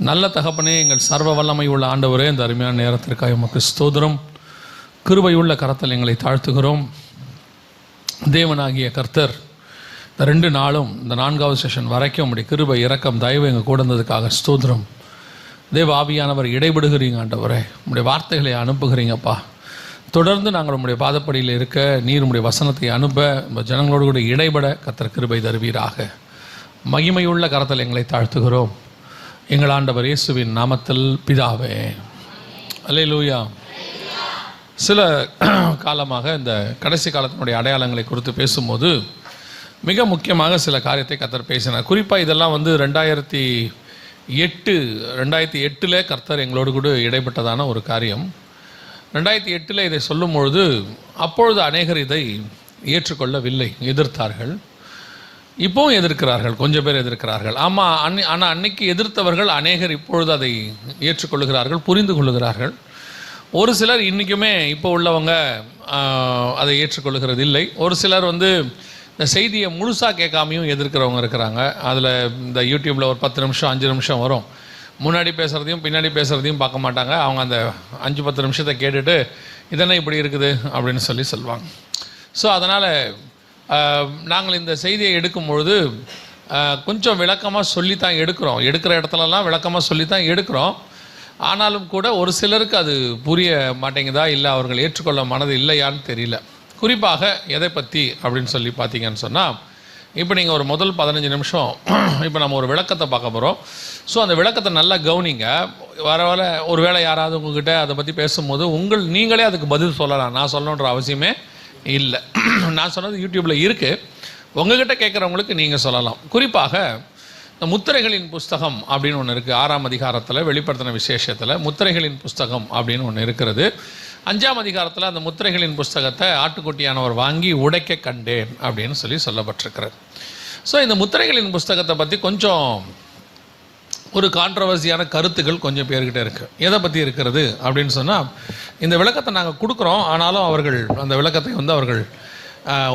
நல்ல தகப்பனே, எங்கள் சர்வ வல்லமை உள்ள ஆண்டவரே, இந்த அருமையான நேரத்திற்காக உமக்கு ஸ்தோத்திரம். கிருபையுள்ள கரத்தில் எங்களை தாழ்த்துகிறோம். தேவனாகிய கர்த்தர் இந்த 2 நாளும், இந்த 4வது செஷன் வரைக்கும் உம்முடைய கிருபை இரக்கம் தயவு எங்கள் கூட இருந்ததுக்காக ஸ்தோத்திரம். தேவ ஆவியானவர் இடைபடுகிறீங்க ஆண்டவரே, உம்முடைய வார்த்தைகளை அனுப்புகிறீங்கப்பா. தொடர்ந்து நாங்கள் உம்முடைய பாதப்படியில் இருக்க நீர் உம்முடைய வசனத்தை அனுப்ப ஜனங்களோடு கூட இடைபட கர்த்தர் கிருபை தருவீராக. மகிமையுள்ள கரத்தில் எங்களை தாழ்த்துகிறோம் எங்கள் ஆண்டவர் இயேசுவின் நாமத்தில் பிதாவே, அல்லேலூயா. சில காலமாக இந்த கடைசி காலத்தினுடைய அடையாளங்களை குறித்து பேசும்போது மிக முக்கியமாக சில காரியத்தை கர்த்தர் பேசினார். குறிப்பாக இதெல்லாம் 2008 கர்த்தர் எங்களோடு கூட இடைப்பட்டதான ஒரு காரியம். 2008 இதை சொல்லும் பொழுது அப்பொழுது அநேகர் இதை ஏற்றுக்கொள்ளவில்லை, எதிர்த்தார்கள். இப்போவும் எதிர்க்கிறார்கள், கொஞ்சம் பேர் எதிர்க்கிறார்கள். ஆமாம், ஆனால் அன்னைக்கு எதிர்த்தவர்கள் அநேகர் இப்பொழுது அதை ஏற்றுக்கொள்ளுகிறார்கள், புரிந்து கொள்ளுகிறார்கள். ஒரு சிலர் இன்றைக்குமே இப்போ உள்ளவங்க அதை ஏற்றுக்கொள்ளுகிறது இல்லை. ஒரு சிலர் இந்த செய்தியை முழுசாக கேட்காமையும் எதிர்க்கிறவங்க இருக்கிறாங்க. அதில் இந்த யூடியூப்பில் ஒரு 10 நிமிஷம் 5 நிமிஷம் வரும். முன்னாடி பேசுகிறதையும் பின்னாடி பேசுகிறதையும் பார்க்க மாட்டாங்க. அவங்க அந்த 5-10 நிமிஷத்தை கேட்டுட்டு இதென்ன இப்படி இருக்குது அப்படின்னு சொல்லுவாங்க. ஸோ அதனால் நாங்கள் இந்த செய்தியை எடுக்கும் பொழுது கொஞ்சம் விளக்கமாக சொல்லித்தான் எடுக்கிறோம். எடுக்கிற இடத்துலலாம் விளக்கமாக சொல்லித்தான் எடுக்கிறோம். ஆனாலும் கூட ஒரு சிலருக்கு அது புரிய மாட்டேங்குதா, இல்லை அவர்கள் ஏற்றுக்கொள்ள மனது இல்லையான்னு தெரியல. குறிப்பாக எதை பற்றி அப்படின்னு சொல்லி பார்த்தீங்கன்னு சொன்னால், இப்போ நீங்கள் ஒரு முதல் 15 நிமிஷம் இப்போ நம்ம ஒரு விளக்கத்தை பார்க்க போகிறோம். ஸோ அந்த விளக்கத்தை நல்லா கவனிங்க. வர ஒரு வேளை யாராவது உங்ககிட்ட அதை பற்றி பேசும்போது நீங்களே அதுக்கு பதில் சொல்லலாம். நான் சொல்லணுன்ற அவசியமே இல்லை. நான் சொன்னது யூடியூப்பில் இருக்குது, உங்ககிட்ட கேட்குறவங்களுக்கு நீங்கள் சொல்லலாம். குறிப்பாக இந்த முத்திரைகளின் புஸ்தகம் அப்படின்னு ஒன்று இருக்குது. 6ஆம் அதிகாரத்தில் வெளிப்படுத்தின விசேஷத்தில் முத்திரைகளின் புஸ்தகம் அப்படின்னு ஒன்று இருக்கிறது. 5ஆம் அதிகாரத்தில் அந்த முத்திரைகளின் புஸ்தகத்தை ஆட்டுக்குட்டியானவர் வாங்கி உடைக்க கண்டேன் அப்படின்னு சொல்லப்பட்டிருக்கிறது. ஸோ இந்த முத்திரைகளின் புஸ்தகத்தை பற்றி கொஞ்சம் ஒரு கான்ட்ரவர்சியான கருத்துக்கள் கொஞ்சம் பேர்கிட்ட இருக்குது. எதை பற்றி இருக்கிறது அப்படின்னு சொன்னால், இந்த விளக்கத்தை நாங்கள் கொடுக்குறோம், ஆனாலும் அவர்கள் அந்த விளக்கத்தை அவர்கள்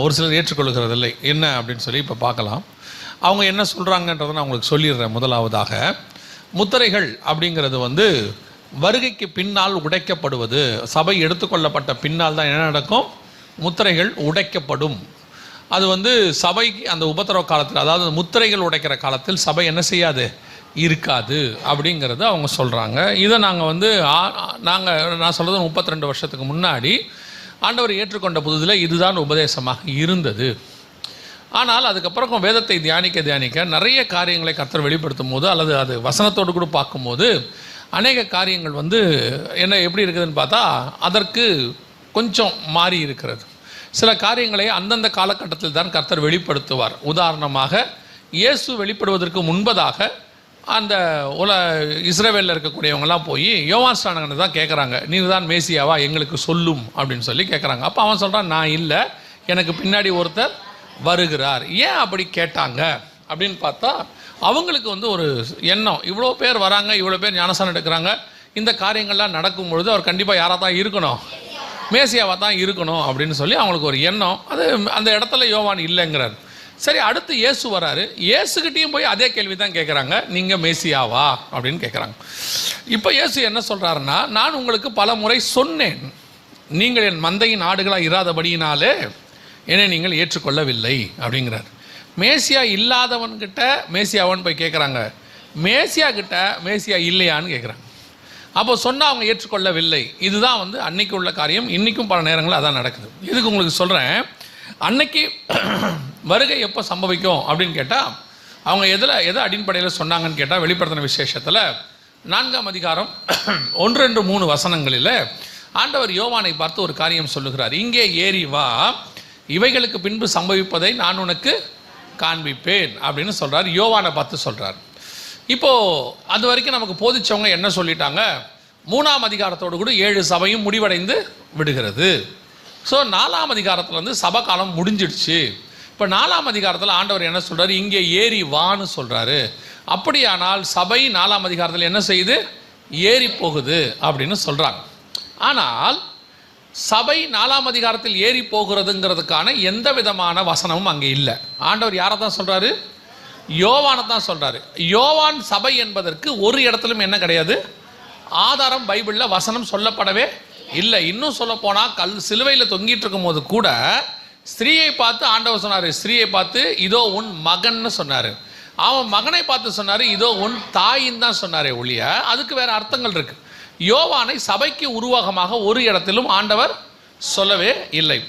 ஒரு சிலர் ஏற்றுக்கொள்கிறதில்லை. என்ன அப்படின்னு சொல்லி இப்போ பார்க்கலாம். அவங்க என்ன சொல்கிறாங்கன்றதை நான் உங்களுக்கு சொல்லிடுறேன். முதலாவதாக, முத்திரைகள் அப்படிங்கிறது வருகைக்கு பின்னால் உடைக்கப்படுவது. சபை எடுத்துக்கொள்ளப்பட்ட பின்னால் தான் என்ன நடக்கும்? முத்திரைகள் உடைக்கப்படும். அது சபைக்கு அந்த உபத்திரவ காலத்தில், அதாவது முத்திரைகள் உடைக்கிற காலத்தில் சபை என்ன செய்யாது, இருக்காது அப்படிங்கிறது அவங்க சொல்கிறாங்க. இதை நான் சொல்கிறது 32 வருஷத்துக்கு முன்னாடி ஆண்டவர் ஏற்றுக்கொண்ட புதுதில் இதுதான் உபதேசமாக இருந்தது. ஆனால் அதுக்கப்புறம் வேதத்தை தியானிக்க நிறைய காரியங்களை கர்த்தர் வெளிப்படுத்தும் போது, அல்லது அது வசனத்தோடு கூட பார்க்கும்போது அநேக காரியங்கள் என்ன எப்படி இருக்குதுன்னு பார்த்தா அதற்கு கொஞ்சம் மாறி இருக்கிறது. சில காரியங்களை அந்தந்த காலகட்டத்தில் தான் கர்த்தர் வெளிப்படுத்துவார். உதாரணமாக, இயேசு வெளிப்படுவதற்கு முன்பதாக அந்த இஸ்ரவேலில் இருக்கக்கூடியவங்கெல்லாம் போய் யோவான் ஸ்நானகனை தான் கேட்குறாங்க, நீர் தான் மேசியாவா, எங்களுக்கு சொல்லும் அப்படின்னு சொல்லி கேட்குறாங்க. அப்போ அவன் சொல்கிறான், நான் இல்லை, எனக்கு பின்னாடி ஒருத்தர் வருகிறார். ஏன் அப்படி கேட்டாங்க அப்படின்னு பார்த்தா, அவங்களுக்கு ஒரு எண்ணம், இவ்வளோ பேர் வராங்க, இவ்வளோ பேர் ஞானஸ்நானம் எடுக்கிறாங்க, இந்த காரியங்கள்லாம் நடக்கும் பொழுது அவர் கண்டிப்பாக யாராக தான் இருக்கணும், மேசியாவாக தான் இருக்கணும் அப்படின்னு சொல்லி அவங்களுக்கு ஒரு எண்ணம். அது அந்த இடத்துல யோவான் இல்லைங்கிறார். சரி, அடுத்து இயேசு வராரு. இயேசுகிட்டையும் போய் அதே கேள்வி தான் கேட்குறாங்க, நீங்கள் மேசியாவா அப்படின்னு கேட்குறாங்க. இப்போ இயேசு என்ன சொல்கிறாருன்னா, நான் உங்களுக்கு பல முறை சொன்னேன், நீங்கள் என் மந்தையின் ஆடுகளாக இராதபடியினாலே என்னை நீங்கள் ஏற்றுக்கொள்ளவில்லை அப்படிங்கிறார். மேசியா இல்லாதவன்கிட்ட மேசியாவான்னு போய் கேட்குறாங்க, மேசியா கிட்ட மேசியா இல்லையான்னு கேட்குறாங்க. அப்போ சொன்னால் அவங்க ஏற்றுக்கொள்ளவில்லை. இதுதான் அன்னைக்கு உள்ள காரியம். இன்றைக்கும் பல நேரங்களில் அதான் நடக்குது. இதுக்கு உங்களுக்கு சொல்கிறேன், அன்னைக்கு வருகை எப்போ சம்பவிக்கும் அப்படின்னு கேட்டால், அவங்க எதை அடிப்படையில் சொன்னாங்கன்னு கேட்டால், வெளிப்படுத்தின விசேஷத்தில் 4ஆம் அதிகாரம் 1-3 வசனங்களில் ஆண்டவர் யோவானை பார்த்து ஒரு காரியம் சொல்லுகிறார். இங்கே ஏறி வா, இவைகளுக்கு பின்பு சம்பவிப்பதை நான் உனக்கு காண்பிப்பேன் அப்படின்னு சொல்கிறார். யோவானை பார்த்து சொல்கிறார். இப்போது அது வரைக்கும் நமக்கு போதிச்சவங்க என்ன சொல்லிட்டாங்க, 3ஆம் அதிகாரத்தோடு கூட 7 சபையும் முடிவடைந்து விடுகிறது. ஸோ 4ஆம் அதிகாரத்தில் சபை காலம் முடிஞ்சிடுச்சு. இப்போ 4ஆம் அதிகாரத்தில் ஆண்டவர் என்ன சொல்கிறார், இங்கே ஏறி வான்னு சொல்கிறாரு. அப்படியானால் சபை 4ஆம் அதிகாரத்தில் என்ன செய்யுது, ஏறி போகுது அப்படின்னு சொல்கிறாங்க. ஆனால் சபை 4ஆம் அதிகாரத்தில் ஏறி போகிறதுங்கிறதுக்கான எந்த விதமான வசனமும் அங்கே இல்லை. ஆண்டவர் யாரை தான் சொல்கிறாரு, யோவானை தான் சொல்றாரு. யோவான் சபை என்பதற்கு ஒரு இடத்திலும் என்ன கிடையாது, ஆதாரம் பைபிள்ல வசனம் சொல்லப்படவே இல்லை. இன்னும் சொல்ல போனா சிலுவையில் தொங்கிட்டு இருக்கும் போது கூட ஸ்திரீயை பார்த்து ஆண்டவர் சொன்னாரு, ஸ்திரீயை பார்த்து இதோ உன் மகன்னு சொன்னாரு. அவன் மகனை பார்த்து சொன்னாரு இதோ உன் தாயின்னு தான் சொன்னாரே ஒழிய அதுக்கு வேற அர்த்தங்கள் இருக்கு. யோவானை சபைக்கு உருவகமாக ஒரு இடத்திலும் ஆண்டவர் சொல்லவே இல்லை.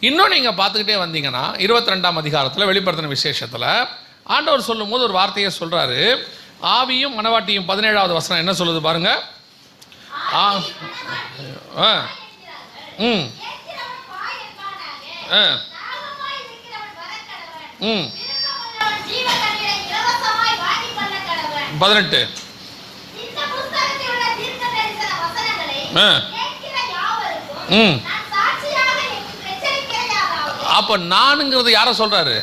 இன்னும் நீங்க பார்த்துக்கிட்டே வந்தீங்கன்னா 22ஆம் அதிகாரத்தில் வெளிப்படுத்தின விசேஷத்துல ஆண்டவர் சொல்லும் போது ஒரு வார்த்தையை சொல்றாரு. ஆவியும் மனவாட்டியும் 17வது வசனம் என்ன சொல்லுது பாருங்க. அப்ப நானுங்கிறது யார சொல்றாரு,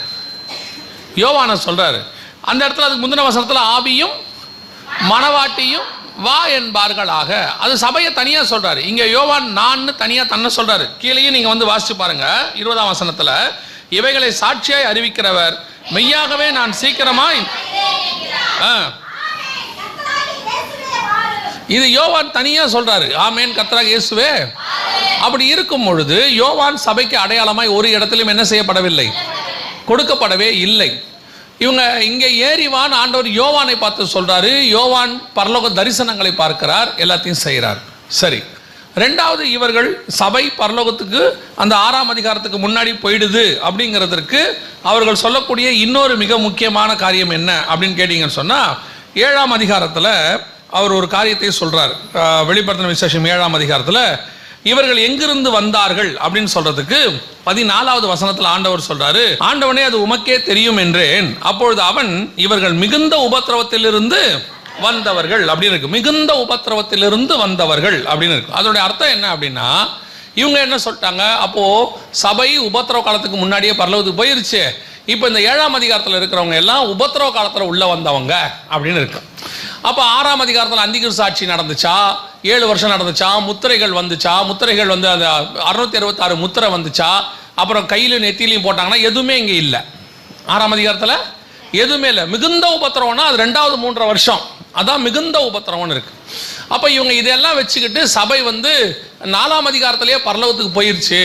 யோவான சொல்றாரு. அந்த இடத்துல அதுக்கு முந்தின வசனத்துல ஆவியும் மனவாட்டியும் வா என்பார்களாக, அது சபையை தனியா சொல்றாரு. இங்க யோவான் நான் தனியா தன்னை சொல்றாரு. கீழேயும் நீங்க வந்து வாசிச்சு பாருங்க 20ஆம் வசனத்துல, இவைகளை சாட்சியாய் அறிவிக்கிறவர் மெய்யாகவே நான் சீக்கிரமாய், இது யோவான் தனியா சொல்றாரு. ஆமேன் கர்த்தராகிய இயேசுவே. அப்படி இருக்கும் பொழுது யோவான் சபைக்கு அடையாளமாய் ஒரு இடத்திலும் என்ன செய்யப்படவில்லை, கொடுக்கப்படவே இல்லை. இவங்க இங்க ஏறிவான் ஆண்டவர் யோவானை பார்த்து சொல்றாரு. யோவான் பரலோக தரிசனங்களை பார்க்கிறார், எல்லாத்தையும் செய்கிறார். சரி, ரெண்டாவது இவர்கள் சபை பரலோகத்துக்கு அந்த 6ஆம் அதிகாரத்துக்கு முன்னாடி போயிடுது அப்படிங்கிறதுக்கு அவர்கள் சொல்லக்கூடிய இன்னொரு மிக முக்கியமான காரியம் என்ன அப்படின்னு கேட்டீங்கன்னு சொன்னா, 7ஆம் அதிகாரத்தில் அவர் ஒரு காரியத்தை சொல்றார். வெளிப்படுத்தின விசேஷம் 7ஆம் அதிகாரத்தில் இவர்கள் எங்கிருந்து வந்தார்கள் அப்படின்னு சொல்றதுக்கு 14வது வசனத்தில் ஆண்டவர் சொல்றாரு, ஆண்டவனே அது உமக்கே தெரியும் என்றேன். அப்பொழுது அவன் இவர்கள் மிகுந்த உபத்திரவத்திலிருந்து வந்தவர்கள் அப்படின்னு இருக்கு. மிகுந்த உபத்திரவத்திலிருந்து வந்தவர்கள் அப்படின்னு இருக்கு. அதோடைய அர்த்தம் என்ன அப்படின்னா, இவங்க என்ன சொல்லிட்டாங்க, அப்போ சபை உபத்திரவ காலத்துக்கு முன்னாடியே பரலோகத்துக்கு போயிருச்சு. இப்போ இந்த 7ஆம் அதிகாரத்தில் இருக்கிறவங்க எல்லாம் உபத்திரவ காலத்தில் உள்ள வந்தவங்க அப்படின்னு இருக்கு. அப்போ 6ஆம் அதிகாரத்தில் அந்திகிறிஸ்து ஆட்சி நடந்துச்சா, 7 வருஷம் நடந்துச்சா, முத்திரைகள் வந்துச்சா, முத்திரைகள் வந்து அந்த 666 முத்திரை வந்துச்சா, அப்புறம் கையிலும் நெத்திலையும் போட்டாங்கன்னா எதுவுமே இங்கே இல்லை. 6ஆம் அதிகாரத்தில் எதுவுமே இல்லை. மிகுந்த உபத்திரவம்னா அது 2வது 3 வருஷம், அதான் மிகுந்த உபத்திரவம்னு இருக்கு. அப்போ இவங்க இதெல்லாம் வச்சுக்கிட்டு சபை வந்து 4ஆம் அதிகாரத்திலேயே பரலோகத்துக்கு போயிருச்சு,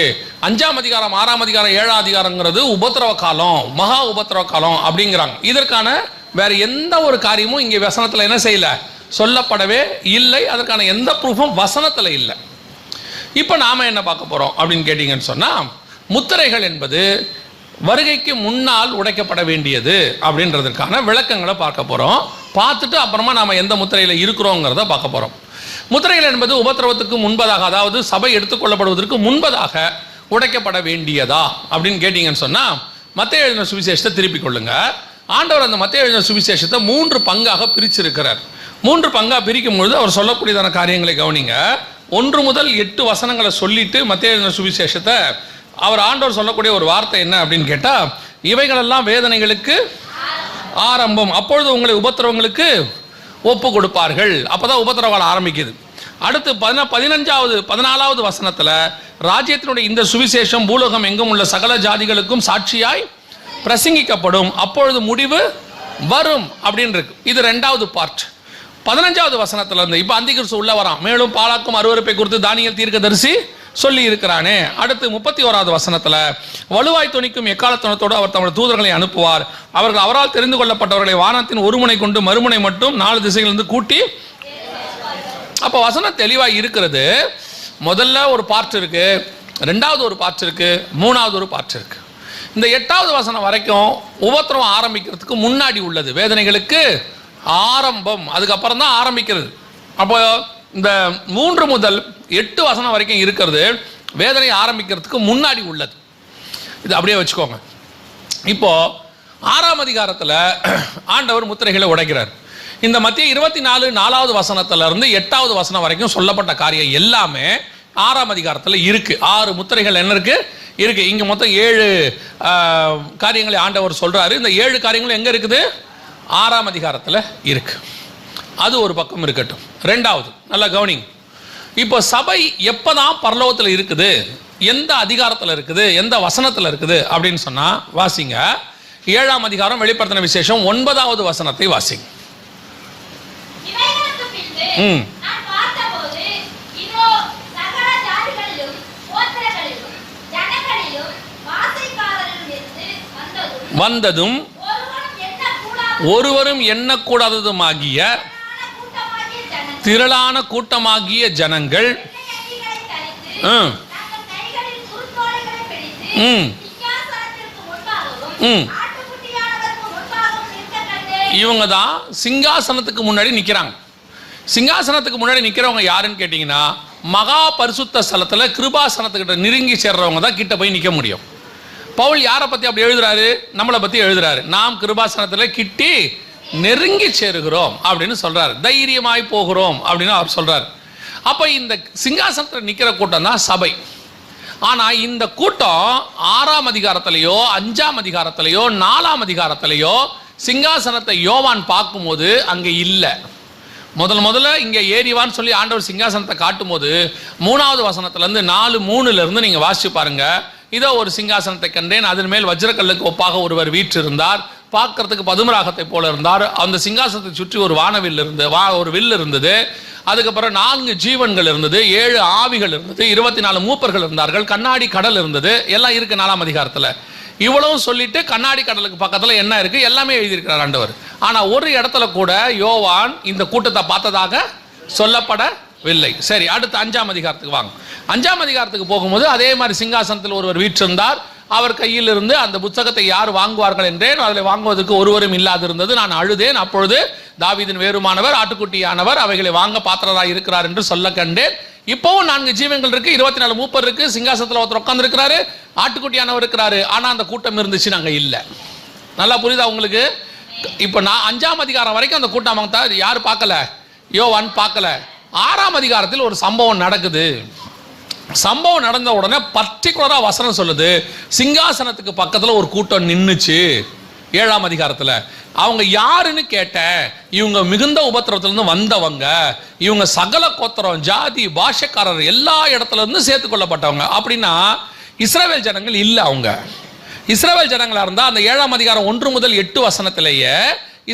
5ஆம் அதிகாரம் 6ஆம் அதிகாரம் 7ஆம் அதிகாரங்கிறது உபத்திரவ காலம், மகா உபத்திரவ காலம் அப்படிங்கிறாங்க. இதற்கான வேற எந்த ஒரு காரியமும் இங்கே வசனத்தில் என்ன செய்யல, சொல்லப்படவே இல்லை. அதற்கான எந்த ப்ரூஃபும் வசனத்தில் இல்லை. இப்போ நாம என்ன பார்க்க போறோம் அப்படின்னு கேட்டீங்கன்னு சொன்னா, முத்திரைகள் என்பது வருகைக்கு முன்னால் உடைக்கப்பட வேண்டியது அப்படின்றதுக்கான விளக்கங்களை பார்க்க போறோம். பார்த்துட்டு அப்புறமா நாம எந்த முத்திரையில் இருக்கிறோங்கிறத பார்க்க போறோம். முத்திரைகள் என்பது உபத்திரவத்துக்கு முன்பதாக, அதாவது சபை எடுத்துக்கொள்ளப்படுவதற்கு முன்பதாக உடைக்கப்பட வேண்டியதா அப்படின்னு கேட்டீங்கன்னு சொன்னா, மத்தேயு எழுதின சுவிசேஷத்தை திருப்பிக் கொள்ளுங்க. ஆண்டவர் அந்த மத்தேயு எழுதின சுவிசேஷத்தை 3 பங்காக பிரிச்சிருக்கிறார். 3 பங்கா பிரிக்கும் பொழுது அவர் சொல்லக்கூடியதான காரியங்களை கவனிங்க. 1 முதல் 8 வசனங்களை சொல்லிட்டு மத்தேயு எழுதின சுவிசேஷத்தை அவர் ஆண்டவர் சொல்லக்கூடிய ஒரு வார்த்தை என்ன அப்படின்னு கேட்டா, இவைகளெல்லாம் வேதனைகளுக்கு ஆரம்பம், அப்பொழுது உங்களை உபத்திரவங்களுக்கு ஒப்பு கொடுப்பார்கள். அப்பதான் உபத்திரவங்கள் ஆரம்பிக்குது. அடுத்து 14வது வசனத்துல ராஜ்யத்தினுடைய இந்த சுவிசேஷம் பூலோகம் எங்கும் உள்ள சகல ஜாதிகளுக்கும் சாட்சியாய் பிரசங்கிக்கப்படும், அப்பொழுது முடிவு வரும் அப்படின்னு இருக்கு. இது 2வது பார்ட். 15வது வசனத்துல இருந்து இப்ப அந்திகிறிஸ்து உள்ள வரான், மேலும் பாலாக்கும் அருவருப்பை குறித்து தானியேல் தீர்க்கதரிசி சொல்லி இருக்கிறானே. அடுத்து 31வது வசனத்துல வலுவாய் துணிக்கும் எக்காலத்தனத்தோடு அவர் தமது தூதர்களை அனுப்புவார், அவர்கள் அவரால் தெரிந்து கொள்ளப்பட்டவர்களை வானத்தின் ஒரு முனை கொண்டு மறுமுனை மட்டும் 4 திசைகளிலிருந்து கூட்டி. அப்ப வசனம் தெளிவாய் இருக்கிறது. முதல்ல ஒரு பார்ட் இருக்கு, 2வது ஒரு பார்ட் இருக்கு, 3வது ஒரு பார்ட் இருக்கு. இந்த 8வது வசனம் வரைக்கும் உபத்திரவம் ஆரம்பிக்கிறதுக்கு முன்னாடி உள்ளது, வேதனைகளுக்கு ஆரம்பம், அதுக்கப்புறம் தான் ஆரம்பிக்கிறது. அப்போ இந்த 3 முதல் 8 வசனம் வரைக்கும் இருக்கிறது வேதனை ஆரம்பிக்கிறதுக்கு முன்னாடி உள்ளது. இது அப்படியே வச்சுக்கோங்க. இப்போ 6ஆம் அதிகாரத்தில் ஆண்டவர் முத்திரைகளை உடைக்கிறார். இந்த மத்திய 24 4வது வசனத்துல இருந்து 8வது வசனம் வரைக்கும் சொல்லப்பட்ட காரியம் எல்லாமே 6ஆம் அதிகாரத்தில் இருக்கு. 6 முத்திரைகள் என்ன இருக்கு இருக்கு. இங்க மொத்தம் 7 காரியங்களை ஆண்டவர் சொல்றாரு. இந்த 7 காரியங்களும் எங்க இருக்குது, 6ஆம் அதிகாரத்தில் இருக்கு. அது ஒரு பக்கம் இருக்கட்டும். 2வது நல்லா கவனிங்க. இப்போ சபை எப்பதான் பரலோகத்தில் இருக்குது, எந்த அதிகாரத்தில் இருக்குது, எந்த வசனத்தில் இருக்குது அப்படின்னு சொன்னா வாசிங்க. 7ஆம் அதிகாரம் வெளிப்படுத்தின விசேஷம் 9வது வசனத்தை வாசிங்க. வந்ததும் ஒருவரும் எண்ணக்கூடாததுமாகிய திரளான கூட்டமாகிய ஜனங்கள் இவங்க தான் சிங்காசனத்துக்கு முன்னாடி நிற்கிறாங்க. சிங்காசனத்துக்கு முன்னாடி நிற்கிறவங்க யாருன்னு கேட்டிங்கன்னா, மகா பரிசுத்த ஸ்தலத்தில் கிருபாசனத்துக்கிட்ட நெருங்கி சேர்றவங்க தான் கிட்ட போய் நிற்க முடியும். பவுல் யாரை பற்றி அப்படி எழுதுறாரு? நம்மளை பற்றி எழுதுறாரு. நாம் கிருபாசனத்தில் கிட்டி நெருங்கி சேருகிறோம் அப்படின்னு சொல்றாரு. தைரியமாய் போகிறோம் அப்படின்னு அவர் சொல்றாரு. அப்போ இந்த சிங்காசனத்தில் நிற்கிற கூட்டம் தான் சபை. ஆனால் இந்த கூட்டம் 6ஆம் அதிகாரத்திலேயோ 5ஆம் அதிகாரத்திலேயோ 4ஆம் அதிகாரத்திலேயோ சிங்காசனத்தை யோவான் பார்க்கும்போது அங்கே இல்லை. முதல்ல இங்கே ஏறிவான்னு சொல்லி ஆண்டவர் சிங்காசனத்தை காட்டும் போது 3வது வசனத்திலேருந்து 4:3 நீங்கள் வாசிச்சு பாருங்க. இதோ ஒரு சிங்காசனத்தை கண்டேன், அதன் மேல் வஜ்ரக்கல்லுக்கு ஒப்பாக ஒருவர் வீற்றிருந்தார், பார்க்கறதுக்கு பதுமராகத்தை போல இருந்தார். அந்த சிங்காசனத்தை சுற்றி ஒரு ஒரு வில் இருந்தது. அதுக்கப்புறம் 4 ஜீவன்கள் இருந்தது, 7 ஆவிகள் இருந்தது, 24 மூப்பர்கள் இருந்தார்கள், கண்ணாடி கடல் இருந்தது. எல்லாம் இருக்கு 4ஆம் அதிகாரத்தில். இவ்வளவும் சொல்லிட்டு கண்ணாடி கடலுக்கு பக்கத்தில் என்ன இருக்கு எல்லாமே எழுதியிருக்கிறார் ஆண்டவர். ஆனால் ஒரு இடத்துல கூட யோவான் இந்த கூட்டத்தை பார்த்ததாக சொல்லப்படவில்லை. சரி, அடுத்து 5ஆம் அதிகாரத்துக்கு வாங்க. 5ஆம் அதிகாரத்துக்கு போகும்போது அதே மாதிரி சிங்காசனத்தில் ஒருவர் வீற்றிருந்தார். அவர் கையில் இருந்து அந்த புத்தகத்தை யார் வாங்குவார்கள் என்றேன். அதில் வாங்குவதற்கு ஒருவரும் இல்லாதிருந்தது. நான் அழுதேன். அப்பொழுது தாவீதின் வேறுமானவர் ஆட்டுக்குட்டியானவர் அவைகளை வாங்க பாத்திரராக இருக்கிறார் என்று சொல்ல கண்டேன். இப்போவும் 4 ஜீவன்கள் இருக்கு, 24 மூப்பர் இருக்கு, சிங்காசனத்தில் ஒருத்தர் உட்கார்ந்து இருக்கிறாரு, ஆட்டுக்குட்டியானவர் இருக்கிறாரு. ஆனால் அந்த கூட்டம் இருந்துச்சு, நாங்கள் இல்லை. நல்லா புரியுதா உங்களுக்கு? இப்போ நான் 5ஆம் அதிகாரம் வரைக்கும் அந்த கூட்டம் யார் பார்க்கல? யோவான் பார்க்கல. 6ஆம் அதிகாரத்தில் ஒரு சம்பவம் நடக்குது. சம்பவம் நடந்த உடனே பர்டிகுலரா வசனம் சொல்லுது, சிங்காசனத்துக்கு பக்கத்தில் ஒரு கூட்டம் நின்னுச்சு. 7ஆம் அதிகாரத்தில் அவங்க யாருன்னு கேட்ட, இவங்க மிகுந்த உபத்திரவத்திலிருந்து வந்தவங்க, இவங்க சகல கோத்திரம் ஜாதி பாஷக்காரர் எல்லா இடத்துல இருந்து சேர்த்து கொள்ளப்பட்டவங்க. அப்படின்னா இஸ்ரவேல் ஜனங்கள் இல்லை. அவங்க இஸ்ரவேல் ஜனங்களா இருந்தா அந்த 7ஆம் அதிகாரம் 1 முதல் 8 வசனத்திலேயே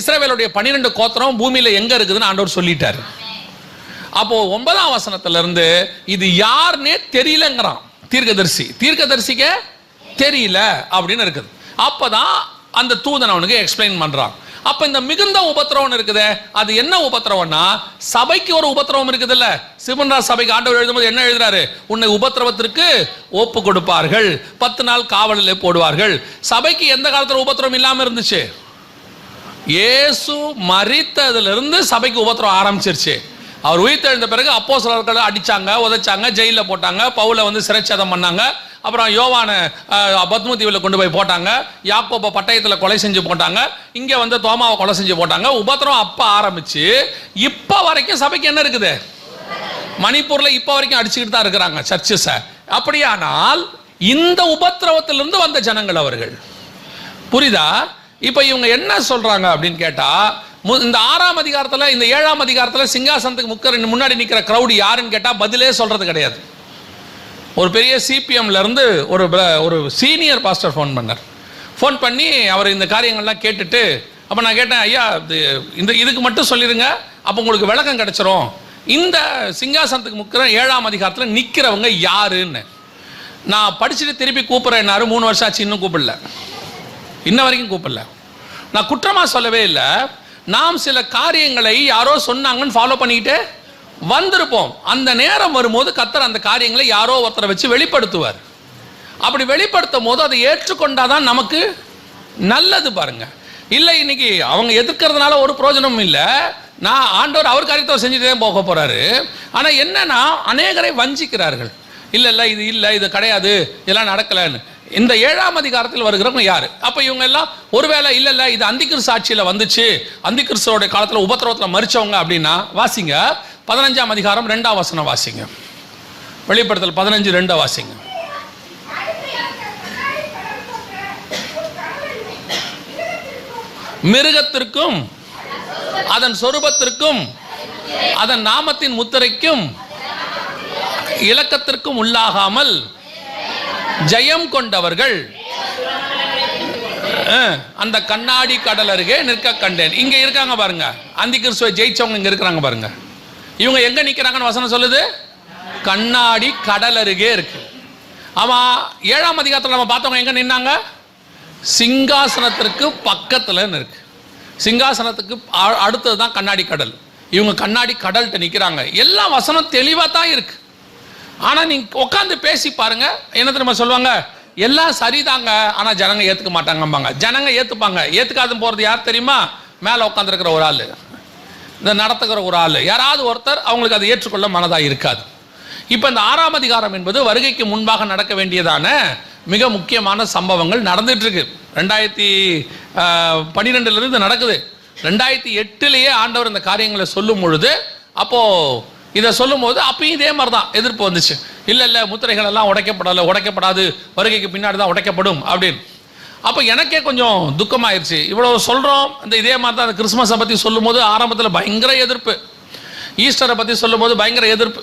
இஸ்ரவேலுடைய 12 கோத்திரம் பூமியில எங்க இருக்குதுன்னு ஆண்டவர் சொல்லிட்டாரு. அப்போ 9ஆம் வசனத்துல இருந்து இது யாருன்னே தெரியலங்கிறான் தீர்க்கதரிசிக்க தெரியல அப்படின்னு இருக்குது. அப்பதான் அந்த தூதன் அவனுக்கு எக்ஸ்பிளைன் பண்றான். அப்ப இந்த மிகுந்த உபத்திரவம் இருக்குதே, அது என்ன உபத்திரவம்னா சபைக்கு ஒரு உபத்திரவம் இருக்குது இல்ல. சிவன்ரா சபைக்கு ஆண்டவர் எழுதும்போது என்ன எழுதுறாரு? உன்னை உபத்திரவத்திற்கு ஒப்பு கொடுப்பார்கள், 10 நாள் காவலில் போடுவார்கள். சபைக்கு எந்த காலத்துல உபத்திரவம் இல்லாம இருந்துச்சு? இயேசு மரித்ததிலிருந்து சபைக்கு உபத்திரவம் ஆரம்பிச்சிருச்சு. அவர் உயிர்த்தெழுந்த பிறகு அப்போஸ்தலர்களை அடிச்சாங்க, உதைச்சாங்க, ஜெயிலில் போட்டாங்க, பவுலை சிறைச்சேதம் பண்ணாங்க. அப்புறம் யோவானை பத்ம தீவில் கொண்டு போய் போட்டாங்க, யாக்கோபை பட்டயத்தில் கொலை செஞ்சு போட்டாங்க, இங்கே தோமாவை கொலை செஞ்சு போட்டாங்க. உபத்திரம் அப்போ ஆரம்பிச்சு இப்போ வரைக்கும் சபைக்கு என்ன இருக்குது? மணிப்பூரில் இப்போ வரைக்கும் அடிச்சுக்கிட்டு தான் இருக்கிறாங்க சர்ச்சஸை. அப்படியானால் இந்த உபத்திரவத்திலிருந்து வந்த ஜனங்கள் அவர்கள். புரியுதா? இப்போ இவங்க என்ன சொல்றாங்க அப்படின்னு கேட்டா, இந்த 6ஆம் அதிகாரத்தில் இந்த 7ஆம் அதிகாரத்தில் சிங்காசனத்துக்கு முன்னாடி நிற்கிற கிரௌடு யாருன்னு கேட்டால் பதிலே சொல்றது கிடையாது. ஒரு பெரிய சிபிஎம்ல இருந்து ஒரு சீனியர் பாஸ்டர் ஃபோன் பண்ணி அவர் இந்த காரியங்கள்லாம் கேட்டுட்டு, அப்போ நான் கேட்டேன், ஐயா இதுக்கு மட்டும் சொல்லிடுங்க, அப்போ உங்களுக்கு விளக்கம் கிடைச்சிரும். இந்த சிங்காசனத்துக்கு 7ஆம் அதிகாரத்தில் நிற்கிறவங்க யாருன்னு நான் படிச்சுட்டு திருப்பி கூப்பிட்றேன். 3 வருஷம் ஆச்சு, இன்னும் கூப்பிடல, இன்ன வரைக்கும் கூப்பிடல. நான் குற்றமாக சொல்லவே இல்லை. நாம் சில காரியங்களை யாரோ சொன்னாங்கன்னு ஃபாலோ பண்ணிக்கிட்டு வந்திருப்போம். அந்த நேரம் வரும்போது கர்த்தர் அந்த காரியங்களை யாரோ ஒருத்தரை வச்சு வெளிப்படுத்துவார். அப்படி வெளிப்படுத்தும் போது அதை ஏற்றுக்கொண்டாதான் நமக்கு நல்லது. பாருங்க, இல்லை இன்னைக்கு அவங்க எதிர்க்கிறதுனால ஒரு பிரயோஜனமும் இல்லை. நான் ஆண்டவர் அவர் காரியத்தை செஞ்சுட்டு தான் போக போறாரு. ஆனால் என்னன்னா அநேகரை வஞ்சிக்கிறார்கள். இல்லை இது இல்லை, இது கிடையாது, இதெல்லாம் நடக்கலைன்னு. இந்த 7ஆம் அதிகாரத்தில் வருகிறவங்க யாரு? அப்ப இவங்க எல்லாம் ஒருவேளை இல்ல இது அந்திகிறிஸ்து ஆட்சியில வந்துச்சு, அந்திகிறிஸ்துவோட காலத்துல உபத்திரவத்தில் மரிச்சவங்க அப்படின்னா வாசிங்க 15ஆம் அதிகாரம் 2ஆம் வசனம் வாசிங்க. வெளிப்படுத்தல் 15:2 வாசிங்க. மிருகத்திற்கும் அதன் சொரூபத்திற்கும் அதன் நாமத்தின் முத்திரைக்கும் இலக்கத்திற்கும் உள்ளாகாமல் ஜெயம் கொண்டவர்கள் அந்த கண்ணாடி கடல் அருகே நிற்க கண்டேன். இங்க இருக்காங்க பாருங்க, அந்தி கிறிஸ்துவை ஜெயிச்சவங்க இங்க இருக்கிறாங்க பாருங்க. இவங்க எங்க நிக்கிறாங்கன்னு வசனம் சொல்லுது, கண்ணாடி கடல் அருகே இருக்கு. ஆமா, 7ஆம் அதிகாரத்தில் நம்ம பார்த்தவங்க எங்க நின்னாங்க? சிங்காசனத்திற்கு பக்கத்துல இருக்கு. சிங்காசனத்துக்கு அடுத்தது தான் கண்ணாடி கடல். இவங்க கண்ணாடி கடல்கிட்ட நிற்கிறாங்க. எல்லாம் வசனம் தெளிவாக தான் இருக்கு. ஆனால் நீங்கள் உட்காந்து பேசி பாருங்க, என்ன தெரியுமா சொல்லுவாங்க? எல்லாம் சரிதாங்க, ஆனால் ஜனங்க ஏற்றுக்க மாட்டாங்கம்பாங்க. ஜனங்க ஏற்றுப்பாங்க. ஏற்றுக்காது போகிறது யார் தெரியுமா? மேலே உட்காந்துருக்கிற ஒரு ஆள், இந்த நடத்துகிற ஒரு ஆள், யாராவது ஒருத்தர் அவங்களுக்கு அதை ஏற்றுக்கொள்ள மனதாக இருக்காது. இப்போ இந்த 6ஆம் அதிகாரம் என்பது வருகைக்கு முன்பாக நடக்க வேண்டியதான மிக முக்கியமான சம்பவங்கள் நடந்துட்டு இருக்கு. 2012 நடக்குது. 2008 ஆண்டவர் இந்த காரியங்களை சொல்லும் பொழுது, அப்போ இதை சொல்லும் போது அப்பயும் இதே மாதிரி தான் எதிர்ப்பு வந்துச்சு. இல்லை முத்திரைகள் எல்லாம் உடைக்கப்படாது, வருகைக்கு பின்னாடி தான் உடைக்கப்படும் அப்படின்னு. அப்போ எனக்கே கொஞ்சம் துக்கமாயிருச்சு. இவ்வளோ சொல்கிறோம், இந்த இதே மாதிரி தான் அந்த கிறிஸ்மஸை பற்றி சொல்லும் போது ஆரம்பத்தில் பயங்கர எதிர்ப்பு, ஈஸ்டரை பற்றி சொல்லும் போது பயங்கர எதிர்ப்பு.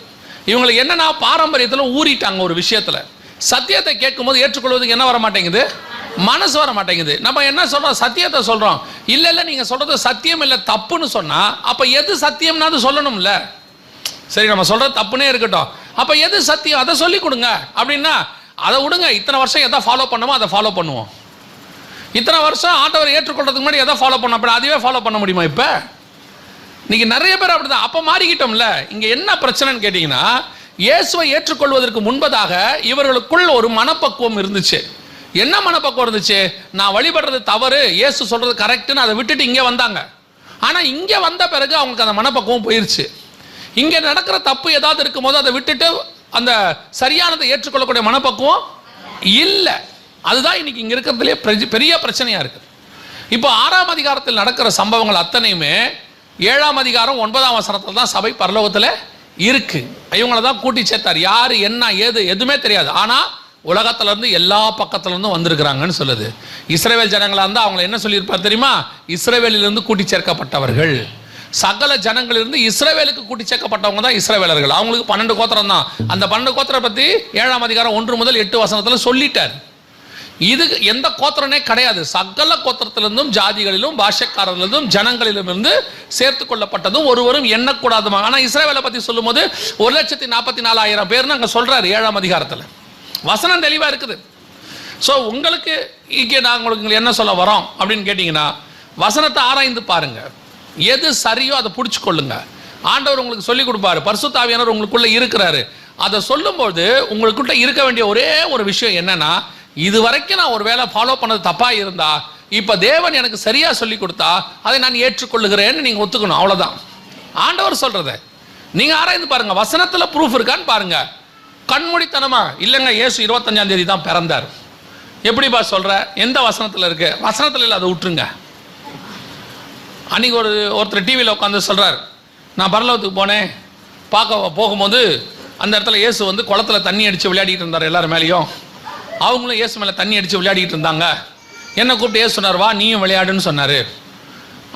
இவங்களுக்கு என்னன்னா பாரம்பரியத்தில் ஊறிட்டாங்க ஒரு விஷயத்தில். சத்தியத்தை கேட்கும்போது ஏற்றுக்கொள்வதுக்கு என்ன வர மாட்டேங்குது? மனசு வர மாட்டேங்குது. நம்ம என்ன சொல்கிறோம்? சத்தியத்தை சொல்கிறோம். இல்லை நீங்கள் சொல்கிறது சத்தியம் இல்லை, தப்புன்னு சொன்னால் அப்போ எது சத்தியம்னா அது சொல்லணும்ல. சரி, நம்ம சொல்கிறது தப்புனே இருக்கட்டும், அப்போ எது சத்தியம் அதை சொல்லி கொடுங்க அப்படின்னா அதை விடுங்க. இத்தனை வருஷம் எதை ஃபாலோ பண்ணுமோ அதை ஃபாலோ பண்ணுவோம். இத்தனை வருஷம் ஆண்டவரை ஏற்றுக்கொள்றதுக்கு முன்னாடி எதை ஃபாலோ பண்ணோம், அப்படி அதுவே ஃபாலோ பண்ண முடியுமா? இப்போ இன்னைக்கு நிறைய பேர் அப்படிதான். அப்போ மாறிக்கிட்டோம்ல. இங்கே என்ன பிரச்சனைன்னு கேட்டிங்கன்னா, இயேசுவை ஏற்றுக்கொள்வதற்கு முன்பதாக இவர்களுக்குள் ஒரு மனப்பக்குவம் இருந்துச்சு. என்ன மனப்பக்குவம் இருந்துச்சு? நான் வழிபடுறது தவறு, இயேசு சொல்றது கரெக்டுன்னு அதை விட்டுட்டு இங்கே வந்தாங்க. ஆனால் இங்கே வந்த பிறகு அவங்களுக்கு அந்த மனப்பக்குவம் போயிடுச்சு. இங்கே நடக்கிற தப்பு ஏதாவது இருக்கும்போது அதை விட்டுட்டு அந்த சரியானதை ஏற்றுக்கொள்ளக்கூடிய மனப்பக்குவம் இல்லை. அதுதான் இன்னைக்கு இங்கே இருக்கிறதுலே பெரிய பிரச்சனையாக இருக்குது. இப்போ 6ஆம் அதிகாரத்தில் நடக்கிற சம்பவங்கள் அத்தனையுமே 7ஆம் அதிகாரம் 9ஆம் வசனத்தில் தான் சபை பரலோகத்தில் இருக்கு. இவங்களை தான் கூட்டி சேர்த்தார். யார் என்ன ஏது எதுவுமே தெரியாது. ஆனால் உலகத்திலேருந்து எல்லா பக்கத்துலேருந்தும் வந்திருக்கிறாங்கன்னு சொல்லுது. இஸ்ரவேல் ஜனங்களாக இருந்தால் அவங்களை என்ன சொல்லியிருப்பார் தெரியுமா? இஸ்ரவேலிலிருந்து கூட்டி சேர்க்கப்பட்டவர்கள். சகல ஜனங்களிலிருந்து இஸ்ரவேலுக்கு கூட்டி சேர்க்கப்பட்டவங்க தான் இஸ்ரவேலர்கள். அவங்களுக்கு 12 கோத்திரம் தான். அந்த 12 கோத்திரம் பற்றி 7ஆம் அதிகாரம் 1 முதல் 8 வசனத்தில் சொல்லிட்டார். இது எந்த கோத்திரனே கிடையாது. சகல கோத்திரத்திலிருந்தும் ஜாதிகளிலும் பாஷக்காரர்களிலும் ஜனங்களிலும் இருந்து சேர்த்து கொள்ளப்பட்டதும் ஒருவரும் எண்ணக்கூடாதுமா. ஆனால் இஸ்ரவேலை பற்றி சொல்லும் போது 1,44,000 பேர்னு அங்கே சொல்றாரு 7ஆம் அதிகாரத்தில். வசனம் தெளிவாக இருக்குது. ஸோ உங்களுக்கு இங்கே நாங்கள் உங்களுக்கு என்ன சொல்ல வரோம் அப்படின்னு கேட்டிங்கன்னா, வசனத்தை ஆராய்ந்து பாருங்க, எது சரியோ அதை பிடிச்சி கொள்ளுங்க. ஆண்டவர் உங்களுக்கு சொல்லிக் கொடுப்பாரு, பரிசுத்த ஆவியானவர் உங்களுக்குள்ள இருக்கிறாரு. அதை சொல்லும்போது உங்களுக்குள்ள இருக்க வேண்டிய ஒரே ஒரு விஷயம் என்னன்னா, இது வரைக்கும் நான் ஒரு வேளை ஃபாலோ பண்ணது தப்பா இருந்தா இப்போ தேவன் எனக்கு சரியா சொல்லி கொடுத்தா அதை நான் ஏற்றுக்கொள்ளுகிறேன்னு நீங்க ஒத்துக்கணும். அவ்வளவுதான் ஆண்டவர் சொல்றத. நீங்க ஆராய்ந்து பாருங்க, வசனத்துல ப்ரூஃப் இருக்கான்னு பாருங்க. கண்மூடித்தனமா இல்லைங்க இயேசு 25ஆம் தேதி தான் பிறந்தார். எப்படிப்பா சொல்ற? எந்த வசனத்தில் இருக்கு? வசனத்தில் இல்லை, அதை விட்டுருங்க. அன்னைக்கு ஒருத்தர் டிவியில் உட்காந்து சொல்றார், நான் பரலோகத்துக்கு போனேன், போகும்போது அந்த இடத்துல இயேசு வந்து குளத்துல தண்ணி அடித்து விளையாடிட்டு இருந்தார். எல்லாரும் மேலேயும் அவங்களும் இயேசு மேலே தண்ணி அடித்து விளையாடிட்டு இருந்தாங்க. என்னை கூப்பிட்டு இயேசு சொன்னார், வா நீயும் விளையாடுன்னு சொன்னார்.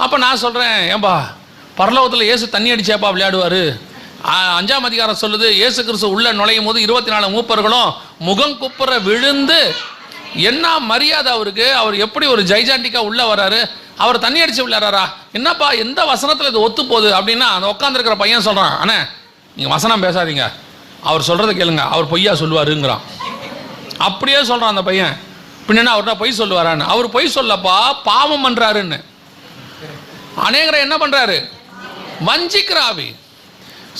அப்போ நான் சொல்கிறேன், ஏன்பா பரலோகத்தில் இயேசு தண்ணி அடிச்சாப்பா விளையாடுவார்? 5ஆம் அதிகாரம் சொல்லுது, இயேசு கிறிஸ்து உள்ள நுழையும் போது 24 மூப்பர்களும் முகம் குப்புற விழுந்து, என்ன மரியாதை அவருக்கு, அவர் எப்படி ஒரு ஜைஜாண்டிக்கா உள்ள வராரு, அவர் தண்ணி அடிச்சு விளையாடுறாரா? என்னப்பா எந்த வசனத்தில் இது ஒத்து போகுது அப்படின்னா, அந்த உட்காந்துருக்கிற பையன் சொல்கிறான், அண்ணே நீங்கள் வசனம் பேசாதீங்க, அவர் சொல்கிறத கேளுங்க, அவர் பொய்யா சொல்லுவாருங்கிறான். அப்படியே சொல்கிறான் அந்த பையன். பின்னா அவர்கிட்ட பொய் சொல்லுவாரான்னு. அவர் பொய் சொல்லப்பா, பாவம் பண்ணுறாருன்னு. அநேகரை என்ன பண்ணுறாரு? வஞ்சிக்கிறாவி.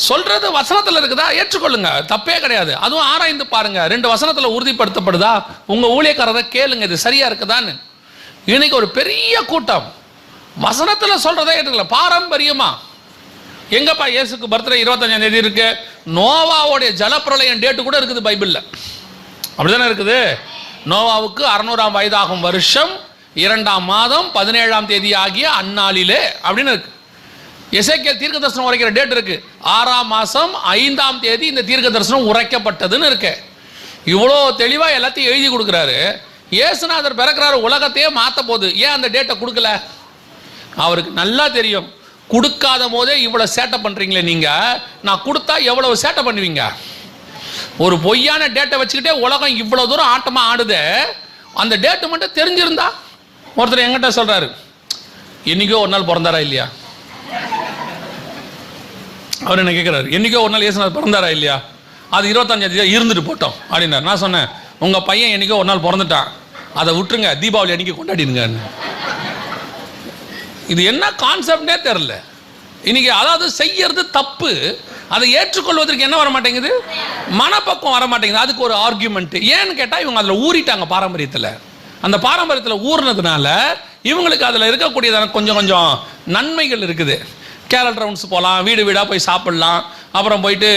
சொல்றது வசனத்தில் இருக்குதா, ஏற்றுக்கொள்ளுங்க, தப்பே கிடையாது. அதுவும் ஆராய்ந்து பாருங்க, 2 வசனத்தில் உறுதிப்படுத்தப்படுதா, உங்க ஊழியக்காரரை கேளுங்க இது சரியா இருக்குதான்னு. இன்னைக்கு ஒரு பெரிய கூட்டம் வசனத்தில் சொல்றதே ஏற்றுக்கல, பாரம்பரியமா. எங்கப்பா இயேசுக்கு பர்த்டே 25ஆம் தேதி இருக்கு, நோவாவுடைய ஜலப்பிரளயம் டேட்டு கூட இருக்குது பைபிள்ல. அப்படிதானே இருக்குது. நோவாவுக்கு 600ஆம் வயதாகும் வருஷம் 2ஆம் மாதம் 17ஆம் தேதி ஆகிய அந்நாளிலே அப்படின்னு இருக்கு. எசேக்கியேல் தீர்க்க தரிசனம் உரைக்கிற டேட் இருக்கு, 6ஆம் மாதம் 5ஆம் தேதி இந்த தீர்க்க தரிசனம் உரைக்கப்பட்டதுன்னு இருக்கு. இவ்வளோ தெளிவாக எல்லாத்தையும் எழுதி கொடுக்குறாரு. இயேசுநாதர் பிறக்கிறாரு, உலகத்தையே மாற்ற போகுது. ஏன் அந்த டேட்டை கொடுக்கல? அவருக்கு நல்லா தெரியும், கொடுக்காத போதே இவ்வளோ சேட்டை பண்ணுறீங்களே நீங்கள், நான் கொடுத்தா எவ்வளவு சேட்டை பண்ணுவீங்க. ஒரு பொய்யான டேட்டை வச்சுக்கிட்டே உலகம் இவ்வளோ தூரம் ஆட்டமாக ஆடுது. அந்த டேட்டு மட்டும் தெரிஞ்சிருந்தா ஒருத்தர் எங்கிட்ட சொல்றாரு, என்னைக்கோ ஒரு நாள் பிறந்தாரா இல்லையா? அவர் என்ன கேட்குறாரு, என்னைக்கோ ஒரு நாள் இயேசுநாதர் பிறந்தாரா இல்லையா? அது 25ஆம் தேதி இருந்துட்டு போட்டோம் அப்படின்னாரு. நான் சொன்னேன், உங்கள் பையன் என்னைக்கோ ஒரு நாள் பிறந்துட்டான், அதை விட்டுருங்க, தீபாவளி அன்னைக்கு கொண்டாடிடுங்க. இது என்ன கான்செப்டே தெரில இன்னைக்கு. அதாவது செய்யறது தப்பு, அதை ஏற்றுக்கொள்வதற்கு என்ன வர மாட்டேங்குது, மனப்பக்கம் வர மாட்டேங்குது. அதுக்கு ஒரு ஆர்கியூமெண்ட். ஏன்னு கேட்டால் இவங்க அதில் ஊறிட்டாங்க பாரம்பரியத்தில். அந்த பாரம்பரியத்தில் ஊறினதுனால இவங்களுக்கு அதில் இருக்கக்கூடியதான கொஞ்சம் கொஞ்சம் நன்மைகள் இருக்குது. கேரட் ரவுண்ட்ஸ் போகலாம், வீடு வீடாக போய் சாப்பிட்லாம், அப்புறம் போயிட்டு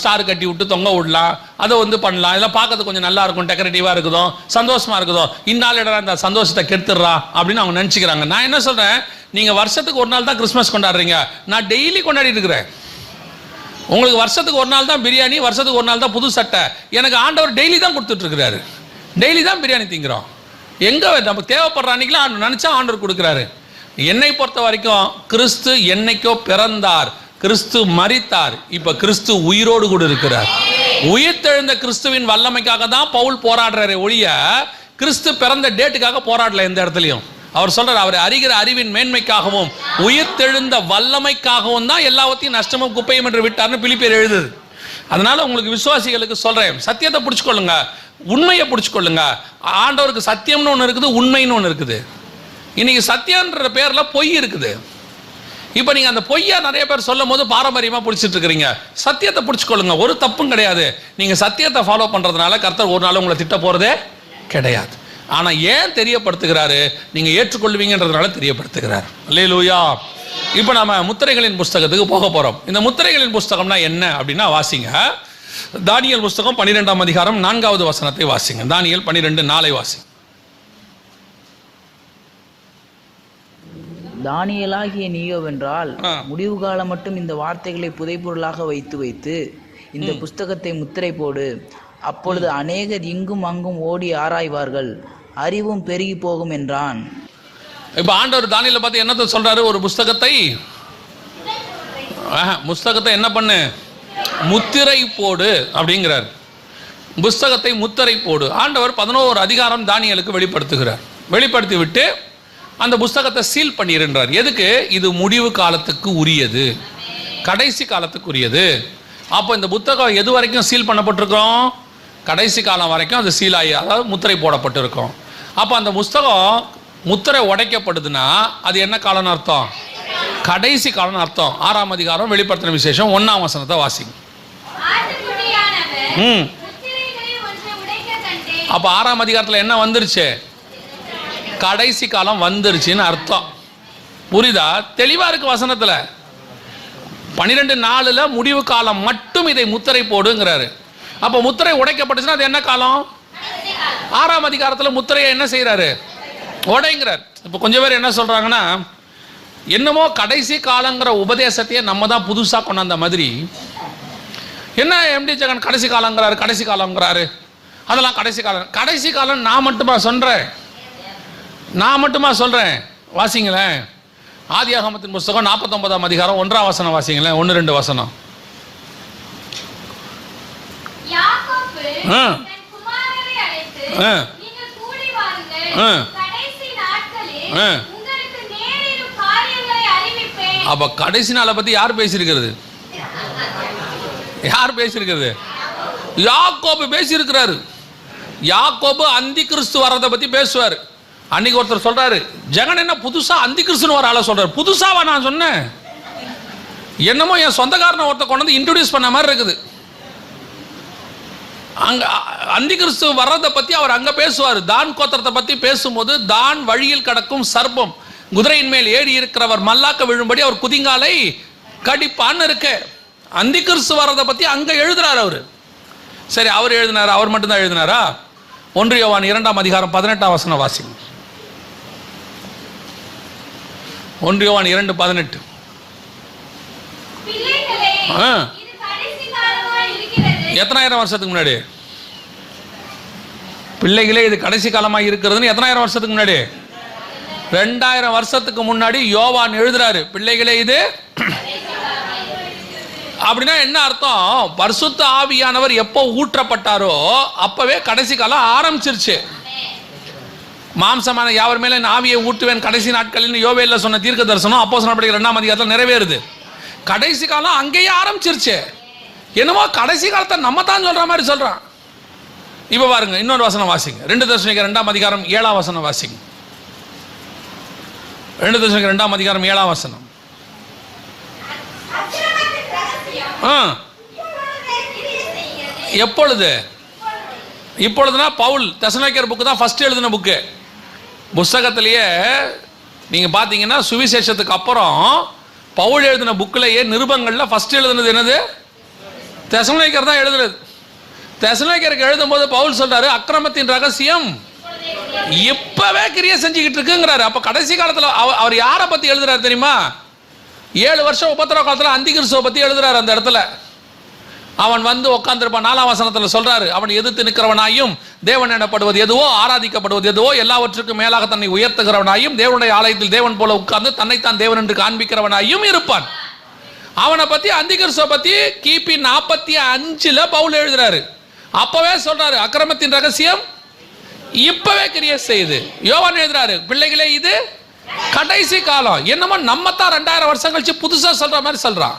ஸ்டார் கட்டி விட்டு தொங்க விடலாம், அதை வந்து பண்ணலாம். இதெல்லாம் பார்க்கறது கொஞ்சம் நல்லா இருக்கும், டெக்கரேட்டிவாக இருக்குதோ, சந்தோஷமாக இருக்குதோ. இந்நாள் இடம் இந்த சந்தோஷத்தை கெடுத்துடுறா அப்படின்னு அவங்க நினச்சிக்கிறாங்க. நான் என்ன சொல்கிறேன், நீங்கள் வருஷத்துக்கு ஒரு நாள் தான் கிறிஸ்மஸ் கொண்டாடுறீங்க, நான் டெய்லி கொண்டாடிட்டு இருக்கிறேன். உங்களுக்கு வருஷத்துக்கு ஒரு நாள் தான் பிரியாணி, வருஷத்துக்கு ஒரு நாள் தான் புது சட்டை. எனக்கு ஆண்டவர் டெய்லி தான் கொடுத்துட்ருக்கிறாரு, டெய்லி தான் பிரியாணி திங்கிறோம். எங்கே நமக்கு தேவைப்படுற அன்றைக்கெலாம் நினச்சா ஆண்டவர் கொடுக்குறாரு. என்னை பொறுத்த வரைக்கும் கிறிஸ்து என்னைக்கோ பிறந்தார், கிறிஸ்து மரித்தார், இப்ப கிறிஸ்து உயிரோடு கூட இருக்கிறார். உயிர்த்தெழுந்த கிறிஸ்துவின் வல்லமைக்காக தான் பவுல் போராடுறாரு ஒழிய கிறிஸ்து பிறந்த டேட்டுக்காக போராடல எந்த இடத்துலையும். அவர் சொல்றார், அவர் அறிகிற அறிவின் மேன்மைக்காகவும் உயிர்த்தெழுந்த வல்லமைக்காகவும் தான் எல்லாவற்றையும் நஷ்டமும் குப்பையும் என்று விட்டார்னு பிலிப்பியர் எழுதுது. அதனால உங்களுக்கு விசுவாசிகளுக்கு சொல்றேன், சத்தியத்தை பிடிச்சுக்கொள்ளுங்க, உண்மையை பிடிச்சுக்கொள்ளுங்க. ஆண்டவருக்கு சத்தியம்னு ஒன்று இருக்குது, உண்மைன்னு ஒன்று இருக்குது. இன்னைக்கு சத்தியன்ற பேர்ல பொய் இருக்குது. இப்போ நீங்க அந்த பொய்யா நிறைய பேர் சொல்லும் போது பாரம்பரியமா பிடிச்சிட்டு இருக்கிறீங்க. சத்தியத்தை பிடிச்சுக்கொள்ளுங்க, ஒரு தப்பும் கிடையாது. நீங்க சத்தியத்தை ஃபாலோ பண்றதுனால கர்த்தர் ஒரு நாள் உங்களை திட்ட போறதே கிடையாது. ஆனா ஏன் தெரியப்படுத்துகிறாரு, நீங்க ஏற்றுக்கொள்வீங்கன்றதுனால தெரியப்படுத்துகிறார். அல்லேலூயா. இப்போ நாம முத்திரைகளின் புஸ்தகத்துக்கு போக போறோம். இந்த முத்திரைகளின் புஸ்தகம்னா என்ன அப்படின்னா, வாசிங்க தானியேல் புஸ்தகம் 12ஆம் அதிகாரம் 4வது வசனத்தை வாசிங்க. தானியேல் 12:4 வாசிங்க. தானியேலாகிய நீயோவென்றால் முடிவு காலம் மட்டும் இந்த வார்த்தைகளை புதைபொருளாக வைத்து வைத்து இந்த புஸ்தகத்தை முத்திரை போடு. அப்பொழுது அநேகர் இங்கும் அங்கும் ஓடி ஆராய்வார்கள், அறிவும் பெருகி போகும் என்றான். இப்ப ஆண்டவர் தானியேலை பார்த்து என்னத்தை சொல்றாரு, ஒரு புஸ்தகத்தை என்ன பண்ணு, முத்திரை போடு அப்படிங்கிறார். புஸ்தகத்தை முத்திரை போடு. ஆண்டவர் 11 அதிகாரம் தானியேலுக்கு வெளிப்படுத்துகிறார். வெளிப்படுத்தி விட்டு அந்த புஸ்தகத்தை சீல் பண்ணிடுறார். எதுக்கு? இது முடிவு காலத்துக்கு உரியது, கடைசி காலத்துக்கு உரியது. அப்போ இந்த புத்தகம் எது வரைக்கும் சீல் பண்ணப்பட்டிருக்கோம், கடைசி காலம் வரைக்கும் அது சீல் ஆகி, அதாவது முத்திரை போடப்பட்டிருக்கும். அப்போ அந்த புஸ்தகம் முத்திரை உடைக்கப்படுதுன்னா அது என்ன காலம்னு அர்த்தம், கடைசி காலம்னு அர்த்தம். 6ஆம் அதிகாரம் வெளிப்படுத்தின விசேஷம் 1ஆம் வசனத்தை வாசிங்க. அப்போ 6ஆம் அதிகாரத்தில் என்ன வந்துருச்சு, கடைசி காலம் வந்துருச்சுன்னு அர்த்தம். புரியுதா? தெளிவா இருக்கு வசனத்துல. 12:4 முடிவு காலம் மட்டும் இதை முத்திரை போடுங்கிறாரு. அப்ப முத்திரை உடைக்கப்பட்டுச்சுன்னா அது என்ன காலம்? 6ஆம் அதிகாரத்துல முத்திரையை என்ன செய்யறாரு, உடைங்கிறார். இப்ப கொஞ்சம் பேர் என்ன சொல்றாங்கன்னா, என்னமோ கடைசி காலங்கிற உபதேசத்தையே நம்ம தான் புதுசா கொண்டாந்த மாதிரி. என்ன எம்டி ஜெகன் கடைசி காலங்கிறாரு, கடைசி காலங்கிறாரு, அதெல்லாம் கடைசி காலம். கடைசி காலம் நான் மட்டுமா சொல்றேன், வாசிங்களேன். ஆதியாகமத்தின் புஸ்தகம் 49ஆம் அதிகாரம் 1ஆம் வசனம் வாசிங்களேன். 1-2 வசனம். அப்ப கடைசி நாளை பத்தி யார் பேசியிருக்கிறது, யாக்கோபு பேசியிருக்கிறாரு. யாக்கோபு அந்தி கிறிஸ்து வர்றதை பத்தி பேசுவார். அன்னைக்கு ஒருத்தர் சொல்றாரு, ஜெகன் என்ன புதுசா அந்தி கிறிஸ்துன்னு ஒரு ஆளை சொல்றாரு. புதுசாவா நான் சொன்னேன், என்னமோ என் சொந்தக்காரனை ஒருத்தர் கொண்டு வந்து இன்ட்ரோடியூஸ் பண்ண மாதிரி இருக்குது. அங்க அந்தி கிறிஸ்து வர்றதை பத்தி அவர் அங்க பேசுவார். தான் கோத்திரத்தை பத்தி பேசும்போது, தான் வழியில் கிடக்கும் சர்ப்பம், குதிரையின் மேல் ஏறி இருக்கிறவர் மல்லாக்க விழும்படி அவர் குதிங்காலை கடிப்பான்னு இருக்கு. அந்தி கிறிஸ்து வர்றதை பத்தி அங்க எழுதுறாரு அவரு. சரி, அவர் எழுதினாரா? அவர் மட்டும்தான் எழுதினாரா? 1 யோவான் 2ஆம் அதிகாரம் 18ஆம் வசனம் வாசிங்க. 1 யோவான் 2:18. எத்தனாயிரம் வருஷத்துக்கு முன்னாடி? பிள்ளைகளே இது கடைசி காலமாக இருக்கிறதுன்னு எத்தனாயிரம் வருஷத்துக்கு முன்னாடி? 2000 வருஷத்துக்கு முன்னாடி யோவான் எழுதுறாரு, பிள்ளைகளே இது அப்படின்னா என்ன அர்த்தம்? பரிசுத்த ஆவியானவர் எப்போ ஊற்றப்பட்டாரோ அப்பவே கடைசி காலம் ஆரம்பிச்சிருச்சு. மாம்சமான யாவர் மேலே என் ஆவியை ஊட்டுவேன் கடைசி நாட்களில் யோவேல்ல சொன்ன தீர்க்க தரிசனம் அப்போஸ்தலர் நடவடிக்கைகள் 2ஆம் அதிகாரத்தில் நிறைவேறுது. கடைசி காலம் அங்கேயே ஆரம்பிச்சிருச்சு. என்னமோ கடைசி காலத்தை நம்ம தான் சொல்ற மாதிரி சொல்றான். இப்ப பாருங்க, இன்னொரு வசனம் வாசிங்க. 2 தெசலோனிக்கேயர் 2ஆம் அதிகாரம் 7ஆம் வசனம் வாசிங்க. 2 தெசலோனிக்கேயர் 2ஆம் அதிகாரம் 7ஆம் வசனம். எப்பொழுது? இப்பொழுதுனா பவுல் தெசலோனிக்கேயர் புக்கு தான் ஃபர்ஸ்ட் எழுதின புக்கு. புஸ்தகத்திலேயே நீங்க பாத்தீங்கன்னா சுவிசேஷத்துக்கு அப்புறம் பவுல் எழுதின புக்கிலேயே நிருபங்கள்ல ஃபர்ஸ்ட் எழுதுனது என்னது? தெசலோனிக்கேயர் தான் எழுதுறது. தெசலோனிக்கேயருக்கு எழுதும் போது பவுல் சொல்றாரு, அக்கிரமத்தின் ரகசியம் இப்பவே கிரியை செஞ்சுக்கிட்டு இருக்குங்கிறாரு. அப்ப கடைசி காலத்துல அவர் யாரை பத்தி எழுதுறாரு தெரியுமா? 7 வருஷம் உபத்திரவ காலத்துல அந்திகிறிஸ்துவை பத்தி எழுதுறாரு. அந்த இடத்துல அவன் வந்து உட்கார்ந்திருப்பான். 4ஆம் வசனத்துல சொல்றாரு, அவன் எதிர்த்து நிற்கிறவனாயும் தேவன் எனப்படுவது எதுவோ ஆராதிக்கப்படுவது எதுவோ எல்லாவற்றுக்கும் மேலாக தன்னை உயர்த்துகிறவனாயும் தேவனுடைய ஆலயத்தில் தேவன் போல உட்கார்ந்து தன்னைத்தான் தேவன் என்று காண்பிக்கிறவனாயும் இருப்பான். அவனை பத்தி அந்திகிறிஸ்துவை பத்தி கிபி 45 பவுல் எழுதுறாரு. அப்பவே சொல்றாரு, அக்கிரமத்தின் ரகசியம் இப்பவே கிரியை செய்யுது. யோவான் எழுதுறாரு, பிள்ளைகளே இது கடைசி காலம். என்னமோ நம்ம தான் 2000 வருஷம் கழிச்சு புதுசா சொல்ற மாதிரி சொல்றான்.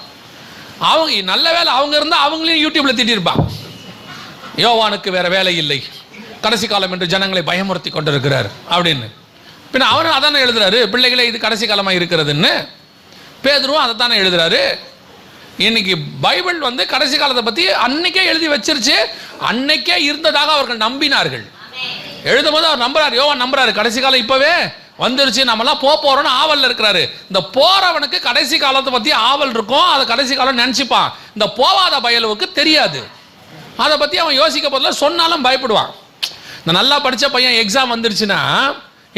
அவங்க நல்ல வேலை, அவங்க இருந்தா அவங்களையும் யூடியூப்ல திட்டிருப்பான். யோவானுக்கு வேற வேலை இல்லை, கடைசி காலம் என்று ஜனங்களை பயமுறுத்தி கொண்டிருக்கிறார் அப்படின்னு. பின்ன அவரும் அதானே எழுதுறாரு, பிள்ளைகளே இது கடைசி காலமா இருக்கிறதுன்னு. பேதுருவும் அதை தானே எழுதுறாரு. இன்னைக்கு பைபிள் வந்து கடைசி காலத்தை பத்தி அன்னைக்கே எழுதி வச்சிருச்சு. அன்னைக்கே இருந்ததாக அவர்கள் நம்பினார்கள். எழுதும் போது அவர் நம்புறாரு, யோவான் நம்புறாரு, கடைசி காலம் இப்பவே வந்துருச்சு, நம்மலாம் போறோம்னு ஆவல்ல இருக்கிறாரு. இந்த போறவனுக்கு கடைசி காலத்தை பத்தி ஆவல் இருக்கும், அதை கடைசி காலம் நினைச்சுப்பான். இந்த போவாத பயலுவுக்கு தெரியாது. அதை பத்தி அவன் யோசிக்க போதில்ல, சொன்னாலும் பயப்படுவான். இந்த நல்லா படிச்ச பையன் எக்ஸாம் வந்துருச்சுன்னா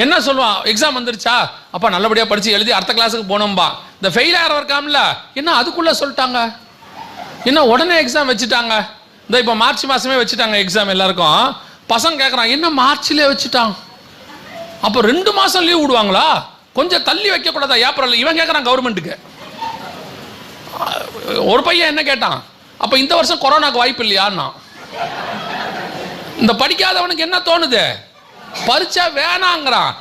என்ன சொல்லுவான்? எக்ஸாம் வந்துருச்சா, அப்பா நல்லபடியா படிச்சு எழுதி அடுத்த கிளாஸுக்கு போனோம்பா. இந்த ஃபெயில் ஆகிறவர் இருக்காம்ல, என்ன அதுக்குள்ள சொல்லிட்டாங்க, என்ன உடனே எக்ஸாம் வச்சுட்டாங்க, இந்த இப்போ மார்ச் மாசமே வச்சுட்டாங்க எக்ஸாம் எல்லாருக்கும். பசங்க கேட்குறான், என்ன மார்ச்லேயே வச்சுட்டான், அப்போ 2 மாசம் லீவ் விடுவாங்களா, கொஞ்சம் தள்ளி வைக்க கூடாதா ஏப்ரல்? இவன் கேட்குறான் கவர்மெண்ட்டுக்கு. ஒரு பையன் என்ன கேட்டான், அப்போ இந்த வருஷம் கொரோனாக்கு வாய்ப்பு இல்லையான்னா. இந்த படிக்காதவனுக்கு என்ன தோணுது, பரிச்சை வேணாங்கிறான்.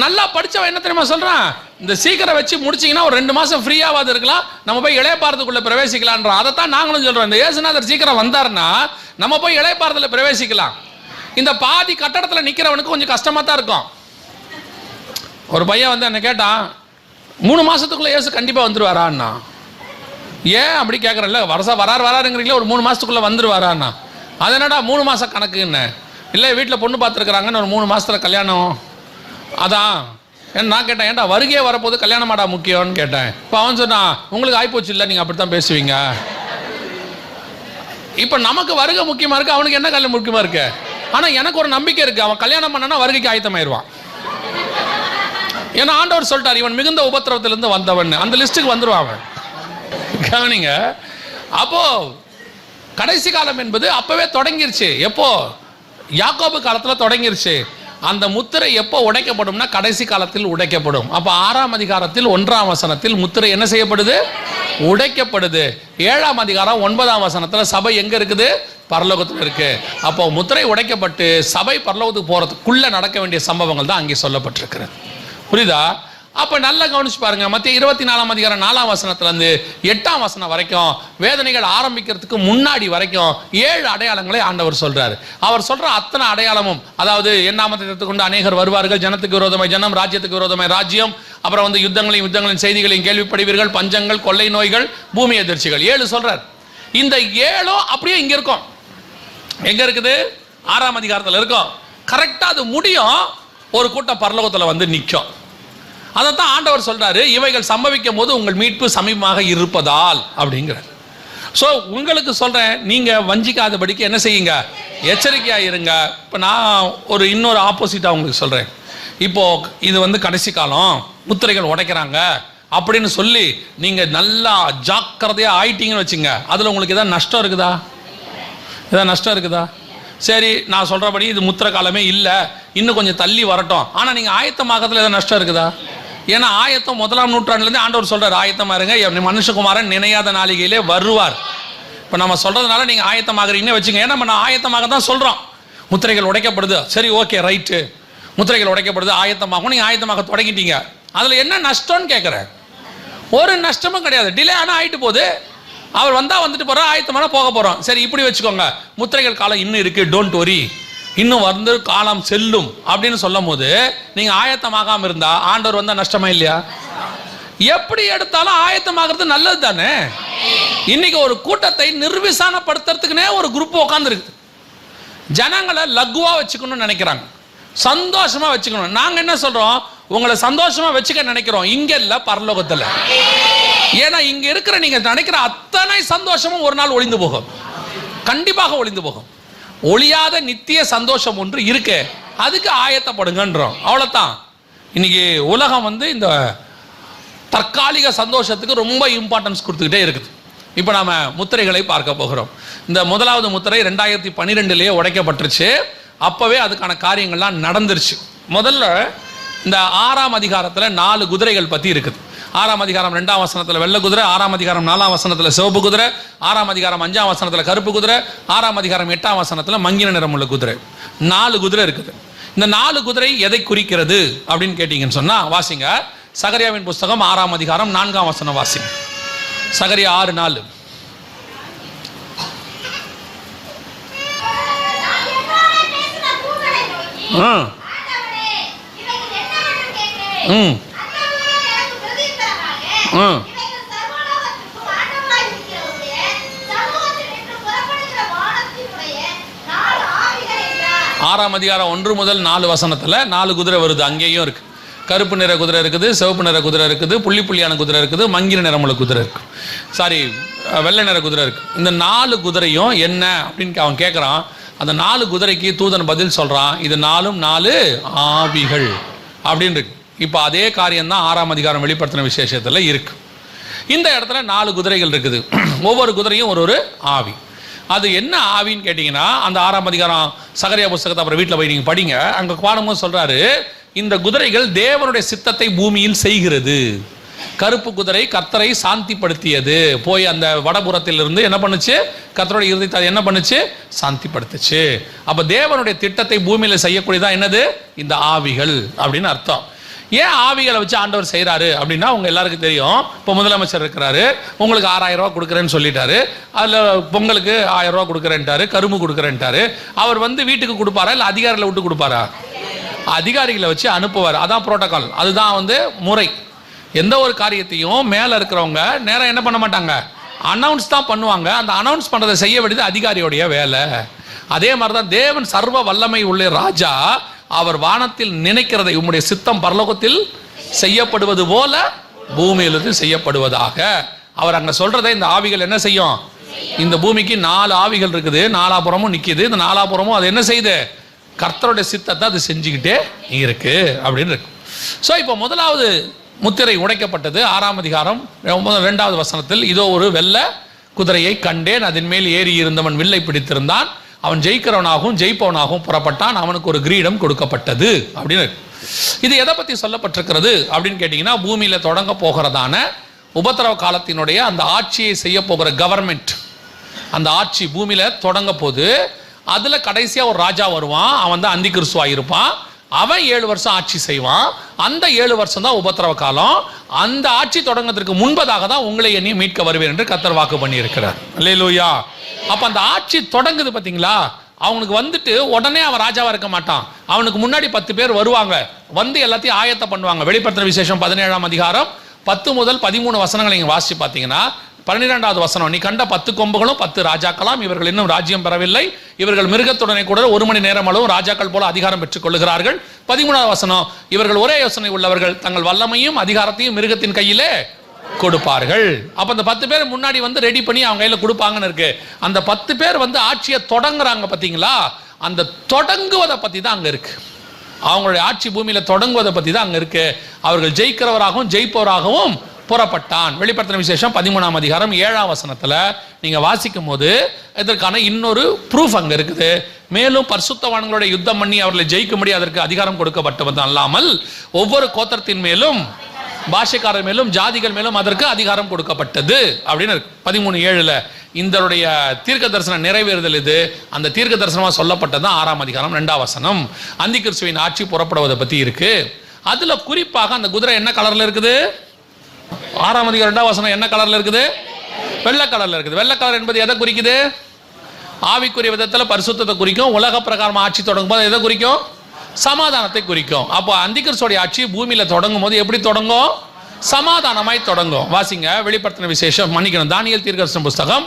நல்லா படிச்சவன் என்ன தெரியுமா சொல்றான், இந்த சீக்கிரம் வச்சு முடிச்சிங்கன்னா ஒரு 2 மாசம் ஃப்ரீயாவது இருக்கலாம், நம்ம போய் இளையபாரத்துக்குள்ள பிரவேசிக்கலான்றான். அதைத்தான் நாங்களும் சொல்றோம், இந்த இயேசுநாதர் சீக்கிரம் வந்தாருன்னா நம்ம போய் இளையபாரத்தில் பிரவேசிக்கலாம். இந்த பாதி கட்டடத்தில் நிற்கிறவனுக்கு கொஞ்சம் கஷ்டமா தான் இருக்கும். ஒரு பையன் வந்து என்ன கேட்டான், 3 மாசத்துக்குள்ள இயேசு கண்டிப்பா வந்துருவாரான்னா. ஏன் அப்படி கேட்கறேன்ல, வருஷம் வராருங்கிறீங்களே, ஒரு 3 மாசத்துக்குள்ள வந்துருவாரான்னா. அது என்னடா 3 மாசம் கணக்குன்னு? இல்லை வீட்டில் பொண்ணு பார்த்துருக்குறாங்கன்னு, ஒரு 3 மாசத்துல கல்யாணம். அதான் நான் கேட்டேன், ஏன்டா வருகையே வரப்போது கல்யாணமாடா முக்கியம்னு கேட்டேன். இப்போ அவன் சொன்னான், உங்களுக்கு ஆய்ப்போச்சு இல்லை, நீங்கள் அப்படித்தான் பேசுவீங்க. இப்போ நமக்கு வருகை முக்கியமா இருக்கு, அவனுக்கு என்ன கல்யாணம் முக்கியமா இருக்கு. ஆனால் எனக்கு ஒரு நம்பிக்கை இருக்கு, அவன் கல்யாணம் பண்ணனா வருகைக்கு ஆயத்தமாயிருவான். ஏன்னா ஆண்டவர் சொல்லிட்டார், இவன் மிகுந்த உபத்திரவத்திலிருந்து வந்தவன், அந்த லிஸ்ட்டுக்கு வந்துருவான் அவன். கவனிங்க, அப்போ கடைசி காலம் என்பது அப்பவே தொடங்கிருச்சு. எப்போ? யாக்கோபு காலத்தில் தொடங்கிருச்சு. அந்த முத்திரை எப்போ உடைக்கப்படும்னா கடைசி காலத்தில் உடைக்கப்படும். அப்போ 6ஆம் அதிகாரத்தில் 1ஆம் வசனத்தில் முத்திரை என்ன செய்யப்படுது? உடைக்கப்படுது. 7ஆம் அதிகாரம் 9ஆம் வசனத்தில் சபை எங்க இருக்குது? பரலோகத்தில் இருக்கு. அப்போ முத்திரை உடைக்கப்பட்டு சபை பரலோகத்துக்கு போறதுக்குள்ள நடக்க வேண்டிய சம்பவங்கள் தான் அங்கே சொல்லப்பட்டிருக்கிறது. புரியுதா? அப்ப நல்லா கவனிச்சு பாருங்க, மத்திய 24ஆம் அதிகாரம் 4ஆம் வசனத்துல இருந்து 8ஆம் வசனம் வரைக்கும் வேதனைகள் ஆரம்பிக்கிறதுக்கு முன்னாடி வரைக்கும் 7 அடையாளங்களை ஆண்டவர் சொல்றாரு. அவர் சொல்ற அத்தனை அடையாளமும், அதாவது எண்ணாமத்தை எடுத்துக்கொண்டு அநேகர் வருவார்கள், ஜனத்துக்கு விரோதமாய் ஜனம், ராஜ்யத்துக்கு விரோதமாய் ராஜ்யம், அப்புறம் வந்து யுத்தங்களின் செய்திகளையும் கேள்விப்படுவீர்கள், பஞ்சங்கள், கொள்ளை நோய்கள், பூமி எதிர்ச்சிகள். 7 சொல்றார். இந்த 7 அப்படியே இங்க இருக்கும். எங்க இருக்குது? 6ஆம் அதிகாரத்தில் இருக்கும். கரெக்டா அது முடியும், ஒரு கூட்டம் பரலோகத்துல வந்து நிற்கும். அதைத்தான் ஆண்டவர் சொல்றாரு, இவைகள் சம்பவிக்கும் போது உங்கள் மீட்பு சமீபமாக இருப்பதால் அப்படிங்கிறார். ஸோ உங்களுக்கு சொல்றேன், நீங்க வஞ்சிக்காதபடிக்கு என்ன செய்யுங்க? எச்சரிக்கையா இருங்க. இப்போ நான் இன்னொரு ஆப்போசிட்டா உங்களுக்கு சொல்றேன். இப்போ இது வந்து கடைசி காலம், முத்திரைகள் உடைக்கிறாங்க அப்படின்னு சொல்லி நீங்க நல்லா ஜாக்கிரதையா ஆயிட்டீங்கன்னு வச்சுங்க, அதுல உங்களுக்கு ஏதாவது நஷ்டம் இருக்குதா? ஏதாவது நஷ்டம் இருக்குதா? சரி, நான் சொல்றபடி இது முத்திரை காலமே இல்லை, இன்னும் கொஞ்சம் தள்ளி வரட்டும், ஆனா நீங்க ஆயத்தமாகறதுல ஏதாவது நஷ்டம் இருக்குதா? ஏன்னா ஆயத்தம் 1ஆம் நூற்றாண்டுலேருந்து ஆண்டவர் சொல்றாரு, ஆயத்தமா இருங்க, மனுஷகுமாரன் நினையாத நாளிகையிலே வருவார். இப்போ நம்ம சொல்றதுனால நீங்க ஆயத்தமாகறீங்கன்னு வச்சுங்க. ஏன்னா நம்ம ஆயத்தமாக தான் சொல்றோம். முத்திரைகள் உடைக்கப்படுது, சரி ஓகே ரைட்டு. முத்திரைகள் உடைக்கப்படுது, ஆயத்தமாகும். நீங்கள் ஆயத்தமாக தொடங்கிட்டீங்க. அதில் என்ன நஷ்டம்னு கேட்குறேன். ஒரு நஷ்டமும் கிடையாது. டிலே ஆனால் ஆகிட்டு போகுது. அவர் வந்தால் வந்துட்டு போகிறோம், ஆயத்தமான போக போகிறோம். சரி, இப்படி வச்சுக்கோங்க. முத்திரைகள் காலம் இன்னும் இருக்குது, டோன்ட் வரி, இன்னும் வந்து காலம் செல்லும் அப்படின்னு சொல்லும் போது நீங்கள் ஆயத்தமாகாமல் இருந்தால் ஆண்டவர் வந்தால் நஷ்டமா இல்லையா? எப்படி எடுத்தாலும் ஆயத்தமாகிறது நல்லது தானே. இன்னைக்கு ஒரு கூட்டத்தை நிர்விசானப்படுத்துறதுக்குனே ஒரு குரூப் உட்காந்துருக்கு. ஜனங்களை லகுவா வச்சுக்கணும்னு நினைக்கிறாங்க, சந்தோஷமா வச்சுக்கணும். நாங்க என்ன சொல்றோம்? உங்களை சந்தோஷமா வச்சுக்க நினைக்கிறோம், இங்க இல்ல பரலோகத்துல. ஏன்னா இங்க இருக்கிற நீங்க நினைக்கிற அத்தனை சந்தோஷமும் ஒரு நாள் ஒளிந்து போகும், கண்டிப்பாக ஒளிந்து போகும். ஒளியாத நித்திய சந்தோஷம் ஒன்று இருக்கு, அதுக்கு ஆயத்தப்படுங்கன்றோம். அவ்வளவுதான். இன்னைக்கு உலகம் வந்து இந்த தற்காலிக சந்தோஷத்துக்கு ரொம்ப இம்பார்ட்டன்ஸ் கொடுத்துக்கிட்டே இருக்குது. இப்போ நாம முத்திரைகளை பார்க்க போகிறோம். இந்த முதலாவது முத்திரை 2012 உடைக்கப்பட்டுருச்சு. அப்பவே அதுக்கான காரியங்கள்லாம் நடந்துருச்சு. முதல்ல இந்த 6ஆம் அதிகாரத்தில் 4 குதிரைகள் பற்றி இருக்குது. 6ஆம் அதிகாரம் 2ஆம் வசனத்தில் வெள்ளை குதிரை, 6ஆம் அதிகாரம் 4ஆம் வசனத்தில் சிவப்பு குதிரை, 6ஆம் அதிகாரம் 5ஆம் வசனத்தில் கருப்பு குதிரை, 6ஆம் அதிகாரம் 8ஆம் வசனத்தில் மங்கின நிறமுள்ள குதிரை. 4 குதிரை இருக்குது. இந்த 4 குதிரை எதை குறிக்கிறது அப்படின்னு கேட்டீங்கன்னு சொன்னா, வாசிங்க சகரியாவின் புஸ்தகம் 6ஆம் அதிகாரம் 4ஆம் வசனம் வாசிங்க. சகரியா 6:4. ஆறாம் அதிகாரம் 1 முதல் 4 வசனத்துல 4 குதிரை வருது. அங்கேயும் இருக்கு. கருப்பு நிற குதிரை இருக்குது, சிவப்பு நிற குதிரை இருக்குது, புள்ளி புள்ளியான குதிரை இருக்குது, மங்கின நிறமுள்ள குதிரை இருக்கு, சாரி வெள்ளை நிற குதிரை இருக்கு. இந்த 4 குதிரையும் என்ன அப்படின்னு அவன் கேட்குறான். அந்த 4 குதிரைக்கு தூதன் பதில் சொல்றான், இது 4 ஆவிகள் அப்படின்னு இருக்கு. இப்போ அதே காரியம் தான் 6ஆம் அதிகாரம் வெளிப்படுத்தின விசேஷத்துல இருக்கு. இந்த இடத்துல 4 குதிரைகள் இருக்குது. ஒவ்வொரு குதிரையும் ஒரு ஆவி. அது என்ன ஆவின்னு கேட்டீங்கன்னா, அந்த 6ஆம் அதிகாரம் சகரியா புஸ்தகத்தை அப்புறம் வீட்டில் போய் நீங்க படிங்க. அங்க பாடும்போது சொல்றாரு, இந்த குதிரைகள் தேவனுடைய சித்தத்தை பூமியில் செய்கிறது. கருப்பு குதிரை கர்த்தரை சாந்திப்படுத்தியது. போய் அந்த வடபுறத்தில் இருந்து என்ன பண்ணுச்சு? கர்த்தருடைய இருதயத்தை என்ன பண்ணுச்சு? சாந்திப்படுத்துச்சு. அப்ப தேவனுடைய திட்டத்தை பூமியில செய்யக்கூடியதா என்னது? இந்த ஆவிகள் அப்படின்னு அர்த்தம். ஏன் ஆவிகளை வச்சு ஆண்டவர் செய்யறாரு அப்படின்னா, உங்க எல்லாருக்கும் தெரியும். இப்போ முதலமைச்சர் இருக்கிறாரு, உங்களுக்கு 6000 ரூபாய் கொடுக்குறேன்னு சொல்லிட்டாரு. அதுல பொங்கலுக்கு 1000 ரூபாய் கொடுக்குறேன்ட்டாரு, கரும்பு கொடுக்குறேன்ட்டாரு. அவர் வந்து வீட்டுக்கு கொடுப்பாரா இல்லை அதிகாரிகளை விட்டு கொடுப்பாரா? அதிகாரிகளை வச்சு அனுப்புவார். அதான் புரோட்டோகால், அதுதான் வந்து முறை. எந்த ஒரு காரியத்தையும் மேல இருக்கிறவங்க நேரம் என்ன பண்ண மாட்டாங்க, அனௌன்ஸ் தான் பண்ணுவாங்க. அந்த அனௌன்ஸ் பண்றதை செய்ய வேண்டியது அதிகாரியோடைய வேலை. அதே மாதிரிதான் தேவன் சர்வ வல்லமை உள்ள ராஜா, அவர் வானத்தில் நினைக்கிறதை உம்முடைய சித்தம் பரலோகத்தில் செய்யப்படுவது போல பூமியிலிருந்து செய்யப்படுவதாக. அவர் அங்க சொல்றதை இந்த ஆவிகள் என்ன செய்யும்? இந்த பூமிக்கு 4 ஆவிகள் இருக்குது, 4 புறமும் நிக்குது. இந்த 4 புறமும் அது என்ன செய்யுது? கர்த்தருடைய சித்தத்தை அது செஞ்சுக்கிட்டே இருக்கு அப்படின்னு இருக்கு. ஸோ இப்போ முதலாவது முத்திரை உடைக்கப்பட்டது. 6ஆம் அதிகாரம் 2வது வசனத்தில், இதோ ஒரு வெள்ளை குதிரையை கண்டேன், அதன் மேல் ஏறி இருந்தவன் வில்லை பிடித்திருந்தான், அவன் ஜெயிக்கிறவனாகவும் ஜெயிப்பவனாகவும் புறப்பட்டான், அவனுக்கு ஒரு கிரீடம் கொடுக்கப்பட்டது அப்படின்னு. இது எதை பத்தி சொல்லப்பட்டிருக்கிறது அப்படின்னு கேட்டீங்கன்னா, பூமியில தொடங்க போகிறதான உபத்திரவ காலத்தினுடைய அந்த ஆட்சியை செய்ய போகிற கவர்மெண்ட், அந்த ஆட்சி பூமியில தொடங்க போது அதுல கடைசியா ஒரு ராஜா வருவான். அவன் தான் அந்தி கிறிஸ்துவா இருப்பான். அவன் 7 வருஷம் ஆட்சி செய்வான். அந்த 7 வருஷம் தான் உபத்திரவ காலம். அந்த ஆட்சி தொடங்கிறதுக்கு முன்பதாக தான் உங்களை என்னை மீட்க வருவேன் என்று கர்த்தர் வாக்கு பண்ணி இருக்கிறார். அல்லேலூயா. அப்ப அந்த ஆட்சி தொடங்குது பாத்தீங்களா? அவனுக்கு வந்துட்டு உடனே அவன் ராஜாவா இருக்க மாட்டான். அவனுக்கு முன்னாடி 10 பேர் வருவாங்க, வந்து எல்லாத்தையும் ஆயத்த பண்ணுவாங்க. வெளிப்படுத்தின விசேஷம் 17ஆம் அதிகாரம் 10 முதல் 13 வசனங்களை நீங்க வாசிச்சு பார்த்தீங்கன்னா, 12வது வசனம், நீ கண்ட 10 கொம்புகளும் 10 ராஜாக்களாம், இவர்கள் இன்னும் ராஜ்யம் பெறவில்லை, இவர்கள் மிருகத்துடனே கூட 1 மணி நேரம் அளவும் ராஜாக்கள் போல அதிகாரம் பெற்றுக் கொள்ளுகிறார்கள். 13வது வசனம், இவர்கள் ஒரே யோசனை உள்ளவர்கள், தங்கள் வல்லமையும் அதிகாரத்தையும் மிருகத்தின் கையிலே கொடுப்பார்கள். அப்ப அந்த 10 பேர் முன்னாடி வந்து ரெடி பண்ணி அவங்க கையில கொடுப்பாங்கன்னு இருக்கு. அந்த 10 பேர் வந்து ஆட்சியை தொடங்குறாங்க பாத்தீங்களா? அந்த தொடங்குவதை பத்தி தான் அங்க இருக்கு. அவங்களுடைய ஆட்சி பூமியில தொடங்குவதை பத்தி தான் அங்க இருக்கு. அவர்கள் ஜெயிக்கிறவராகவும் ஜெயிப்பவராகவும் புறப்பட்டான். வெளிப்படுத்தின விசேஷம் 13ஆம் அதிகாரம் 7ஆம் வசனத்துல நீங்க வாசிக்கும் போது இதற்கான இன்னொரு ப்ரூஃப் அங்க இருக்குது. மேலும் பரிசுத்தவான்களுடைய யுத்தம் பண்ணி அவர்களை ஜெயிக்கும்படி அதற்கு அதிகாரம் கொடுக்கப்பட்டது அல்லாமல், ஒவ்வொரு கோத்திரத்தின் மேலும், பாஷைக்காரர் மேலும், ஜாதிகள் மேலும் அதற்கு அதிகாரம் கொடுக்கப்பட்டது அப்படின்னு 13:7. இதனுடைய தீர்க்க தரிசனம் நிறைவேறுதல் இது. அந்த தீர்க்க தரிசனமாக சொல்லப்பட்டது தான் 6ஆம் அதிகாரம் 2ஆம் வசனம். அந்தி கிறிஸ்துவின் ஆட்சி புறப்படுவதை பற்றி இருக்கு. அதுல குறிப்பாக அந்த குதிரை என்ன கலர்ல இருக்குது? 6ஆம் அதிகாரம் 2ஆம் வசனம் என்ன கலர்ல இருக்குது? வெள்ளை கலர்ல இருக்குது. வெள்ளை கலர் என்பது எதை குறிக்குது? ஆவிக்குரிய விதத்தில் பரிசுத்தத்தை குறிக்கும். உலக பிரகாரம் ஆட்சி தொடங்கும் போது எதை குறிக்கும்? சமாதானத்தை குறிக்கும். அப்போ அந்தி கிறிஸ்துவோட ஆட்சி பூமியில தொடங்கும் போது எப்படி தொடங்கும்? சமாதானமாய் தொடங்கும். வாசிங்க வெளிப்படுத்தின விசேஷம், மன்னிக்கணும், தானியேல் தீர்க்கதரிசன புஸ்தகம்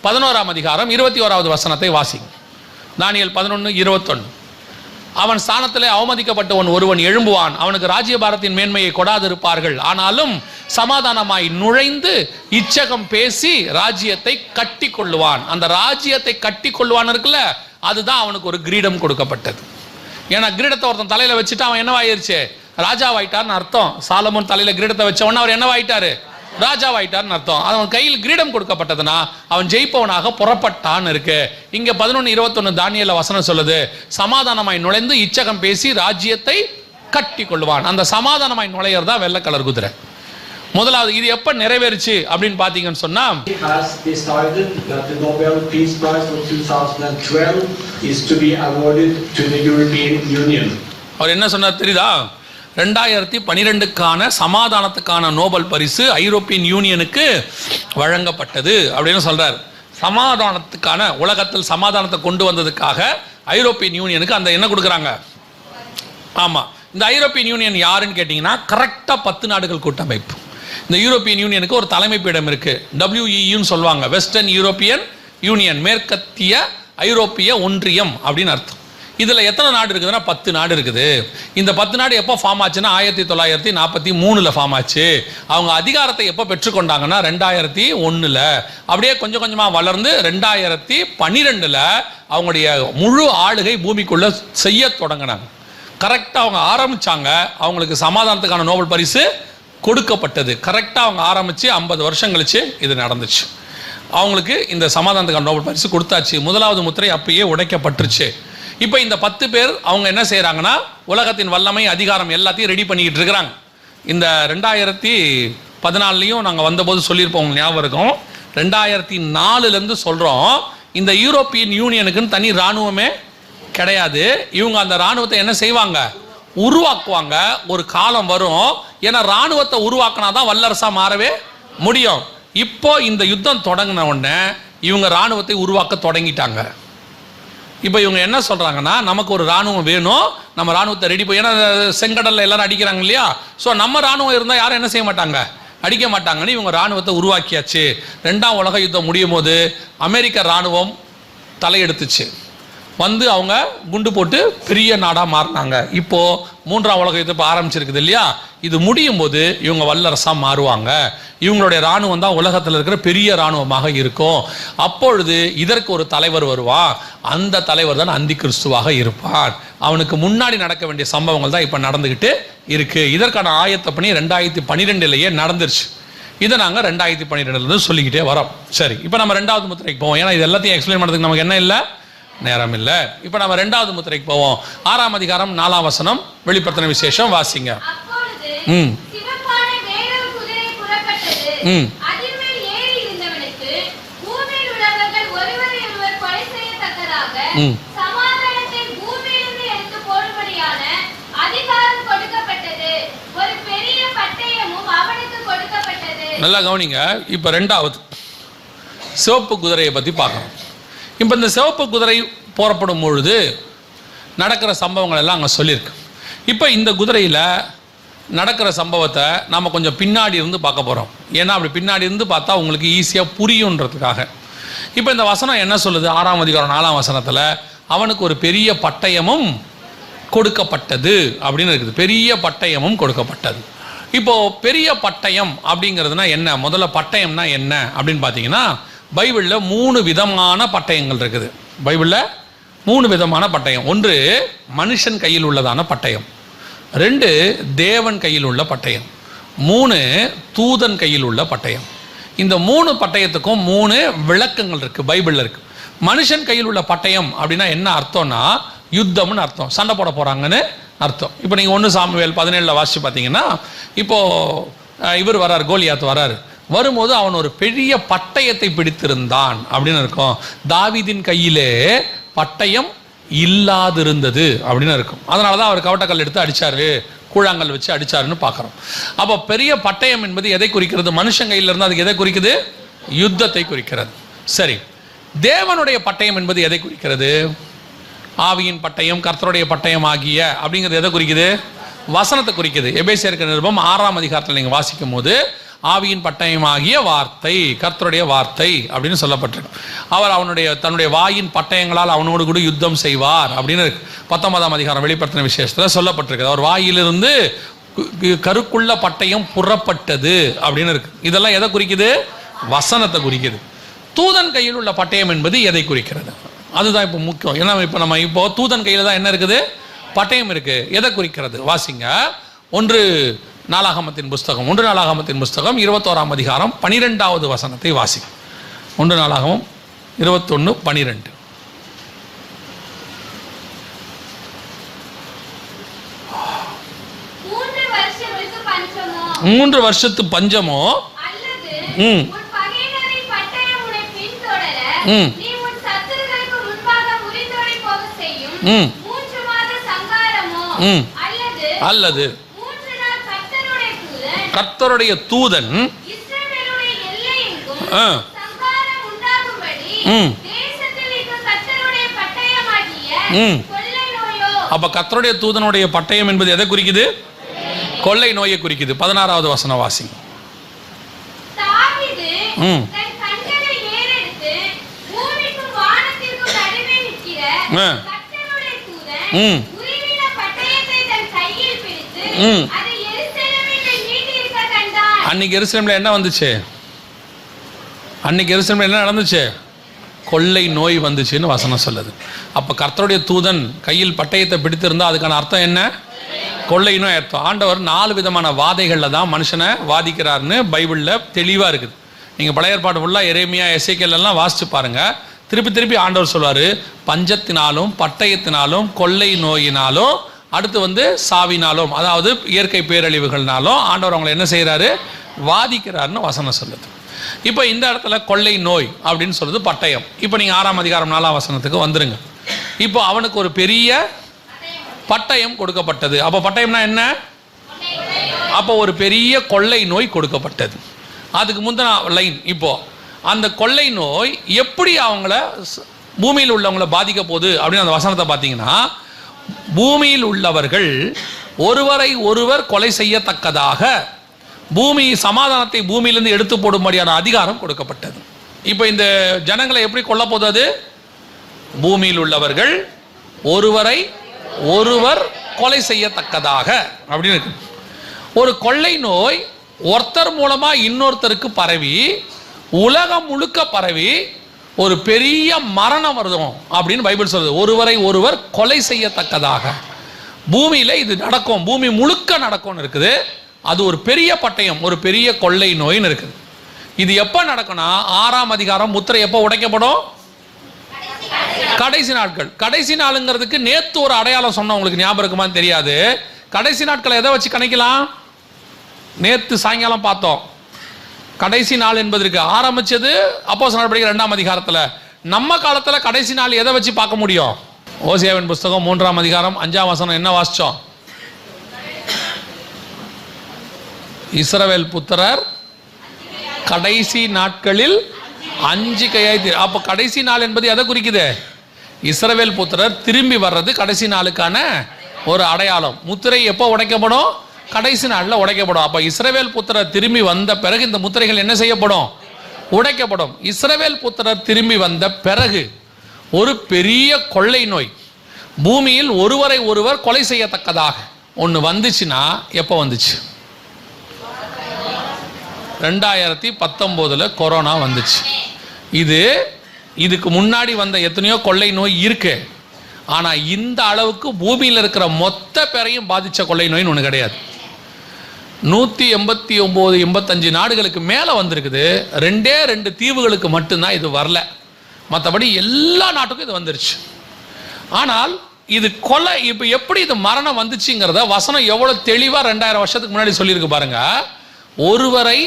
11ஆம் அதிகாரம் 21வது வசனத்தை வாசிங்க. தானியேல் 11:21. அவன் ஸ்தானத்திலே அவமதிக்கப்பட்டவன் ஒருவன் எழும்புவான், அவனுக்கு ராஜ்யபாரத்தின் மேன்மையை கொடாதிருப்பார்கள், ஆனாலும் சமாதானமாய் நுழைந்து இச்சகம் பேசி ராஜ்யத்தை கட்டி கொள்ளுவான். அந்த ராஜ்யத்தை கட்டி கொள்ளுவான் இருக்குல்ல, அதுதான் அவனுக்கு ஒரு கிரீடம் கொடுக்கப்பட்டது. ஏன்னா கிரீடத்தை ஒருத்தன் தலையில வச்சுட்டு அவன் என்னவாயிருச்சு? ராஜாவாயிட்டார்னு அர்த்தம். சாலமோன் தலையில கிரீடத்தை வச்சவன அவர் என்னவாயிட்டாரு? ராஜாவாயிட்டார்னு அர்த்தம். அவன் கையில் கிரீடம் கொடுக்கப்பட்டதுன்னா அவன் ஜெயிப்பவனாக புறப்பட்டான்னு இருக்கு. இங்க 11:21 தானியேல் வசனம் சொல்லுது, சமாதானமாய் நுழைந்து இச்சகம் பேசி ராஜ்யத்தை கட்டி கொள்வான். அந்த சமாதானமாய் நுழையர் தான் வெள்ளை கலர் குதிரை. முதலாவது இது எப்ப நிறைவேறுச்சு அப்படின்னு பாத்தீங்கன்னு சொன்னா, அவர் என்ன சொன்னார் தெரியுதா? 2012க்கான சமாதானத்துக்கான நோபல் பரிசு ஐரோப்பியன் யூனியனுக்கு வழங்கப்பட்டது அப்படின்னு சொல்றார். சமாதானத்துக்கான, உலகத்தில் சமாதானத்தை கொண்டு வந்ததுக்காக ஐரோப்பியன் யூனியனுக்கு அந்த என்ன கொடுக்குறாங்க? ஆமா, இந்த ஐரோப்பியன் யூனியன் யாருன்னு கேட்டீங்கன்னா கரெக்டா 10 நாடுகள் கூட்டமைப்பு. இந்த யூரோப்பியன் யூனியனுக்கு ஒரு தலைமை பீடம் இருக்கு. WEUன்னு சொல்லுவாங்க, வெஸ்டர்ன் யூரோப்பியன் யூனியன், மேற்கத்திய ஐரோப்பிய ஒன்றியம் அப்படின்னு அர்த்தம். இதுல எத்தனை நாடு இருக்குதுன்னா 10 நாடு இருக்குது. இந்த 10 நாடு எப்போ ஃபார்ம் ஆச்சுன்னா 1943 ஃபார்ம் ஆச்சு. அவங்க அதிகாரத்தை எப்போ பெற்றுக்கொண்டாங்கன்னா 2001. அப்படியே கொஞ்சம் கொஞ்சமா வளர்ந்து 2012 அவங்களுடைய முழு ஆளுகை பூமிக்குள்ள செய்ய தொடங்கினாங்க. கரெக்டா அவங்க ஆரம்பிச்சாங்க, அவங்களுக்கு சமாதானத்துக்கான நோபல் பரிசு கொடுக்கப்பட்டது. கரெக்டா அவங்க ஆரம்பிச்சு 50 வருஷம் கழிச்சு இது நடந்துச்சு. அவங்களுக்கு இந்த சமாதானத்துக்கான நோபல் பரிசு கொடுத்தாச்சு. முதலாவது முத்திரை அப்பயே உடைக்கப்பட்டுருச்சு. இப்போ இந்த 10 பேர் அவங்க என்ன செய்யறாங்கன்னா உலகத்தின் வல்லமை, அதிகாரம் எல்லாத்தையும் ரெடி பண்ணிக்கிட்டு இருக்கிறாங்க. இந்த 2014 நாங்கள் வந்தபோது சொல்லியிருப்போம், ஞாபகம் இருக்கும். 2004 சொல்றோம், இந்த யூரோப்பியன் யூனியனுக்குன்னு தனி இராணுவமே கிடையாது. இவங்க அந்த இராணுவத்தை என்ன செய்வாங்க? உருவாக்குவாங்க. ஒரு காலம் வரும், ஏன்னா இராணுவத்தை உருவாக்கினாதான் வல்லரசா மாறவே முடியும். இப்போ இந்த யுத்தம் தொடங்கின உடனே இவங்க இராணுவத்தை உருவாக்க தொடங்கிட்டாங்க. இப்போ இவங்க என்ன சொல்றாங்கன்னா, நமக்கு ஒரு ராணுவம் வேணும், நம்ம ராணுவத்தை ரெடி பண்ணி, ஏன்னா செங்கடல்ல எல்லாரும் அடிக்கிறாங்க இல்லையா, ஸோ நம்ம ராணுவம் இருந்தால் யாரும் என்ன செய்ய மாட்டாங்க? அடிக்க மாட்டாங்கன்னு இவங்க ராணுவத்தை உருவாக்கியாச்சு. 2ஆம் உலக யுத்தம் முடியும் போது அமெரிக்க ராணுவம் தலையெடுத்துச்சு, வந்து அவங்க குண்டு போட்டு பெரிய நாடாக மாறினாங்க. இப்போ 3ஆம் உலக யுத்தம் இப்போ ஆரம்பிச்சிருக்குது இல்லையா, இது முடியும் போது இவங்க வல்லரசாக மாறுவாங்க. இவங்களுடைய இராணுவம் தான் உலகத்தில் இருக்கிற பெரிய இராணுவமாக இருக்கும். அப்பொழுது இதற்கு ஒரு தலைவர் வருவான், அந்த தலைவர் தான் அந்தி கிறிஸ்துவாக இருப்பான். அவனுக்கு முன்னாடி நடக்க வேண்டிய சம்பவங்கள் தான் இப்போ நடந்துகிட்டு இருக்கு. இதற்கான ஆயத்த பணி 2012 நடந்துருச்சு. இதை நாங்கள் 2012 சொல்லிக்கிட்டே வரோம். சரி, இப்போ நம்ம 2வது முத்திரைக்கு போவோம். ஏன்னா இது எல்லாத்தையும் எக்ஸ்பிளைன் பண்ணுறதுக்கு நமக்கு என்ன இல்லை, நேரம் இல்லை. இப்போ நம்ம 2வது முத்திரைக்கு போவோம். 6ஆம் அதிகாரம் 4ஆம் வசனம், வெளிப்படுத்தின விசேஷம் வாசிங்க. நல்லா கவனிங்க. இப்போ 2வது சிவப்பு குதிரையை பற்றி பார்க்கணும். இப்போ இந்த சிவப்பு குதிரை போறப்படும் பொழுது நடக்கிற சம்பவங்கள் எல்லாம் அங்கே சொல்லியிருக்கு. இப்போ இந்த குதிரையில் நடக்கிற சம்பவத்தை நாம் கொஞ்சம் பின்னாடி இருந்து பார்க்க போகிறோம். ஏன்னா அப்படி பின்னாடி இருந்து பார்த்தா உங்களுக்கு ஈஸியாக புரியுன்றதுக்காக. இப்போ இந்த வசனம் என்ன சொல்லுது? 6ஆம் அதிகாரம் 4ஆம் வசனத்தில் அவனுக்கு ஒரு பெரிய பட்டயமும் கொடுக்கப்பட்டது அப்படின்னு இருக்குது. பெரிய பட்டயமும் கொடுக்கப்பட்டது. இப்போ பெரிய பட்டயம் அப்படிங்கிறதுனா என்ன? முதல்ல பட்டயம்னா என்ன அப்படின்னு பார்த்தீங்கன்னா, பைபிளில் 3 விதமான பட்டயங்கள் இருக்குது. பைபிளில் 3 விதமான பட்டயம். 1 மனுஷன் கையில் உள்ளதான பட்டயம், 2 தேவன் கையில் உள்ள பட்டயம், 3 தூதன் கையில் உள்ள பட்டயம். இந்த 3 பட்டயத்துக்கும் 3 விளக்கங்கள் இருக்கு, பைபிளில் இருக்கு. மனுஷன் கையில் உள்ள பட்டயம் அப்படின்னா என்ன அர்த்தம்னா, யுத்தம்னு அர்த்தம், சண்டை போட போறாங்கன்னு அர்த்தம். இப்போ நீங்கள் 1 சாமுவேல் 17 வாசிச்சு பார்த்தீங்கன்னா, இப்போ இவர் வராரு, கோலியாத் வராரு. வரும்போது அவன் ஒரு பெரிய பட்டயத்தை பிடித்திருந்தான் அப்படின்னு இருக்கும். தாவீதின் கையிலே பட்டயம் இல்லாதிருந்தது அப்படின்னு இருக்கும். அதனால தான் அவர் கவட்டக்கல் எடுத்து அடிச்சாரு, கூழாங்கல் வச்சு அடிச்சாருன்னு பார்க்குறோம். அப்போ பெரிய பட்டயம் என்பது எதை குறிக்கிறது? மனுஷன் கையில் இருந்து அதுக்கு எதை குறிக்குது? யுத்தத்தை குறிக்கிறது. சரி, தேவனுடைய பட்டயம் என்பது எதை குறிக்கிறது? ஆவியின் பட்டயம், கர்த்தருடைய பட்டயம் ஆகிய அப்படிங்கிறது எதை குறிக்குது? வசனத்தை குறிக்குது. எபேசியருக்கு நிருபம் 6ஆம் அதிகாரத்தில் நீங்கள் வாசிக்கும் போது ஆவியின் பட்டயமாகிய வார்த்தை, கர்த்தருடைய வார்த்தை அப்படின்னு சொல்லப்பட்டிருக்கு. அவர் தன்னுடைய வாயின் பட்டயங்களால் அவனோடு கூட யுத்தம் செய்வார் அப்படின்னு 19ஆம் அதிகாரம் வெளிப்படுத்தின விசேஷத்தில் சொல்லப்பட்டிருக்கு. அவர் வாயிலிருந்து கருக்குள்ள பட்டயம் புறப்பட்டது அப்படின்னு இருக்கு. இதெல்லாம் எதை குறிக்குது? வசனத்தை குறிக்குது. தூதன் கையில் உள்ள பட்டயம் என்பது எதை குறிக்கிறது? அதுதான் இப்போ முக்கியம். ஏன்னா நம்ம இப்போ தூதன் கையில் தான் என்ன இருக்குது? பட்டயம் இருக்கு. எதை குறிக்கிறது? வாசிங்க. 1 நாளாகமத்தின் புஸ்தகம் 21ஆம் அதிகாரம் 12வது வசனத்தை வாசி. 1 நாளாகமம் 21:12. 3 வருஷத்து பஞ்சமோ அல்லது கர்த்தருடைய தூதன் அப்ப கர்த்தருடைய தூதனுடைய பட்டயம் என்பது எதை குறிக்குது? கொள்ளை நோயை குறிக்குது. 16வது வசனம் வாசி. அன்னைக்கு எருசலேம்ல என்ன வந்துச்சு? என்ன நடந்துச்சு? கொள்ளை நோய் வந்துச்சுன்னு வசனம் சொல்லுது. அப்ப கர்த்தருடைய தூதன் கையில் பட்டயத்தை பிடித்திருந்தா அதுக்கான அர்த்தம் என்ன? கொள்ளை நோய் அர்த்தம். ஆண்டவர் 4 விதமான வாதைகள்ல தான் மனுஷனை வாதிக்கிறாருன்னு பைபிள்ல தெளிவா இருக்குது. நீங்க பழைய ஏற்பாடு ஃபுல்லா எரேமியா, எசேக்கியேல் எல்லாம் வாசிச்சு பாருங்க. திருப்பி ஆண்டவர் சொல்வாரு, பஞ்சத்தினாலும் பட்டயத்தினாலும் கொள்ளை நோயினாலும் அடுத்து சாவினாலும், அதாவது இயற்கை பேரழிவுகள்னாலும் ஆண்டவர் அவங்களை என்ன செய்யறாரு? வாதிக்கிறாருன்னு வசனம் சொல்லுது. இப்போ இந்த இடத்துல கொள்ளை நோய் அப்படின்னு சொல்லுது பட்டயம். இப்போ நீங்க 6ஆம் அதிகாரம் 4ஆம் வசனத்துக்கு வந்துருங்க. இப்போ அவனுக்கு ஒரு பெரிய பட்டயம் கொடுக்கப்பட்டது. அப்போ பட்டயம்னா என்ன? அப்போ ஒரு பெரிய கொள்ளை நோய் கொடுக்கப்பட்டது. அதுக்கு முந்தின லைன், இப்போ அந்த கொள்ளை நோய் எப்படி அவங்கள பூமியில் உள்ளவங்களை பாதிக்க போகுது அப்படின்னு அந்த வசனத்தை பார்த்தீங்கன்னா, பூமியில் உள்ளவர்கள் ஒருவரை ஒருவர் கொலை செய்யத்தக்கதாக சமாதானத்தை பூமியிலிருந்து எடுத்து போடும்படியான அதிகாரம் கொடுக்கப்பட்டது. இப்போ இந்த ஜனங்களை எப்படி கொல்ல போகுது? பூமியில் உள்ளவர்கள் ஒருவரை ஒருவர் கொலை செய்யத்தக்கதாக அப்படின்னு இருக்கு. ஒரு கொள்ளை நோய் ஒருத்தர் மூலமா இன்னொருத்தருக்கு பரவி உலகம் முழுக்க பரவி ஒரு பெரிய மரணம் வருதும் அப்படின்னு பைபிள் சொல்லுது. ஒருவரை ஒருவர் கொலை செய்யத்தக்கதாக பூமியில இது நடக்கும், பூமி முழுக்க நடக்கும்னு இருக்குது. அது ஒரு பெரிய பட்டயம், ஒரு பெரிய கொள்ளை நோயின்னு இருக்குது. இது எப்ப நடக்கும்னா 6ஆம் அதிகாரம் முத்திரை எப்போ உடைக்கப்படும்? கடைசி நாட்கள். கடைசி நாளுங்கிறதுக்கு நேத்து ஒரு அடையாளம் சொன்ன உங்களுக்கு ஞாபகம் இருக்குமான்னு தெரியாது. கடைசி நாட்களை எதை வச்சு கணிக்கலாம்? நேத்து சாயங்காலம் பார்த்தோம். கடைசி நாள் என்பதற்கு ஆரம்பிச்சது அப்போஸ்தலர் நடவடிக்கைகள் 2ஆம் அதிகாரத்தில். நம்ம காலத்தில் கடைசி நாள் எதை வச்சு பார்க்க முடியும்? ஓசியாவின் புஸ்தகம் 3ஆம் அதிகாரம் 5ஆம் வசனம் என்ன வாசிச்சோம்? இஸ்ரவேல் புத்திரர் கடைசி நாட்களில் 5 கையாய். அப்போ கடைசி நாள் என்பது எதை குறிக்குது? இஸ்ரவேல் புத்திரர் திரும்பி வர்றது கடைசி நாளுக்கான ஒரு அடையாளம். முத்திரை எப்போ உடைக்கப்படும்? கடைசி நாளில் உடைக்கப்படும். அப்போ இஸ்ரவேல் புத்திரர் திரும்பி வந்த பிறகு இந்த முத்திரைகள் என்ன செய்யப்படும்? உடைக்கப்படும். இஸ்ரவேல் புத்திரர் திரும்பி வந்த பிறகு ஒரு பெரிய கொள்ளை நோய் பூமியில் ஒருவரை ஒருவர் கொலை செய்யத்தக்கதாக ஒன்று வந்துச்சுன்னா எப்போ வந்துச்சு? 2019 கொரோனா வந்துச்சு. இதுக்கு முன்னாடி வந்த எத்தனையோ கொள்ளை நோய் இருக்கு. ஆனால் இந்த அளவுக்கு பூமியில் இருக்கிற மொத்த பேரையும் பாதித்த கொள்ளை நோயின்னு ஒன்று கிடையாது. 189-85 நாடுகளுக்கு மேலே வந்திருக்குது. 2 தீவுகளுக்கு மட்டும்தான் இது வரல. மற்றபடி எல்லா நாட்டுக்கும் இது வந்துருச்சு. ஆனால் இது கொலை இப்போ எப்படி இது மரணம் வந்துச்சுங்கிறத வசனம் எவ்வளோ தெளிவாக 2000 வருஷத்துக்கு முன்னாடி சொல்லியிருக்கு பாருங்க. ஒருவரை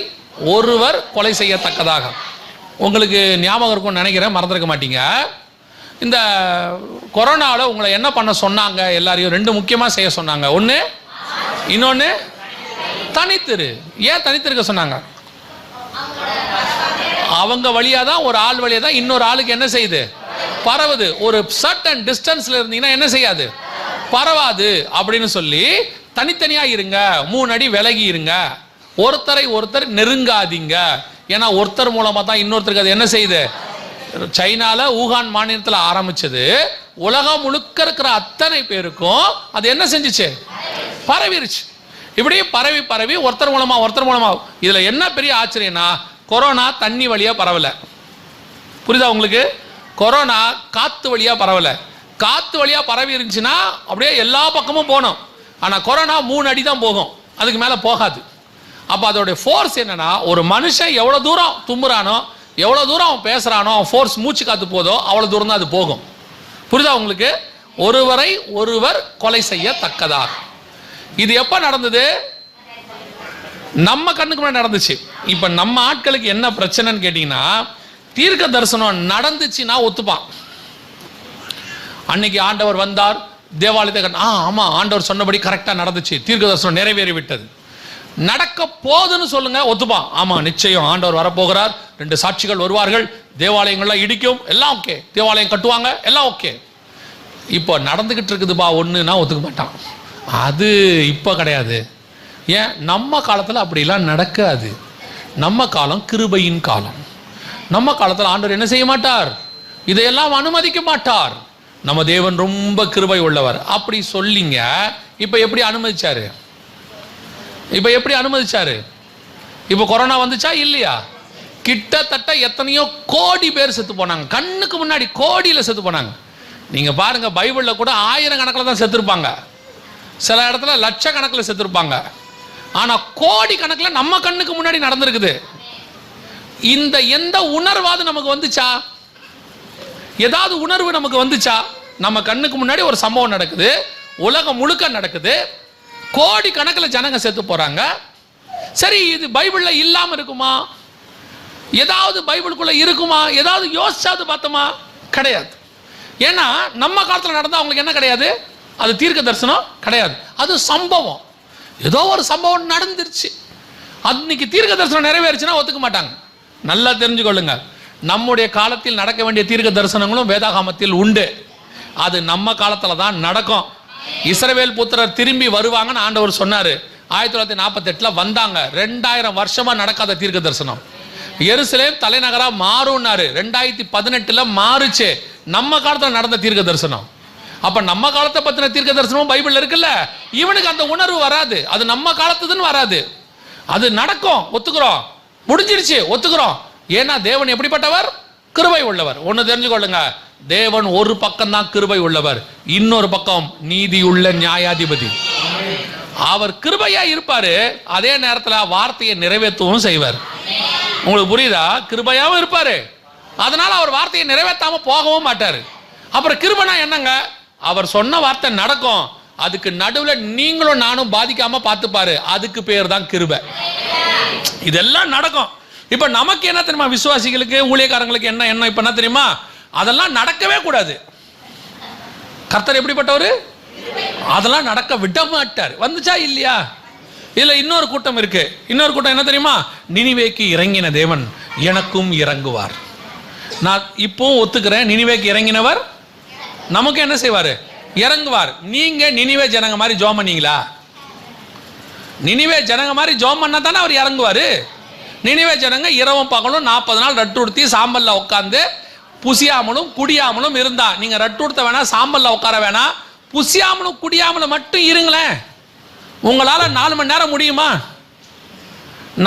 ஒருவர் கொலை செய்யத்தக்கதாக. உங்களுக்கு ஞாபகம் இருக்கும்னு நினைக்கிறேன், மறந்துருக்க மாட்டீங்க. இந்த கொரோனாவில் உங்களை என்ன பண்ண சொன்னாங்க? எல்லாரையும் 2 முக்கியமாக செய்ய சொன்னாங்க. ஒன்று, இன்னொன்று தனித்திரு. ஏன் தனித்திருக்க சொன்னாங்க? அவங்க வழியாக தான், ஒரு ஆள் வழியாக தான் இன்னொரு ஆளுக்கு என்ன செய்யுது? பரவுது. ஒரு சர்டன் டிஸ்டன்ஸ்ல இருந்தீங்கன்னா என்ன செய்யாது? பரவாது அப்படின்னு சொல்லி தனித்தனியாக இருங்க, 3 அடி விலகி இருங்க, ஒருத்தரை ஒருத்தர் நெருங்காதீங்க. ஏன்னா ஒருத்தர் மூலமாக தான் இன்னொருத்தருக்கு அது என்ன செய்யுது? சைனால ஊகான் மாநிலத்தில் ஆரம்பிச்சது, உலகம் முழுக்க இருக்கிற அத்தனை பேருக்கும் அது என்ன செஞ்சுச்சு? பரவிருச்சு. இப்படியே பரவி பரவி ஒருத்தர் மூலமா இதுல என்ன பெரிய ஆச்சரியம்னா, கொரோனா தண்ணி வழியா பரவல. புரியுதா உங்களுக்கு? கொரோனா காத்து வழியா பரவல. காத்து வழியா பரவி இருந்துச்சுன்னா அப்படியே எல்லா பக்கமும் போனோம். ஆனா கொரோனா 3 அடி தான் போகும், அதுக்கு மேல போகாது. அப்ப அதோட ஃபோர்ஸ் என்னன்னா, ஒரு மனுஷன் எவ்வளவு தூரம் தும்புறானோ, எவ்வளவு தூரம் அவன் பேசுறானோ, அவன் ஃபோர்ஸ் மூச்சு காத்து போதோ அவ்வளவு தூரம் தான் அது போகும். புரியுதா உங்களுக்கு? ஒருவரை ஒருவர் கொலை செய்யத்தக்கதாக. இது எப்ப நடந்தது? நம்ம கண்ணுக்கு முன்னாடி நடந்துச்சு. இப்ப நம்ம ஆட்களுக்கு என்ன பிரச்சனைன்னு கேட்டீங்கன்னா, தீர்க்க தரிசனம் நடந்துச்சுன்னா ஒத்துப்பான். அன்னைக்கு ஆண்டவர் வந்தார், தேவாலயத்தை ஆமா ஆண்டவர் சொன்னபடி கரெக்டா நடந்துச்சு, தீர்க்க தரிசனம் நிறைவேறி விட்டது. நடக்க போதுன்னு சொல்லுங்க, ஒத்துப்பான். ஆமா நிச்சயம் ஆண்டவர் வரப்போகிறார், 2 சாட்சிகள் வருவார்கள், தேவாலயங்கள்லாம் இடிக்கும், எல்லாம் ஓகே, தேவாலயம் கட்டுவாங்க, எல்லாம் ஓகே. இப்போ நடந்துகிட்டு இருக்குதுப்பா ஒண்ணுன்னா ஒத்துக்க மாட்டான். அது இப்போ கிடையாது. ஏன்? நம்ம காலத்தில் அப்படிலாம் நடக்காது. நம்ம காலம் கிருபையின் காலம். நம்ம காலத்தில் ஆண்டவர் என்ன செய்ய மாட்டார்? இதையெல்லாம் அனுமதிக்க மாட்டார். நம்ம தேவன் ரொம்ப கிருபை உள்ளவர் அப்படி சொல்லிங்க. இப்போ எப்படி அனுமதிச்சாரு? இப்போ கொரோனா வந்துச்சா இல்லையா? கிட்டத்தட்ட எத்தனையோ கோடி பேர் செத்து போனாங்க, கண்ணுக்கு முன்னாடி கோடியில் செத்து போனாங்க. நீங்க பாருங்க, பைபிள்ல கூட 1000 கணக்கில் தான் செத்துருப்பாங்க, சில இடத்துல லட்சக்கணக்கில் செத்துருப்பாங்க. ஆனா கோடி கணக்கில் நம்ம கண்ணுக்கு முன்னாடி நடந்திருக்குது. இந்த எந்த உணர்வாது நமக்கு வந்துச்சா? ஏதாவது உணர்வு நமக்கு வந்துச்சா? நம்ம கண்ணுக்கு முன்னாடி ஒரு சம்பவம் நடக்குது, உலகம் முழுக்க நடக்குது, கோடி கணக்கில் ஜனங்க செத்து போறாங்க. சரி, இது பைபிள்ல இல்லாம இருக்குமா? ஏதாவது பைபிளுக்குள்ள இருக்குமா? ஏதாவது யோசிச்சாது பார்த்தோமா? கிடையாது. ஏன்னா நம்ம காலத்தில் நடந்தா அவங்களுக்கு என்ன கிடையாது? அது தீர்க்க தரிசனம் கிடையாது, அது சம்பவம். ஏதோ ஒரு சம்பவம் நடந்துருச்சு, அன்னைக்கு தீர்க்க தரிசனம் நிறைவேறுச்சுன்னா ஒத்துக்க மாட்டாங்க. நல்லா தெரிஞ்சுக்கொள்ளுங்க, நம்முடைய காலத்தில் நடக்க வேண்டிய தீர்க்க தரிசனங்களும் வேதாகமத்தில் உண்டு. அது நம்ம காலத்துல தான் நடக்கும். இஸ்ரவேல் புத்திரர் திரும்பி வருவாங்கன்னு ஆண்டவர் சொன்னாரு. 1948 வந்தாங்க. 2000 வருஷமா நடக்காத தீர்க்க தரிசனம். எருசலேம் தலைநகரா மாறும்னாரு, 2018 மாறுச்சு. நம்ம காலத்துல நடந்த தீர்க்க தரிசனம். அப்ப நம்ம காலத்தை பத்தின தீர்க்க தரிசனமும் பைபிள்ல இருக்குல்ல. இவனுக்கு அந்த உணர்வு வராது, அது நம்ம காலத்துதுன்னு வராது. அது நடக்கும், ஒத்துக்கிறோம். முடிஞ்சிருச்சு, ஒத்துக்கிறோம். ஏன்னா தேவன் எப்படிப்பட்டவர்? கிருபை உள்ளவர். ஒன்னு தெரிஞ்சுக்கொள்ளுங்க, தேவன் ஒரு பக்கம் தான் கிருபை உள்ளவர், இன்னொரு பக்கம் நீதியுள்ள நியாயாதிபதி. அவர் கிருபையா இருப்பாரு, அதே நேரத்தில் வார்த்தையை நிறைவேற்றவும் செய்வார். உங்களுக்கு புரியுதா? கிருபையாவும் இருப்பாரு, அதனால அவர் வார்த்தையை நிறைவேற்றாம போகவும் மாட்டாரு. அப்புறம் கிருபைனா என்னங்க? அவர் சொன்ன வார்த்தை நடக்கும், அதுக்கு நடுவில் நீங்களும் நானும் பாதிக்காம பார்த்துப்பாரு, அதுக்கு பேர் தான் கிருபை. இதெல்லாம் நடக்கும். இப்ப நமக்கு என்ன தெரியுமா? விசுவாசிகளுக்கு, ஊழியக்காரங்களுக்கு என்ன இப்ப என்ன தெரியுமா? அதெல்லாம் நடக்கவே கூடாது. கர்த்தர் எப்படிப்பட்டவர்? அதெல்லாம் நடக்க விட மாட்டார். வந்துச்சா இல்லையா? இதுல இன்னொரு கூட்டம் இருக்கு. இன்னொரு கூட்டம் என்ன தெரியுமா? நினிவேக்கு இறங்கின தேவன் எனக்கும் இறங்குவார். நான் இப்பவும் ஒத்துக்கிறேன், நினிவேக்கு இறங்கினவர் நமக்கு என்ன செய்வாரு? இறங்குவார். நீங்க நினிவே ஜனங்க மாதிரி ஜோம் பண்ணீங்களா? நினிவே ஜனங்க மாதிரி ஜோம் பண்ணா தானே அவர் இறங்குவாரு. நினிவே ஜனங்க இரவும் பகலும் 40 நாள் ரட்டு உடுத்தி சாம்பல்ல உட்காந்து புசியாமலும் குடியாமலும் இருந்தா. நீங்க ரட்டு உடுத்த வேணாம், சாம்பல்ல உட்கார வேணாம், புசியாமலும் குடியாமலும் மட்டும் இருங்களேன். உங்களால 4 மணி நேரம் முடியுமா?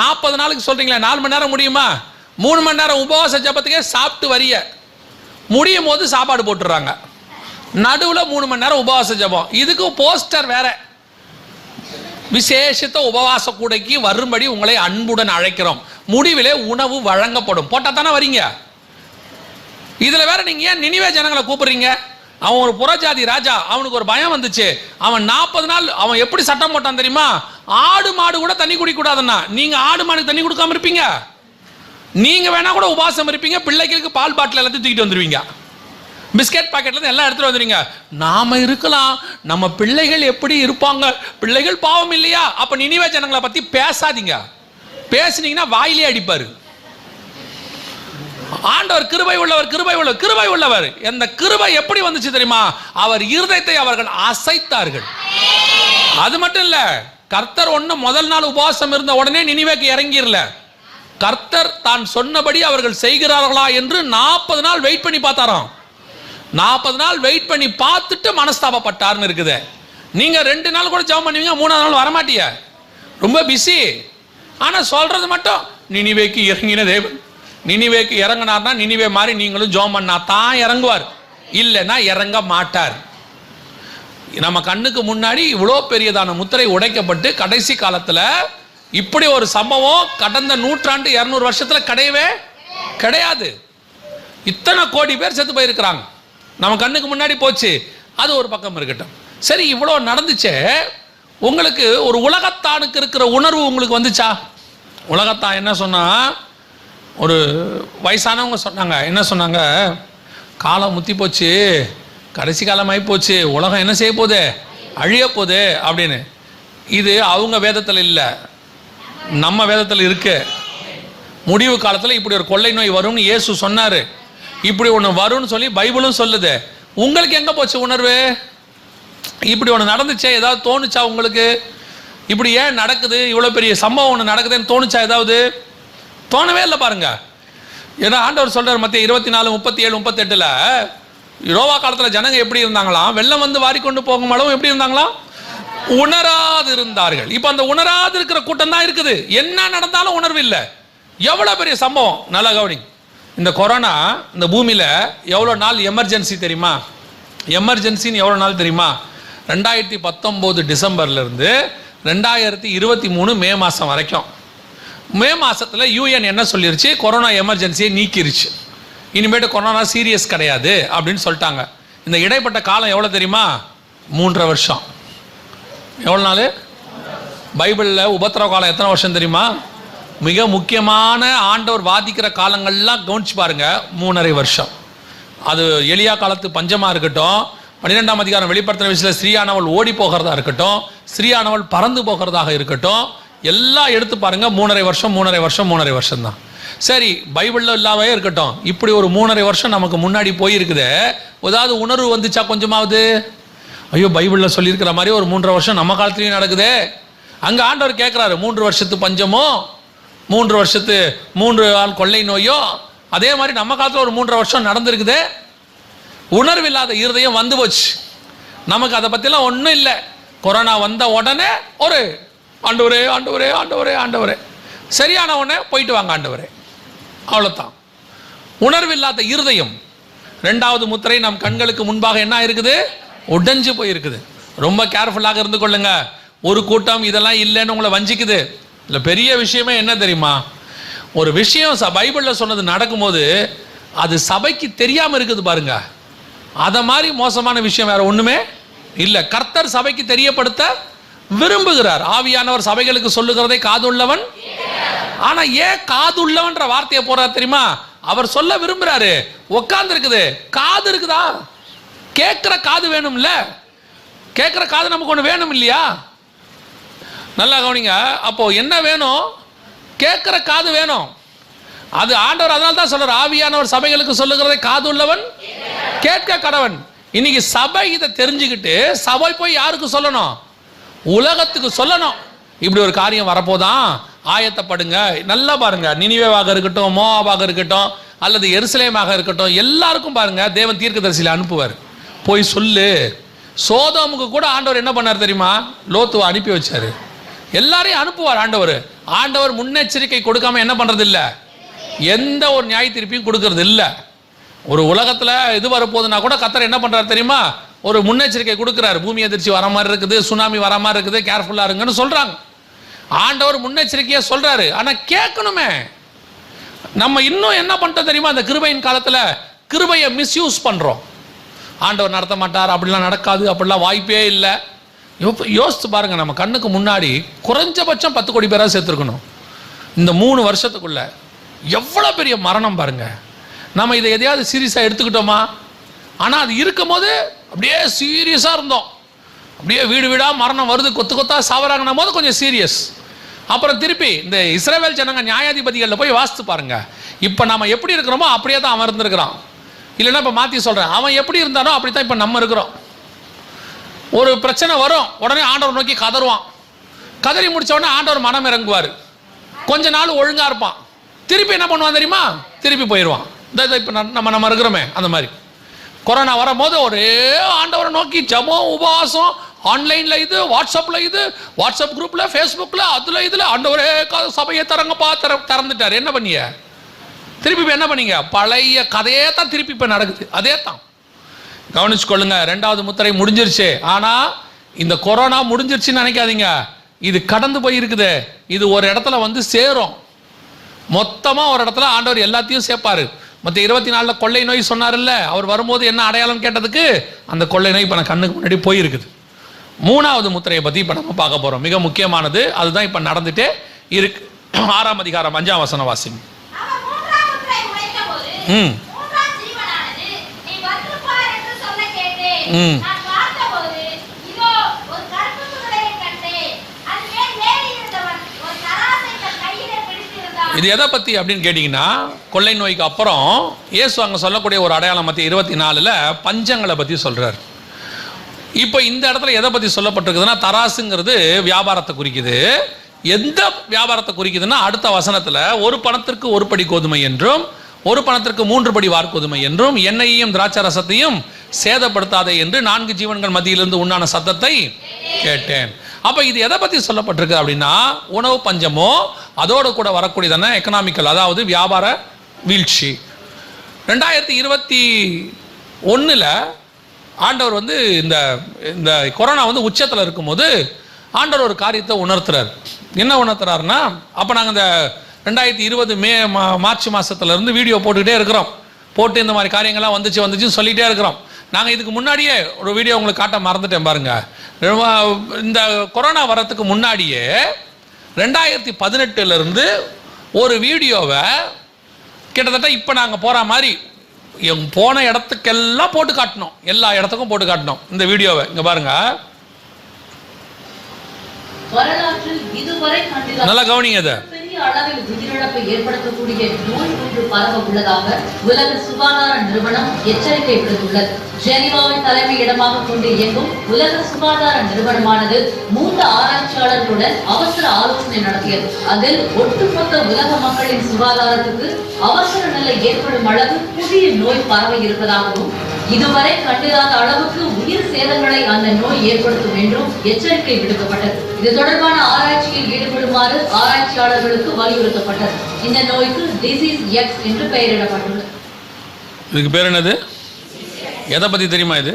40 நாளுக்கு சொல்றீங்களே, 4 மணி நேரம் முடியுமா? 3 மணி நேரம் உபவாச ஜபத்துக்கே சாப்பிட்டு வரிய முடியும் போது சாப்பாடு போட்டுறாங்க. நடுவில் 3 மணி நேரம் உபவாச ஜபம். இதுக்கு போஸ்டர் வேற, விசேஷித்த உபவாச கூடைக்கு வரும்படி உங்களை அன்புடன் அழைக்கிறோம், முடிவிலே உணவு வழங்கப்படும். போட்டா தானே வரீங்க. இதுல வேற நீங்க ஏன் நினிவே ஜனங்களை கூப்பிடுறீங்க? அவன் ஒரு புறஜாதி ராஜா, அவனுக்கு ஒரு பயம் வந்துச்சு. அவன் 40 நாள் அவன் எப்படி சட்டம் போட்டான் தெரியுமா? ஆடு மாடு கூட தண்ணி குடிக்க கூடாதுன்னா நீங்க ஆடு மாடு தண்ணி கொடுக்காம இருப்பீங்க? நீங்க வேணா கூட உபாசம் இருப்பீங்க, பிள்ளைகளுக்கு பால் பாட்டில் எல்லாத்தையும் தூக்கிட்டு வந்துருவீங்க, பிஸ்கெட் பாக்கெட்ல இருந்து எல்லாம் எடுத்துட்டு வந்துருவீங்க. நாம இருக்கலாம், நம்ம பிள்ளைகள் எப்படி இருப்பாங்க, பிள்ளைகள் பாவம் இல்லையா? அப்ப நினிவே ஜனங்களை பத்தி பேசாதீங்க, பேசுனீங்கன்னா வாயிலே அடிப்பாரு. ஆண்டவர் கிருபை உள்ளவர், கிருபை உள்ளவர், கிருபை உள்ளவர். அந்த கிருபை எப்படி வந்துச்சு தெரியுமா? அவர் இருதயத்தை அவர்கள் அசைத்தார்கள். அது மட்டும் இல்ல, கர்த்தர் ஒண்ணு முதல் நாள் உபவாசம் இருந்த உடனே நினிவேக்கு இறங்கிரல. கர்த்தர் தான் சொன்னபடி அவர்கள் செய்கிறார்களா என்று 40 நாள் வெயிட் பண்ணி பார்த்தாராம். 40 நாள் வெயிட் பண்ணி பார்த்துட்டு மனஸ்தாபப்பட்டார்னு இருக்குது. நீங்க 2 நாள் கூட ஜெபம் பண்ணுவீங்க, 3ஆவது நாள் வரமாட்டீங்க, ரொம்ப பிஸி. ஆனா சொல்றது மட்டும், நினிவேக்கு இறங்கின தேவன், நினிவேக்கு இறங்கினார்னா நினிவே மாதிரி நீங்களும் ஜெபம் பண்ணா தான் இறங்குவார், இல்லைன்னா இறங்க மாட்டார். நம்ம கண்ணுக்கு முன்னாடி இவ்வளோ பெரியதான முத்திரை உடைக்கப்பட்டு கடைசி காலத்துல இப்படி ஒரு சம்பவம் கடந்த 100-200 வருஷத்துல கிடையவே கிடையாது. இத்தனை கோடி பேர் செத்து போயிருக்கிறாங்க, நம்ம கண்ணுக்கு முன்னாடி போச்சு. அது ஒரு பக்கம் இருக்கட்டும். சரி, இவ்வளோ நடந்துச்சே, உங்களுக்கு ஒரு உலகத்தானுக்கு இருக்கிற உணர்வு உங்களுக்கு வந்துச்சா? உலகத்தான் என்ன சொன்னா, ஒரு வயசானவங்க சொன்னாங்க, என்ன சொன்னாங்க, காலம் முத்தி போச்சு, கடைசி காலம் ஆகி போச்சு, உலகம் என்ன செய்ய போகுது, அழிய போகுது அப்படின்னு. இது அவங்க வேதத்தில் இல்லை, நம்ம வேதத்தில் இருக்கு. முடிவு காலத்தில் இப்படி ஒரு கொள்ளை நோய் வரும்னு இயேசு சொன்னாரு, இப்படி ஒன்று வரும்னு சொல்லி பைபிளும் சொல்லுது. உங்களுக்கு எங்க போச்சு உணர்வு? இப்படி ஒன்று நடந்துச்சே, ஏதாவது தோணுச்சா உங்களுக்கு? இப்படி ஏன் நடக்குது, இவ்வளோ பெரிய சம்பவம் ஒன்று நடக்குதுன்னு தோணுச்சா? ஏதாவது தோணவே இல்லை பாருங்க. ஏன்னா ஆண்டவர் சொல்றார் மத்திய 24, 37, 38ல, யோவா காலத்தில் ஜனங்க எப்படி இருந்தாங்களாம், வெள்ளம் வந்து வாரிக்கொண்டு போகும் அளவும் எப்படி இருந்தாங்களாம், உணராது இருந்தார்கள். இப்ப அந்த உணராது இருக்கிற கூட்டம் தான் இருக்குது. என்ன நடந்தாலும் உணர்வு இல்லை. எவ்வளவு பெரிய சம்பவம், நல்லா கவனி. இந்த கொரோனா இந்த பூமியில எவ்வளவு நாள் எமர்ஜென்சி தெரியுமா? எமர்ஜென்சின்னு எவ்வளவு நாள் தெரியுமா? 2019 டிசம்பர்ல இருந்து 2023 மே மாசம் வரைக்கும். மே மாசத்துல UN என்ன சொல்லிருச்சு, கொரோனா எமர்ஜென்சியை நீக்கிருச்சு, இனிமேட்டு கொரோனா சீரியஸ் கிடையாது அப்படின்னு சொல்லிட்டாங்க. இந்த இடைப்பட்ட காலம் எவ்வளவு தெரியுமா? 3.5 வருஷம். எவ்வளவு நாள்? பைபிள்ல உபத்திரவ காலம் எத்தனை வருஷம் தெரியுமா? மிக முக்கியமான ஆண்டவர் வாதிக்கிற காலங்கள்லாம் கவனிச்சு பாருங்க, 3.5 வருஷம். அது எலியா காலத்து பஞ்சமா இருக்கட்டும், 12ஆம் அதிகாரம் வெளிப்படுத்தின விஷயத்தில் ஸ்ரீயானவள் ஓடி போகிறதா இருக்கட்டும், ஸ்ரீயானவள் பறந்து போகிறதாக இருக்கட்டும், எல்லாம் எடுத்து பாருங்க, 3.5 வருஷம் 3.5 வருஷம் 3.5 வருஷம் தான். சரி, பைபிள்ல இல்லாமே இருக்கட்டும், இப்படி ஒரு 3.5 வருஷம் நமக்கு முன்னாடி போயிருக்குது. ஏதாவது உணர்வு வந்துச்சா கொஞ்சமாவது? ஐயோ, பைபிள்ல சொல்லியிருக்கிற மாதிரி ஒரு 3.5 வருஷம் நம்ம காலத்திலையும் நடக்குது. அங்க ஆண்டவர் கேட்கிறாரு, 3 வருஷத்து பஞ்சமோ, 3 வருஷத்து 3 ஆள் கொள்ளை நோயோ, அதே மாதிரி நம்ம காலத்தில் ஒரு 3.5 வருஷம் நடந்திருக்குது. உணர்வு இல்லாத இருதயம் வந்து போச்சு நமக்கு. அதை பத்திலாம் ஒன்றும் இல்லை. கொரோனா வந்த உடனே ஒரு ஆண்டவரே ஆண்டவரே ஆண்டவரே ஆண்டவரே, சரியான உடனே போயிட்டு வாங்க ஆண்டவரே, அவ்வளோதான். உணர்வு இல்லாத இருதயம். 2வது முத்திரை நம் கண்களுக்கு முன்பாக என்ன இருக்குது, உடைஞ்சு போயிருக்குது. ரொம்ப கேர்ஃபுல்லாக இருந்து கொள்ளுங்க. ஒரு கூட்டம் இதெல்லாம் இல்லைன்னு உங்களை வஞ்சிக்குது. இல்லை, பெரிய விஷயமே என்ன தெரியுமா, ஒரு விஷயம் பைபிளில் சொன்னது நடக்கும்போது அது சபைக்கு தெரியாமல் இருக்குது பாருங்க, அதை மாதிரி மோசமான விஷயம் வேற ஒண்ணுமே இல்லை. கர்த்தர் சபைக்கு தெரியப்படுத்த விரும்புகிறார். ஆவியானவர் சபைகளுக்கு சொல்லுகிறதை காதுள்ளவன். ஆனா ஏன் காதுள்ளவன்ற வார்த்தையை போறார் தெரியுமா? அவர் சொல்ல விரும்புறாரு. உட்கார்ந்து இருக்குது, காது இருக்குதா? கேட்கிற காது வேணும்ல, கேட்கிற காது நமக்கு ஒன்று வேணும் இல்லையா? நல்லா கவனிங்க. அப்போ என்ன வேணும்? கேட்கிற காது வேணும். அது ஆண்டவர் அதனால தான் சொல்றார், ஆவியானவர் சபைகளுக்கு சொல்லுகிறதை காது உள்ளவன் கேட்க கடவன். இன்னைக்கு சபை இதை தெரிஞ்சுக்கிட்டு சபை போய் யாருக்கு சொல்லணும்? உலகத்துக்கு சொல்லணும். இப்படி ஒரு காரியம் வரப்போதான், ஆயத்தப்படுங்க. நல்லா பாருங்க, நினிவேவாக இருக்கட்டும், மோவாபாக இருக்கட்டும், அல்லது எருசலேமாக இருக்கட்டும், எல்லாருக்கும் பாருங்க தேவன் தீர்க்கதரிசியில அனுப்புவார். போய் சொல்லு. சோதோமுக்கு கூட ஆண்டவர் என்ன பண்ணார் தெரியுமா? லோத்துவை அனுப்பி வச்சாரு. எல்லாரையும் அனுப்புவார் ஆண்டவர். ஆண்டவர் முன்னெச்சரிக்கை கொடுக்காம என்ன பண்றது இல்லை, எந்த ஒரு நியாய தீர்ப்பையும் கொடுக்கறது இல்லை. ஒரு உலகத்துல இது வரப்போகுதுன்னா கூட கர்த்தர் என்ன பண்றாரு தெரியுமா? ஒரு முன்னெச்சரிக்கை கொடுக்கிறார். பூமி எதிர்ச்சி வர மாதிரி இருக்குது, சுனாமி வர மாதிரி இருக்குது, கேர்ஃபுல்லா இருங்கன்னு சொல்றாங்க. ஆண்டவர் முன்னெச்சரிக்கையா சொல்றாரு. ஆனா கேட்கணுமே. நம்ம இன்னும் என்ன பண்ணிட்டோம் தெரியுமா? அந்த கிருபையின் காலத்துல கிருபையை மிஸ்யூஸ் பண்றோம். ஆண்டவர் நடத்த மாட்டார், அப்படிலாம் நடக்காது, அப்படிலாம் வாய்ப்பே இல்லை, யோசித்து பாருங்கள், நம்ம கண்ணுக்கு முன்னாடி குறைஞ்சபட்சம் 10 கோடி பேராக சேர்த்துருக்கணும் இந்த 3 வருஷத்துக்குள்ள. எவ்வளோ பெரிய மரணம் பாருங்கள். நம்ம இதை எதையாவது சீரியஸாக எடுத்துக்கிட்டோமா? ஆனால் அது இருக்கும் போது அப்படியே சீரியஸாக இருந்தோம். அப்படியே வீடு வீடாக மரணம் வருது, கொத்து கொத்தாக சாவறாங்கன்னும் போது கொஞ்சம் சீரியஸ். அப்புறம் திருப்பி இந்த இஸ்ரவேல் ஜனங்க நியாயாதிபதிகளில் போய் வாசித்து பாருங்க. இப்போ நம்ம எப்படி இருக்கிறோமோ அப்படியே தான் அவன் இருந்திருக்கிறான். இல்லைன்னா இப்போ மாற்றி சொல்கிறேன், அவன் எப்படி இருந்தானோ அப்படி தான் இப்போ நம்ம இருக்கிறோம். ஒரு பிரச்சனை வரும், உடனே ஆண்டவர் நோக்கி கதறுவான். கதறி முடிச்ச உடனே ஆண்டவர் மனம் இறங்குவார். கொஞ்ச நாள் ஒழுங்காக இருப்பான், திருப்பி என்ன பண்ணுவான் தெரியுமா? திருப்பி போயிடுவான். இப்போ நம்ம இருக்கிறோமே அந்த மாதிரி. கொரோனா வரும்போது ஒரே ஆண்டவரை நோக்கி ஜெபம், உபவாசம், ஆன்லைனில் இது, வாட்ஸ்அப்பில் இது, வாட்ஸ்அப் குரூப்பில், ஃபேஸ்புக்கில், அதில் இதில் ஆண்டவரே சபையை தரங்கப்பா திறந்துட்டார். என்ன பண்ணிய? திருப்பி இப்போ என்ன பண்ணீங்க? பழைய கதையே தான் திருப்பி இப்போ நடக்குது. அதே தான் கவனிச்சு கொள்ளுங்க. 2வது முத்திரை முடிஞ்சிருச்சு. ஆனால் இந்த கொரோனா முடிஞ்சிருச்சுன்னு நினைக்காதீங்க. இது கடந்து போயிருக்குது. இது ஒரு இடத்துல வந்து சேரும். மொத்தமாக ஒரு இடத்துல ஆண்டவர் எல்லாத்தையும் சேர்ப்பாரு. மற்ற 24 கொள்ளை நோய் சொன்னார்ல, அவர் வரும்போது என்ன அடையாளம் கேட்டதுக்கு அந்த கொள்ளை நோய் இப்போ கண்ணுக்கு முன்னாடி போயிருக்குது. 3வது முத்திரையை பற்றி இப்போ நம்ம பார்க்க போகிறோம். மிக முக்கியமானது அதுதான் இப்போ நடந்துட்டே இருக்கு. 6ஆம் அதிகாரம் 5ஆம் வசனம் வாசிங்க. இது எதை பற்றி அப்படின்னு கேட்டிங்கன்னா, கொள்ளை நோய்க்கு அப்புறம் இயேசு அங்கே சொல்லக்கூடிய ஒரு அடையாளம் மத்திய 24 பஞ்சங்களை பற்றி சொல்கிறார். இப்போ இந்த இடத்துல எதை பற்றி சொல்லப்பட்டிருக்குதுன்னா, தராசுங்கிறது வியாபாரத்தை குறிக்குது. எந்த வியாபாரத்தை குறிக்குதுன்னா, அடுத்த வசனத்தில் 1 பணத்திற்கு 1 படி கோதுமை என்றும் 1 பணத்திற்கு 3 படி வார்கோதுமை என்றும் எண்ணெயையும் திராட்சை ரசத்தையும் சேதப்படுத்தாதே என்று 4 ஜீவன்கள் மத்தியிலிருந்து உண்டான சத்தத்தை கேட்டேன். அப்போ இது எதை பற்றி சொல்லப்பட்டிருக்கு அப்படின்னா, உணவு பஞ்சமோ அதோடு கூட வரக்கூடியதான எக்கனாமிக்கல், அதாவது வியாபார வீழ்ச்சி. 2021 ஆண்டவர் வந்து இந்த கொரோனா வந்து உச்சத்தில் இருக்கும்போது ஆண்டவர் ஒரு காரியத்தை உணர்த்துறார். என்ன உணர்த்துறாருன்னா, அப்போ நாங்கள் இந்த 2020 மார்ச் மாதத்துலேருந்து வீடியோ போட்டுக்கிட்டே இருக்கிறோம். போட்டு இந்த மாதிரி காரியங்கள்லாம் வந்துச்சுன்னு சொல்லிகிட்டே இருக்கிறோம். நாங்கள் இதுக்கு முன்னாடியே ஒரு வீடியோ உங்களுக்கு காட்ட மறந்துட்டேன் பாருங்க. இந்த கொரோனா வரத்துக்கு முன்னாடியே 2018 ஒரு வீடியோவை கிட்டத்தட்ட இப்போ நாங்கள் போகிற மாதிரி போன இடத்துக்கெல்லாம் போட்டு காட்டணும். எல்லா இடத்துக்கும் போட்டு காட்டணும் இந்த வீடியோவை. இங்கே பாருங்க, நல்லா கவனிங்க. இதை அளவில் உயிரிழப்பை ஏற்படுத்தக்கூடிய நோய் ஒன்று பரவ உள்ளதாக உலக சுகாதார நிறுவனம் எச்சரிக்கை விடுத்துள்ளது. ஜெனீவாவை தலைமையிடமாக கொண்டு இயங்கும் உலக சுகாதார நிறுவனமானது 3 ஆராய்ச்சியாளர்களுடன் அவசர ஆலோசனை நடத்தியது. அதில் ஒட்டுமொத்த உலக மக்களின் சுகாதாரத்துக்கு அவசர நிலை ஏற்படும் அளவு புதிய நோய் பரவ இருப்பதாகவும், இதுவரை கண்டிராத அளவுக்கு உயிர் சேதங்களை அந்த நோய் ஏற்படுத்தும் என்றும் எச்சரிக்கை விடுக்கப்பட்டது. இது தொடர்பான ஆராய்ச்சியில் ஈடுபடுமாறு ஆராய்ச்சியாளர்களுக்கு வலியுறுத்தப்பட்டது. இந்த நோய்க்கு டிசீஸ் எக்ஸ் என்று பெயரிடப்பட்டுள்ளது. இதுக்கு பேர் என்னது? எதை பற்றி தெரியுமா? இது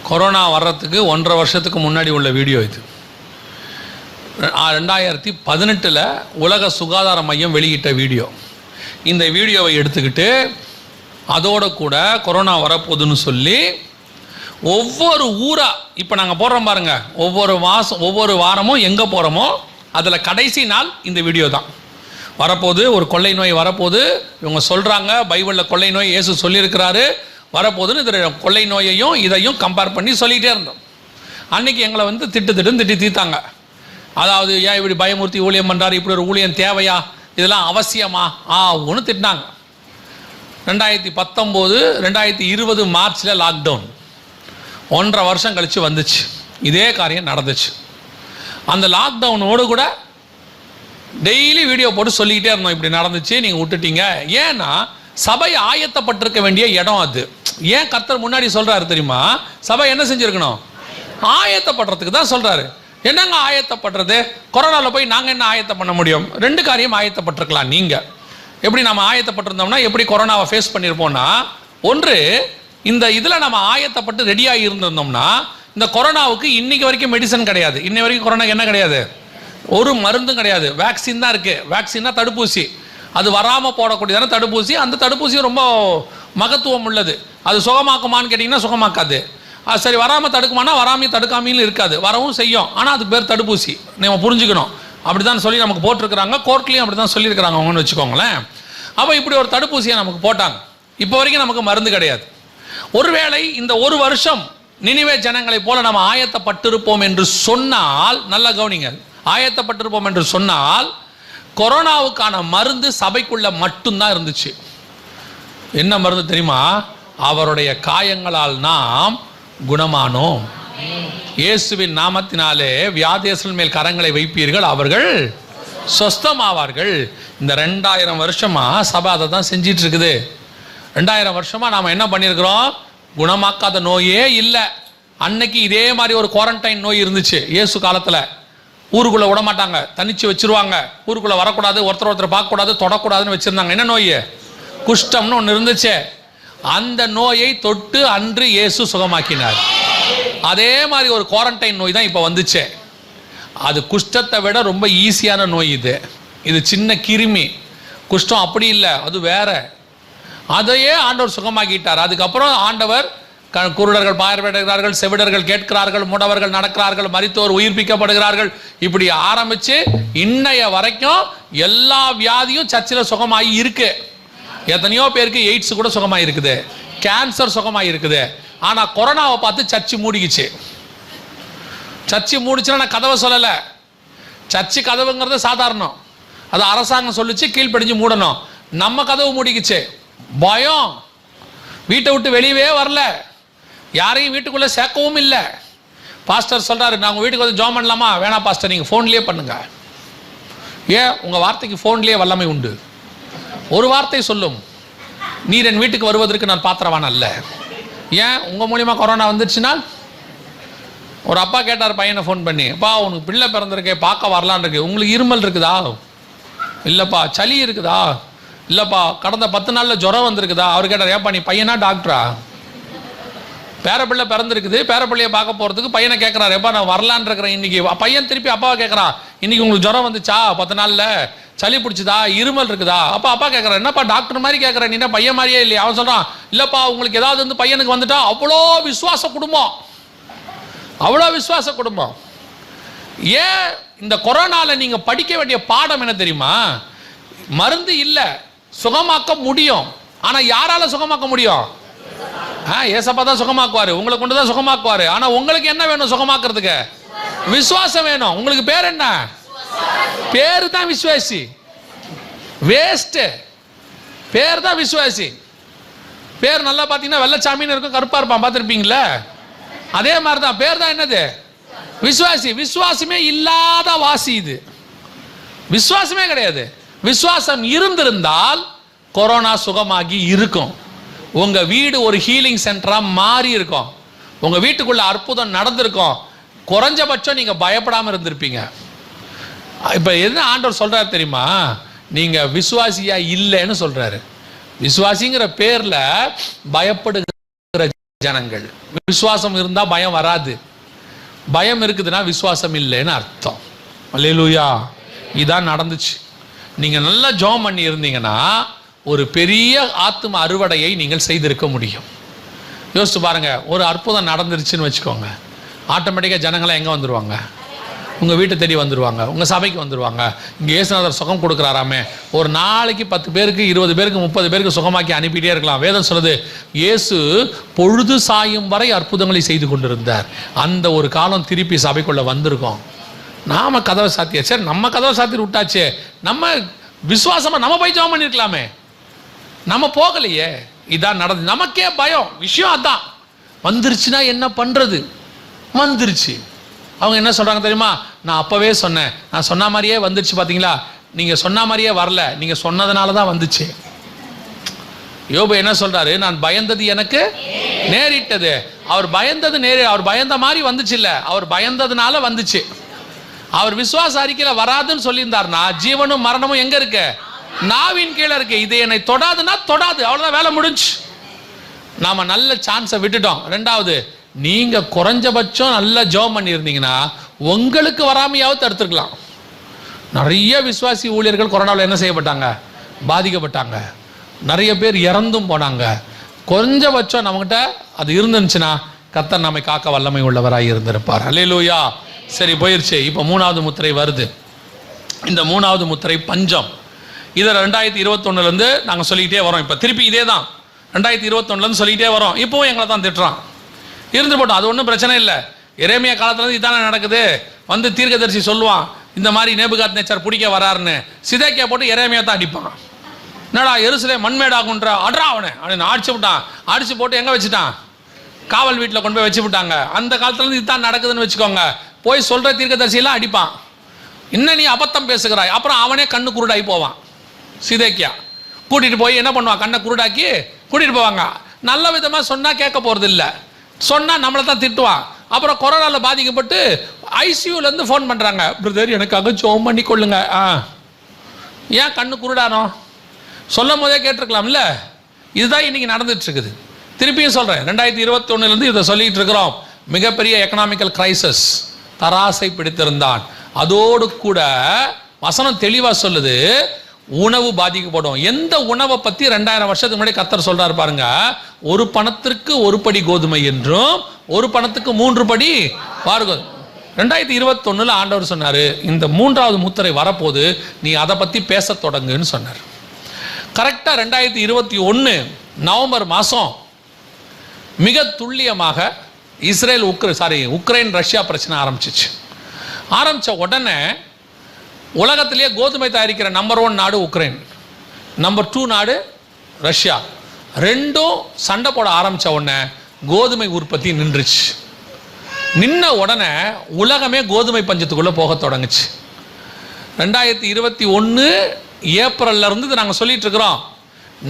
கொரோனா வர்றதுக்கு 1.5 வருஷத்துக்கு முன்னாடி உள்ள வீடியோ. இது 2018 உலக சுகாதார மையம் வெளியிட்ட வீடியோ. இந்த வீடியோவை எடுத்துக்கிட்டு அதோட கூட கொரோனா வரப்போகுதுன்னு சொல்லி ஒவ்வொரு ஊரா இப்போ நாங்கள் போடுறோம் பாருங்க, ஒவ்வொரு வாரமும் எங்கே போகிறோமோ அதில் கடைசி நாள் இந்த வீடியோ தான் வரப்போகுது. ஒரு கொள்ளை நோய் வரப்போகுது, இவங்க சொல்கிறாங்க, பைபிளில் கொள்ளை நோய் இயேசு சொல்லியிருக்கிறாரு வரப்போகுதுன்னு. இதில் கொள்ளை நோயையும் இதையும் கம்பேர் பண்ணி சொல்லிகிட்டே இருந்தோம். அன்றைக்கி எங்களை வந்து திட்டி தீர்த்தாங்க. அதாவது ஏன் இப்படி பயமுறுத்தி ஊழியம் பண்ணுறாரு, இப்படி ஒரு ஊழியம் தேவையா, இதெல்லாம் அவசியமா ஒன்று திட்டினாங்க. 2019 2020 மார்ச்சில் லாக்டவுன் 1.5 வருஷம் கழித்து வந்துச்சு. இதே காரியம் நடந்துச்சு. அந்த லாக்டவுனோடு கூட டெய்லி வீடியோ போட்டு சொல்லிக்கிட்டே இருந்தோம், இப்படி நடந்துச்சு, நீங்கள் விட்டுட்டீங்க. ஏன்னா சபை ஆயத்தப்பட்டிருக்க வேண்டிய இடம் அது. ஏன் கர்த்தர் முன்னாடி சொல்கிறாரு தெரியுமா? சபை என்ன செஞ்சுருக்கணும்? ஆயத்தப்படுறதுக்கு தான் சொல்கிறாரு. என்னங்க ஆயத்தப்படுறது? கொரோனாவில் போய் நாங்கள் என்ன ஆயத்தம் பண்ண முடியும்? 2 காரியம் ஆயத்தப்பட்டிருக்கலாம். நீங்கள் எப்படி நம்ம ஆயத்தப்பட்டிருந்தோம்னா எப்படி கொரோனாவை ஃபேஸ் பண்ணியிருப்போம்னா, ஒன்று இந்த இதில் நம்ம ஆயத்தப்பட்டு ரெடியாகி இருந்திருந்தோம்னா இந்த கொரோனாவுக்கு இன்னைக்கு வரைக்கும் மெடிசன் கிடையாது. இன்னை வரைக்கும் கொரோனாக்கு என்ன கிடையாது? ஒரு மருந்தும் கிடையாது. வேக்சின் தான் இருக்குது. வேக்சின்னா தடுப்பூசி. அது வராமல் போடக்கூடியதான தடுப்பூசி. அந்த தடுப்பூசி ரொம்ப மகத்துவம் உள்ளது. அது சுகமாக்குமான்னு கேட்டிங்கன்னா சுகமாக்காது. சரி வராமல் தடுக்குமானா வராமையும் தடுக்காமையும் இருக்காது, வரவும் செய்யும். ஆனால் அதுக்கு பேர் தடுப்பூசி, நம்ம புரிஞ்சுக்கணும். அப்படி தான் சொல்லி நமக்கு போட்டிருக்கிறாங்க, கோர்ட்லேயும் அப்படி தான் சொல்லியிருக்கிறாங்க அவங்கன்னு வச்சுக்கோங்களேன். அப்போ இப்படி ஒரு தடுப்பூசியை நமக்கு போட்டாங்க. இப்போ வரைக்கும் நமக்கு மருந்து கிடையாது. ஒருவேளை இந்த ஒரு வருஷம் நினிவே ஜனங்களை போல நம்ம ஆயத்தப்பட்டிருப்போம் என்று சொன்னால், நல்ல கவனிங்க, ஆயத்தப்பட்டிருப்போம் என்று சொன்னால் கொரோனாவுக்கான மருந்து சபைக்குள்ள மட்டும்தான் இருந்துச்சு. என்ன மருந்து தெரியுமா? அவருடைய காயங்களால் நாம் குணமானோம். இயேசுவின் நாமத்தினாலே வியாதியஸ்தர்கள் மேல் கரங்களை வைப்பீர்கள், அவர்கள் சொஸ்தமாவார்கள். இந்த 2000 வருஷமா சபை அதை தான் செஞ்சிட்டு இருக்குது. 2000 வருஷமா நாம என்ன பண்ணியிருக்கிறோம்? குணமாக்காத நோயே இல்லை. அன்னைக்கு இதே மாதிரி ஒரு குவாரண்டைன் நோய் இருந்துச்சு இயேசு காலத்தில். ஊருக்குள்ளே விட மாட்டாங்க, தனிச்சு வச்சிருவாங்க. ஊருக்குள்ளே வரக்கூடாது, ஒருத்தர் பார்க்கக்கூடாது, தொடக்கூடாதுன்னு வச்சுருந்தாங்க. என்ன நோய்? குஷ்டம்னு ஒன்று இருந்துச்சு. அந்த நோயை தொட்டு அன்று இயேசு சுகமாக்கினார். அதே மாதிரி ஒரு குவாரண்டைன் நோய் தான் இப்போ வந்துச்சு. அது குஷ்டத்தை விட ரொம்ப ஈஸியான நோய். இது சின்ன கிருமி. குஷ்டம் அப்படி இல்லை, அது வேற. அதையே ஆண்டவர் சுகமாக்கிட்டார். அதுக்கப்புறம் ஆண்டவர் குருடர்கள் பார்வையிடுகிறார்கள், செவிடர்கள் கேட்கிறார்கள், முடவர்கள் நடக்கிறார்கள், மரித்தோர் உயிர்ப்பிக்கப்படுகிறார்கள். இப்படி ஆரம்பிச்சு இன்னைய வரைக்கும் எல்லா வியாதியும் சர்ச்சில் சுகமாகி இருக்கு. எத்தனையோ பேருக்கு எய்ட்ஸ் கூட சுகமாகி இருக்குது, கேன்சர் சுகமாகி இருக்குது. ஆனால் கொரோனாவை பார்த்து சர்ச்சு மூடிக்குச்சு. சர்ச்சு மூடிச்சுன்னா நான் கதவை சொல்லலை. சர்ச்சு கதவுங்கிறது சாதாரணம், அது அரசாங்கம் சொல்லிச்சு, கீழ்ப்படிஞ்சு மூடணும். நம்ம கதவு மூடிக்குச்சு. பயம், வீட்டை விட்டு வெளியவே வரல, யாரையும் வீட்டுக்குள்ளே சேர்க்கவும் இல்லை. பாஸ்டர் சொல்கிறாரு, நான் உங்கள் வீட்டுக்கு வந்து ஜாம் பண்ணலாமா? வேணாம் பாஸ்டர், நீங்கள் ஃபோன்லேயே பண்ணுங்க. ஏன்? உங்கள் வார்த்தைக்கு ஃபோன்லேயே வல்லமை உண்டு. ஒரு வார்த்தை சொல்லும், நீர் என் வீட்டுக்கு வருவதற்கு நான் பாத்திரவான் அல்ல. ஏன்? உங்கள் மூலியமா கொரோனா வந்துடுச்சுன்னா? ஒரு அப்பா கேட்டார் பையனை ஃபோன் பண்ணி, அப்பா உனக்கு பிள்ளை பிறந்திருக்கே, பார்க்க வரலான் இருக்கு, உங்களுக்கு இருமல் இருக்குதா? இல்லைப்பா. சளி இருக்குதா? இல்லைப்பா. கடந்த 10 நாளில் ஜுரம் வந்திருக்குதா? அவர் கேட்டார், ஏப்பா நீ பையனா டாக்டரா? பேரப்பிள்ளை பிறந்திருக்குது, பேரப்பிள்ளையை பார்க்க போகிறதுக்கு பையனை கேட்குறாரு, எப்பா நான் வரலான் இருக்கிறேன் இன்னைக்கு. பையன் திருப்பி அப்பாவை கேட்குறான், இன்னைக்கு உங்களுக்கு ஜுரம் வந்துச்சா? 10 நாளில் சளி பிடிச்சதா? இருமல் இருக்குதா? அப்பா கேட்குறான், என்னப்பா டாக்டர் மாதிரி கேட்குறேன், நீ பையன் மாதிரியே இல்லையா? அவன் சொல்கிறான், இல்லைப்பா உங்களுக்கு ஏதாவது வந்து பையனுக்கு வந்துட்டா. அவ்வளோ விசுவாச குடும்பம், அவ்வளோ விசுவாச குடும்பம். ஏன்? இந்த கொரோனாவில் நீங்கள் படிக்க வேண்டிய பாடம் என்ன தெரியுமா? மருந்து இல்லை, சுகமாக்க முடியும். ஆனால் யாரால சுகமாக்க முடியும்? ஏசப்பா தான் சுகமாக்குவாரு, உங்களை கொண்டு தான் சுகமாக்குவாரு. ஆனால் உங்களுக்கு என்ன வேணும் சுகமாக்குறதுக்கு? விசுவாசம் வேணும். உங்களுக்கு பேர் என்ன? பேரு தான் விசுவாசி. வேஸ்ட் பேர் தான் விசுவாசி. பேர் நல்லா பார்த்தீங்கன்னா வெள்ளச்சாமின்னு இருக்கும், கருப்பா இருப்பான், பார்த்துருப்பீங்களா? அதே மாதிரி தான் பேர் தான் என்னது? விசுவாசி. விசுவாசமே இல்லாத வாசி. இது விசுவாசமே கிடையாது. விசுவாசம் இருந்திருந்தால் கொரோனா சுகமாகி இருக்கும். உங்க வீடு ஒரு ஹீலிங் சென்டரா மாறி இருக்கும். உங்க வீட்டுக்குள்ள அற்புதம் நடந்திருக்கும். குறைஞ்சபட்சம் நீங்க பயப்படாம இருந்திருப்பீங்க. இப்ப என்ன ஆண்டவர் சொல்றாரு தெரியுமா? நீங்க விசுவாசியா இல்லைன்னு சொல்றாரு. விசுவாசிங்கிற பேர்ல பயப்படுகிற ஜனங்கள். விசுவாசம் இருந்தா பயம் வராது. பயம் இருக்குதுன்னா விசுவாசம் இல்லைன்னு அர்த்தம். அல்லேலூயா. இதான் நடந்துச்சு. நீங்க நல்லா ஜெபம் பண்ணி இருந்தீங்கன்னா ஒரு பெரிய ஆத்தும அறுவடையை நீங்கள் செய்திருக்க முடியும். யோசிச்சு பாருங்க, ஒரு அற்புதம் நடந்துருச்சுன்னு வச்சுக்கோங்க, ஆட்டோமேட்டிக்காக ஜனங்களாம் எங்கே வந்துடுவாங்க? உங்கள் வீட்டை தேடி வந்துடுவாங்க, உங்கள் சபைக்கு வந்துடுவாங்க. இங்கே இயேசுநாதர் சுகம் கொடுக்குறாராமே, ஒரு நாளைக்கு 10 பேருக்கு 20 பேருக்கு 30 பேருக்கு சுகமாக்கி அனுப்பிட்டே இருக்கலாம். வேதம் சொல்லுது, இயேசு பொழுது சாயும் வரை அற்புதங்களை செய்து கொண்டிருந்தார். அந்த ஒரு காலம் திருப்பி சபைக்குள்ளே வந்திருக்கோம். நாம கதவை சாத்தியா? சரி, நம்ம கதவை சாத்தி விட்டாச்சு, நம்ம விசுவாசமாக நம்ம போய் ஜெபம் பண்ணியிருக்கலாமே, நம்ம போகலையே. இதான் நடந்து. நமக்கே பயம். விஷயம் அதான். வந்துருச்சுன்னா என்ன பண்ணுறது? வந்துருச்சு. அவங்க என்ன சொல்கிறாங்க தெரியுமா? நான் அப்போவே சொன்னேன், நான் சொன்ன மாதிரியே வந்துருச்சு. பார்த்தீங்களா, நீங்கள் சொன்ன மாதிரியே வரல, நீங்கள் சொன்னதுனால தான் வந்துச்சு. யோபு என்ன சொல்கிறாரு? நான் பயந்தது எனக்கு நேரிட்டது. அவர் பயந்தது அவர் பயந்த மாதிரி வந்துச்சு இல்லை, அவர் பயந்ததுனால வந்துச்சு. அவர் விசுவாச அறிக்கையில் வராதுன்னு சொல்லியிருந்தார்னா ஜீவனும் மரணமும் எங்கே இருக்கு? நாவின் கீழே இருக்கு. இது என்னை தொடாதுன்னா தொடாது, அவ்வளோதான், வேலை முடிஞ்சு. நாம நல்ல சான்ஸை விட்டுட்டோம். ரெண்டாவது, நீங்க குறைஞ்சபட்சம் நல்ல ஜெபம் பண்ணியிருந்தீங்கன்னா உங்களுக்கு வராமையாவது தடுத்துருக்கலாம். நிறைய விசுவாசி ஊழியர்கள் கொரோனாவில் என்ன செய்யப்பட்டாங்க? பாதிக்கப்பட்டாங்க. நிறைய பேர் இறந்தும் போனாங்க. குறைஞ்சபட்சம் நம்மகிட்ட அது இருந்துச்சுன்னா கர்த்தர் நம்மை காக்க வல்லமை உள்ளவராய் இருந்திருப்பார். அல்லேலூயா. சரி, போயிருச்சு. இப்போ 3வது முத்திரை வருது. இந்த 3வது முத்திரை பஞ்சம். இதை 2021 நாங்கள் சொல்லிக்கிட்டே வரோம். இப்போ திருப்பி இதே தான் 2021 சொல்லிக்கிட்டே வரோம். இப்போவும் எங்களை தான் திட்டுறான். இருந்து போட்டோம், அது ஒன்றும் பிரச்சனை இல்லை. எரேமியா காலத்துலேருந்து இதானே நடக்குது. வந்து தீர்க்கதரிசி சொல்லுவான், இந்த மாதிரி நேபுகாத்நேச்சர் பிடிக்க வராருன்னு. சிதேக்கியா போட்டு எரேமியா தான் அடிப்பான். என்னடா எருசலேம் மண்மேடாகுன்ற அட்ரா அவனை அப்படின்னு அடிச்சு விட்டான். அடிச்சு போட்டு எங்கே வச்சுட்டான்? காவல் வீட்டில் கொண்டு போய் வச்சு விட்டாங்க. அந்த காலத்துலேருந்து இதுதான் நடக்குதுன்னு வச்சுக்கோங்க. போய் சொல்கிற தீர்க்கதரிசியெல்லாம் அடிப்பான். இன்னும் நீ அபத்தம் பேசுகிறாய். அப்புறம் அவனே கண்ணு குருடாகி போவான். சிதேக்கியா கூட்டிகிட்டு போய் என்ன பண்ணுவான்? கண்ணை குருடாக்கி கூட்டிகிட்டு போவாங்க. நல்ல விதமாக சொன்னால் கேட்க போகிறது இல்லை, சொன்னால் நம்மளை தான் திட்டுவான். அப்புறம் கொரோனாவில் பாதிக்கப்பட்டு ஐசியூலேருந்து ஃபோன் பண்ணுறாங்க, பிரதர் எனக்காக ஜெபம் பண்ணி கொள்ளுங்க. ஏன் கண்ணு குருடானோ? சொல்லும் போதே கேட்டிருக்கலாம்ல. இதுதான் இன்னைக்கு நடந்துட்டு இருக்குது. திருப்பியும் சொல்கிறேன், 2021 இதை சொல்லிட்டு இருக்கிறோம். மிகப்பெரிய எக்கனாமிக்கல் கிரைசிஸ். தராசை பிடித்திருந்தான். அதோடு கூட வசனம் தெளிவாக சொல்லுது, உணவு பாதிக்கப்படும். எந்த உணவை பற்றி 2000 வருஷத்துக்கு முன்னாடி கர்த்தர் சொல்றாரு பாருங்க. ஒரு பணத்திற்கு ஒரு படி கோதுமை என்றும் ஒரு பணத்துக்கு 3 படி வார்கோதுமை. 2021 ஆண்டவர் சொன்னார், இந்த 3வது முத்திரை வரப்போது, நீ அதை பற்றி பேச தொடங்குன்னு சொன்னார். கரெக்டாக 2021 நவம்பர் மாதம் மிக துல்லியமாக உக்ரைன் ரஷ்யா பிரச்சனை ஆரம்பிச்சிச்சு. ஆரம்பித்த உடனே உலகத்திலேயே கோதுமை தயாரிக்கிற நம்பர் 1 நாடு உக்ரைன், நம்பர் 2 நாடு ரஷ்யா. ரெண்டும் சண்டை போட ஆரம்பித்த உடனே கோதுமை உற்பத்தி நின்றுச்சு. நின்ன உடனே உலகமே கோதுமை பஞ்சத்துக்குள்ளே போக தொடங்குச்சு. 2021 ஏப்ரல்ல இருந்து நாங்கள் சொல்லிட்டு இருக்கிறோம்.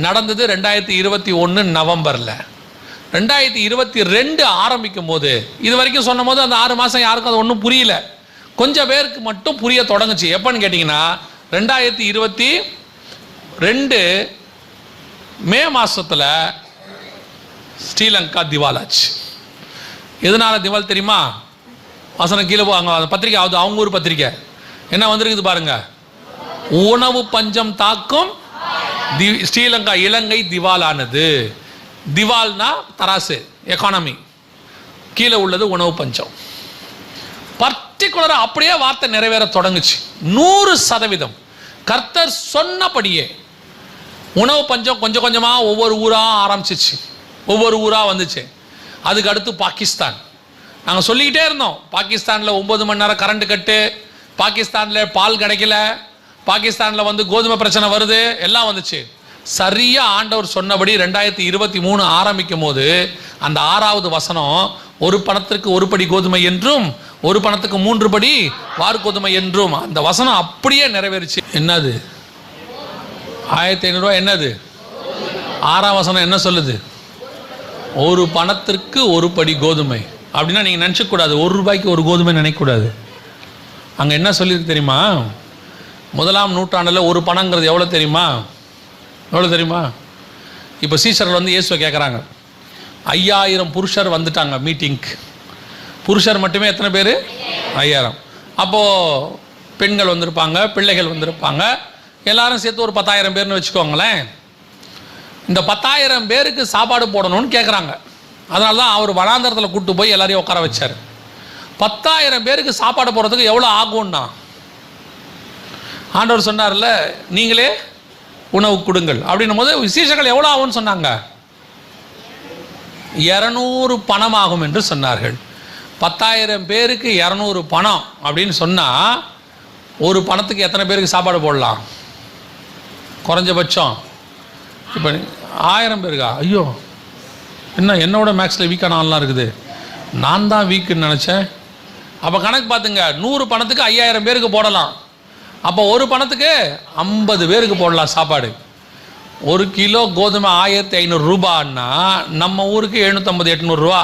நடந்தது 2021 நவம்பரில். 2022 ஆரம்பிக்கும் போது, இது வரைக்கும் சொன்ன போது அந்த 6 மாதம் யாருக்கும் அது ஒன்றும் புரியல. கொஞ்சம் பேருக்கு மட்டும் புரிய தொடங்குச்சு. எப்பன்னு கேட்டிங்கன்னா 2022 மே மாதத்தில் ஸ்ரீலங்கா திவாலாச்சு. எதனால திவால் தெரியுமா? வசனம் கீழே போவாங்க, பத்திரிக்கை ஆகுது, அவங்க ஊர் பத்திரிக்கை என்ன வந்திருக்குது பாருங்க. உணவு பஞ்சம் தாக்கும் ஸ்ரீலங்கா, இலங்கை திவாலானது. திவால்னா தராசு, எக்கானமி, கீழே உள்ளது உணவு பஞ்சம். பர்டிகுலராக அப்படியே வார்த்தை நிறைவேற தொடங்குச்சு. 100% கர்த்தர் சொன்னபடியே உணவு பஞ்சம் கொஞ்சம் கொஞ்சமாக ஒவ்வொரு ஊராக ஆரம்பிச்சிச்சு, ஒவ்வொரு ஊராக வந்துச்சு. அதுக்கு அடுத்து பாகிஸ்தான். நாங்கள் சொல்லிக்கிட்டே இருந்தோம், பாகிஸ்தானில் 9 மணி நேரம் கரண்ட் கட்டு, பாகிஸ்தானில் பால் கிடைக்கல, பாகிஸ்தானில் வந்து கோதுமை பிரச்சனை வருது, எல்லாம் வந்துச்சு. சரியாக ஆண்டவர் சொன்னபடி 2023 ஆரம்பிக்கும் போது அந்த 6வது வசனம், ஒரு பணத்திற்கு ஒரு படி கோதுமை என்றும் ஒரு பணத்துக்கு 3 படி வார்கோதுமை என்றும், அந்த வசனம் அப்படியே நிறைவேறிச்சு. என்னது 1500 ரூபாய்? என்னது 6ஆம் வசனம் என்ன சொல்லுது? ஒரு பணத்திற்கு ஒரு படி கோதுமை. அப்படின்னா நீங்கள் நினச்சக்கூடாது 1 ரூபாய்க்கு ஒரு கோதுமை நினைக்கக்கூடாது. அங்கே என்ன சொல்லியிருக்கு தெரியுமா? 1ஆம் நூற்றாண்டில் ஒரு பணங்கிறது எவ்வளோ தெரியுமா? எவ்வளோ தெரியுமா? இப்போ சீஷர்கள் வந்து இயேசுவை கேட்குறாங்க. 5000 புருஷர் வந்துட்டாங்க மீட்டிங்க்கு. புருஷர் மட்டுமே எத்தனை பேர்? 5000. அப்போது பெண்கள் வந்திருப்பாங்க, பிள்ளைகள் வந்திருப்பாங்க, எல்லாரும் சேர்த்து ஒரு 10,000 பேர்னு வச்சுக்கோங்களேன். இந்த 10,000 பேருக்கு சாப்பாடு போடணும்னு கேட்குறாங்க. அதனால தான் அவர் வனாந்தரத்தில் கூப்பிட்டு போய் எல்லாரையும் உட்கார வச்சார். 10,000 பேருக்கு சாப்பாடு போடுறதுக்கு எவ்வளோ ஆகும்னா, ஆண்டவர் சொன்னார்ல, நீங்களே உணவு கொடுங்கள் அப்படின்னும் போது விசேஷங்கள் எவ்வளோ ஆகும்னு சொன்னாங்க? 200 பணம் ஆகும் என்று சொன்னார்கள். 10,000 பேருக்கு 200 பணம் அப்படின்னு சொன்னால் ஒரு பணத்துக்கு எத்தனை பேருக்கு சாப்பாடு போடலாம்? குறைஞ்சபட்சம் இப்போ 1000 பேருக்கா? ஐயோ, என்ன என்னோட மேக்ஸில் வீக்கான ஆள்லாம் இருக்குது, நான் தான் வீக்குன்னு நினச்சேன். அப்போ கணக்கு பார்த்துங்க, 100 பணத்துக்கு 5000 பேருக்கு போடலாம். அப்போ ஒரு பணத்துக்கு 50 பேருக்கு போடலாம் சாப்பாடு. 1 கிலோ கோதுமை 1500 ரூபான்னா நம்ம ஊருக்கு 750-800 ரூபா.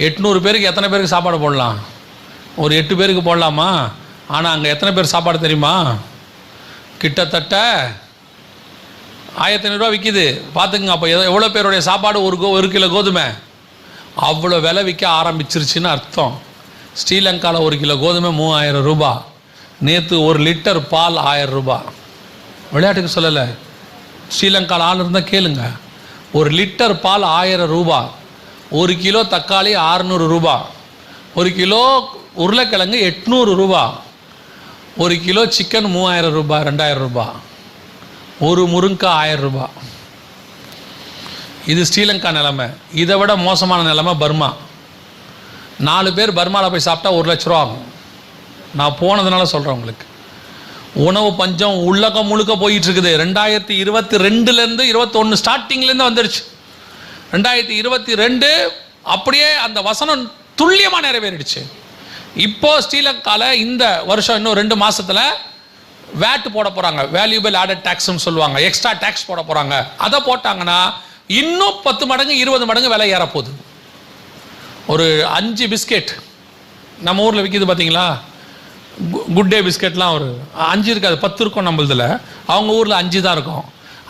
800 பேருக்கு எத்தனை பேருக்கு சாப்பாடு போடலாம்? ஒரு 8 பேருக்கு போடலாமா? ஆனால் அங்கே எத்தனை பேர் சாப்பாடு தெரியுமா? கிட்டத்தட்ட 1500 ரூபா விற்கிது. பார்த்துக்குங்க, அப்போ எவ்வளோ பேருடைய சாப்பாடு? 1 கிலோ கோதுமை அவ்வளோ விலை விற்க ஆரம்பிச்சிருச்சுன்னு அர்த்தம். ஸ்ரீலங்காவில் 1 கிலோ கோதுமை 3000 ரூபா. நேற்று 1 லிட்டர் பால் 1000 ரூபா. விளையாட்டுக்கு சொல்லலை, ஸ்ரீலங்காவில் ஆள் இருந்தால் கேளுங்க. 1 லிட்டர் பால் 1000 ரூபா. 1 கிலோ தக்காளி 600 ரூபா, 1 கிலோ உருளைக்கிழங்கு 800 ரூபா, 1 கிலோ சிக்கன் 3000 ரூபா, 2000 ரூபா, ஒரு முருங்காய் 1000 ரூபா. இது ஸ்ரீலங்கா நிலைமை. இதை விட மோசமான நிலைமை பர்மா. 4 பேர் பர்மாவில் போய் சாப்பிட்டா 1 லட்ச ரூபா ஆகும். நான் போனதுனால சொல்கிறேன் உங்களுக்கு. உணவு பஞ்சம் உலகம் முழுக்க போயிட்டு இருக்குது. 2022லேருந்து 21 ஸ்டார்டிங்லேருந்து வந்துடுச்சு. 2022 அப்படியே அந்த வசனம் துல்லியமாக நிறைவேறிடுச்சு. இப்போ ஸ்ரீலங்காவில் இந்த வருஷம் இன்னும் 2 மாதத்தில் வேட் போட போகிறாங்க, வேல்யூபிள் ஆடட் டேக்ஸ்ன்னு சொல்லுவாங்க, எக்ஸ்ட்ரா டேக்ஸ் போட போகிறாங்க. அதை போட்டாங்கன்னா இன்னும் 10 மடங்கு 20 மடங்கு விலை ஏறப்போகுது. ஒரு 5 பிஸ்கெட் நம்ம ஊரில் விற்கிது பார்த்தீங்களா, குட் டே பிஸ்கெட்லாம் ஒரு 5 இருக்காது, 10 இருக்கும் நம்மளதில். அவங்க ஊரில் 5 தான் இருக்கும்.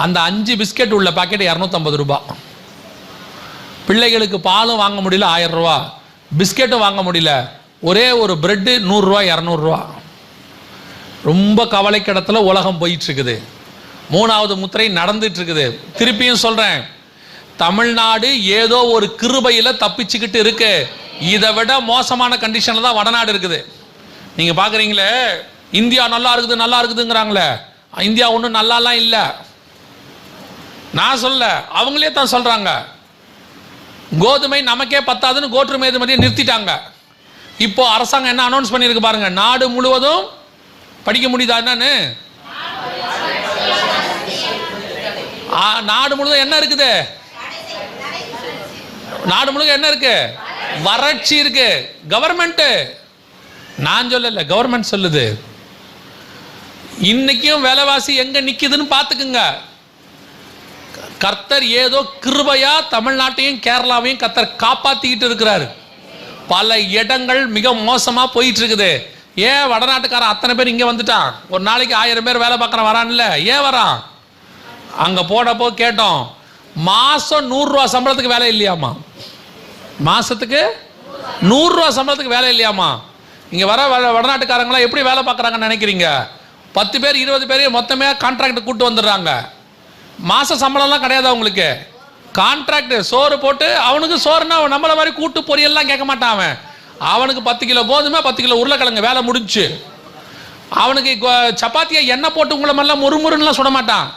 அந்த 5 பிஸ்கெட் உள்ள பாக்கெட் 250 ரூபா. பிள்ளைகளுக்கு பாலும் வாங்க முடியல 1000 ரூபா, பிஸ்கெட்டும் வாங்க முடியல. ஒரே ஒரு பிரெட்டு 100 ரூபா 200 ரூபா. ரொம்ப கவலைக்கிடத்துல உலகம் போயிட்டு இருக்குது. 3வது முத்திரை நடந்துட்டு இருக்குது. திருப்பியும் சொல்கிறேன், தமிழ்நாடு ஏதோ ஒரு கிருபையில் தப்பிச்சுக்கிட்டு இருக்கு. இதை விட மோசமான கண்டிஷனில் தான் வடநாடு இருக்குது. நீங்கள் பார்க்குறீங்களே, இந்தியா நல்லா இருக்குதுங்கிறாங்களே, இந்தியா ஒன்றும் நல்லாலாம் இல்லை. நான் சொல்ல, அவங்களே தான் சொல்கிறாங்க. கோதுமை நமக்கே பத்தாதுன்னு கோற்றுமை ஏற்றுமதியை நிறுத்திட்டாங்க. இப்போ அரசாங்கம் என்ன அனௌன்ஸ் பண்ணியிருக்கு பாருங்க, நாடு முழுவதும் படிக்க முடியுதா என்னன்னு? நாடு முழுவதும் என்ன இருக்குது? நாடு முழுக்க என்ன இருக்கு? வறட்சி இருக்கு. கவர்மெண்ட், நான் சொல்லல, கவர்மெண்ட் சொல்லுது. இன்னைக்கும் விலைவாசி எங்க நிக்குதுன்னு பாத்துக்குங்க. கர்த்தர் ஏதோ கிருபையா தமிழ்நாட்டையும் கேரளாவையும் கர்த்தர் காப்பாத்திக்கிட்டு இருக்கிறாரு. பல இடங்கள் மிக மோசமா போயிட்டு இருக்குது. ஏன் வடநாட்டுக்காரன் அத்தனை பேர் இங்க வந்துட்டான்? ஒரு நாளைக்கு 1000 பேர் வேலை பார்க்கற வரான்ல, ஏன் வரான்? அங்க போனப்போ கேட்டோம், மாசம் 100 ரூபா சம்பளத்துக்கு வேலை இல்லையாமா. மாசத்துக்கு 100 ரூபா சம்பளத்துக்கு வேலை இல்லையாமா. இங்க வர வடநாட்டுக்காரங்களாம் எப்படி வேலை பார்க்குறாங்கன்னு நினைக்கிறீங்க? 10 பேர் 20 பேர் மொத்தமே கான்ட்ராக்ட் கூட்டு வந்துடுறாங்க. மாச சம்பளம்லாம் கிடையாது அவங்களுக்கு. கான்ட்ராக்ட் சோறு போட்டு, அவனுக்கு சோறுனா நம்மள மாதிரி கூட்டு பொரியல்லாம் கேட்க மாட்டான். அவனுக்கு 10 கிலோ கோதுமை 10 கிலோ உருளைக்கிழங்கு வேலை முடிஞ்சு. அவனுக்கு சப்பாத்தியை எண்ணெய் போட்டு உங்களை மாதிரிலாம் முறுமுறுன்னுலாம் சுட மாட்டான்.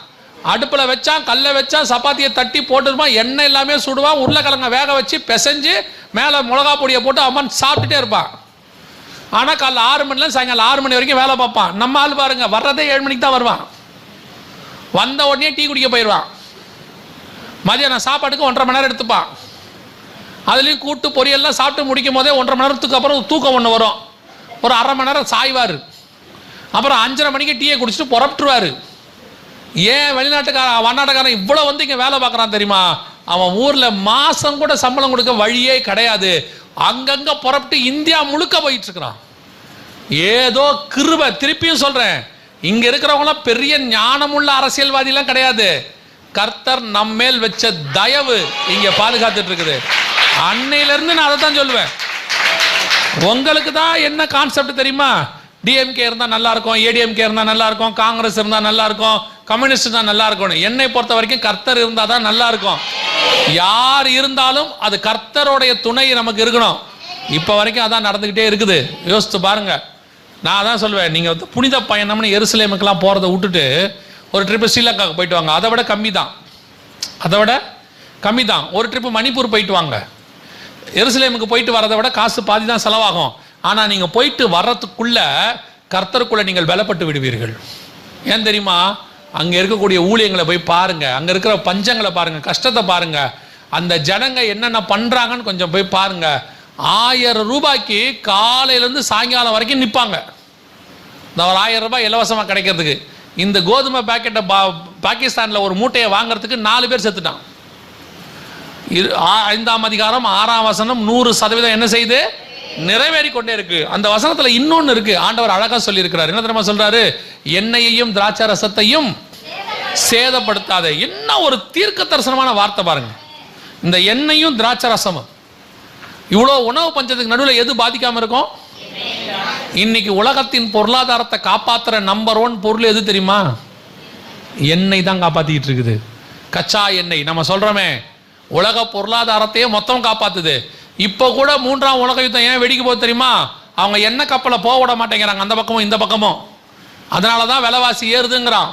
அடுப்பில் வச்சான், கல்லை வச்சான், சப்பாத்தியை தட்டி போட்டுருப்பான், எண்ணெய் எல்லாமே சுடுவான், உருளைக்கிழங்க வேக வச்சு பிசைஞ்சு மேலே மிளகா பொடியை போட்டு அவன் சாப்பிட்டுட்டே இருப்பான். ஆனால் காலைல 6 மணிலேருந்து சாயங்காலம் 6 மணி வரைக்கும் வேலை பார்ப்பான். நம்ம ஆள் பாருங்க, வர்றதே 7 மணிக்கு தான் வருவான். வந்த உடனே டீ குடிக்க போயிடுவான். மதியானம் சாப்பாட்டுக்கு 1.5 மணி நேரம் எடுத்துப்பான். அதுலேயும் கூட்டு பொரியெல்லாம் சாப்பிட்டு முடிக்கும் போதே 1.5 மணி நேரத்துக்கு அப்புறம் தூக்கம் ஒன்று வரும். ஒரு 1/2 மணி நேரம் சாய்வார். அப்புறம் 5:30 மணிக்கு டீயை குடிச்சிட்டு புறப்பட்டுருவார். ஏன் வடநாட்டுக்காரன் இவ்வளோ வந்து இங்கே வேலை பார்க்குறான் தெரியுமா? அவன் ஊரில் மாதம் கூட சம்பளம் கொடுக்க வழியே கிடையாது. அங்கங்கே புறப்பட்டு இந்தியா முழுக்க போயிட்டு இருக்கிறான். ஏதோ கிருபை. திருப்பியும் சொல்கிறேன், இங்கே இருக்கிறவங்களாம் பெரிய ஞானமுள்ள அரசியல்வாதிலாம் கிடையாது. கர்த்தர் நம்மேல் வச்ச தயவு இங்கே பாதுகாத்துட்டு இருக்குது. அன்னையிலேருந்து நான் அதை தான் சொல்லுவேன். உங்களுக்கு தான் என்ன கான்செப்ட் தெரியுமா? டிஎம்கே இருந்தால் நல்லா இருக்கும், ஏடிஎம்கே இருந்தால் நல்லா இருக்கும், காங்கிரஸ் இருந்தால் நல்லா இருக்கும், கம்யூனிஸ்ட் தான் நல்லா இருக்கணும். என்னை பொறுத்த வரைக்கும் கர்த்தர் இருந்தால் தான் நல்லா இருக்கும். யார் இருந்தாலும் அது கர்த்தருடைய துணை நமக்கு இருக்கணும். இப்போ வரைக்கும் அதான் நடந்துக்கிட்டே இருக்குது. யோசித்து பாருங்க. நான் அதான் சொல்லுவேன், நீங்கள் புனித பயணம்னு எருசலேமுக்கெல்லாம் போகிறத விட்டுட்டு ஒரு ட்ரிப்பு ஸ்ரீலங்காவுக்கு போயிட்டு வாங்க. அதை விட கம்மி தான். ஒரு ட்ரிப்பு மணிப்பூர் போயிட்டு வாங்க. எருசலேமுக்கு போயிட்டு வரதை விட காசு பாதி தான் செலவாகும். ஆனால் நீங்கள் போயிட்டு வர்றதுக்குள்ள கர்த்தருக்குள்ள நீங்கள் பலப்பட்டு விடுவீர்கள். ஏன் தெரியுமா? அங்கே இருக்கக்கூடிய ஊழியங்களை போய் பாருங்க, அங்கே இருக்கிற பஞ்சங்களை பாருங்க, கஷ்டத்தை பாருங்க, அந்த ஜனங்க என்னென்ன பண்ணுறாங்கன்னு கொஞ்சம் போய் பாருங்க. 1000 ரூபாய்க்கு காலையிலேருந்து சாயங்காலம் வரைக்கும் நிற்பாங்க. இந்த ஒரு 1000 ரூபாய் இலவசமாக கிடைக்கிறதுக்கு. இந்த கோதுமை பேக்கெட்டை பாகிஸ்தானில் ஒரு மூட்டையை வாங்குறதுக்கு 4 பேர் செத்துட்டான். 5ஆம் அதிகாரம் 6ஆம் வசனம் 100% என்ன செய்து நிறைவேறி கொண்டே இருக்கு. அந்த வசனத்துல இன்னொன்னு இருக்கு. ஆண்டவர் அழகா சொல்லி இருக்கிறார். என்ன தெரியுமா சொல்றாரு? எண்ணெயையும் திராட்சை ரசத்தையும் சேதப்படுத்தாதே. என்ன ஒரு தீர்க்க தரிசனமான வார்த்தை பாருங்க. இந்த எண்ணெயும் திராட்சை ரசமும் இவ்வளோ உணவு பஞ்சத்துக்கு நடுவில் எது பாதிக்காம இருக்கும்? இன்னைக்கு உலகத்தின் பொருளாதாரத்தை காப்பாற்றுற நம்பர் 1 பொருள் எது தெரியுமா? எண்ணெய் தான் காப்பாற்றிக்கிட்டு இருக்குது. கச்சா எண்ணெய். நம்ம சொல்றோமே, உலக பொருளாதாரத்தையே மொத்தம் காப்பாத்துது. இப்போ கூட 3ஆம் உலக யுத்தம் ஏன் வெடிக்க போகுது தெரியுமா? அவங்க எண்ணெய் கப்பலை போக விட மாட்டேங்கிறாங்க, அந்த பக்கமும் இந்த பக்கமும். அதனால தான் விலைவாசி ஏறுதுங்கிறான்.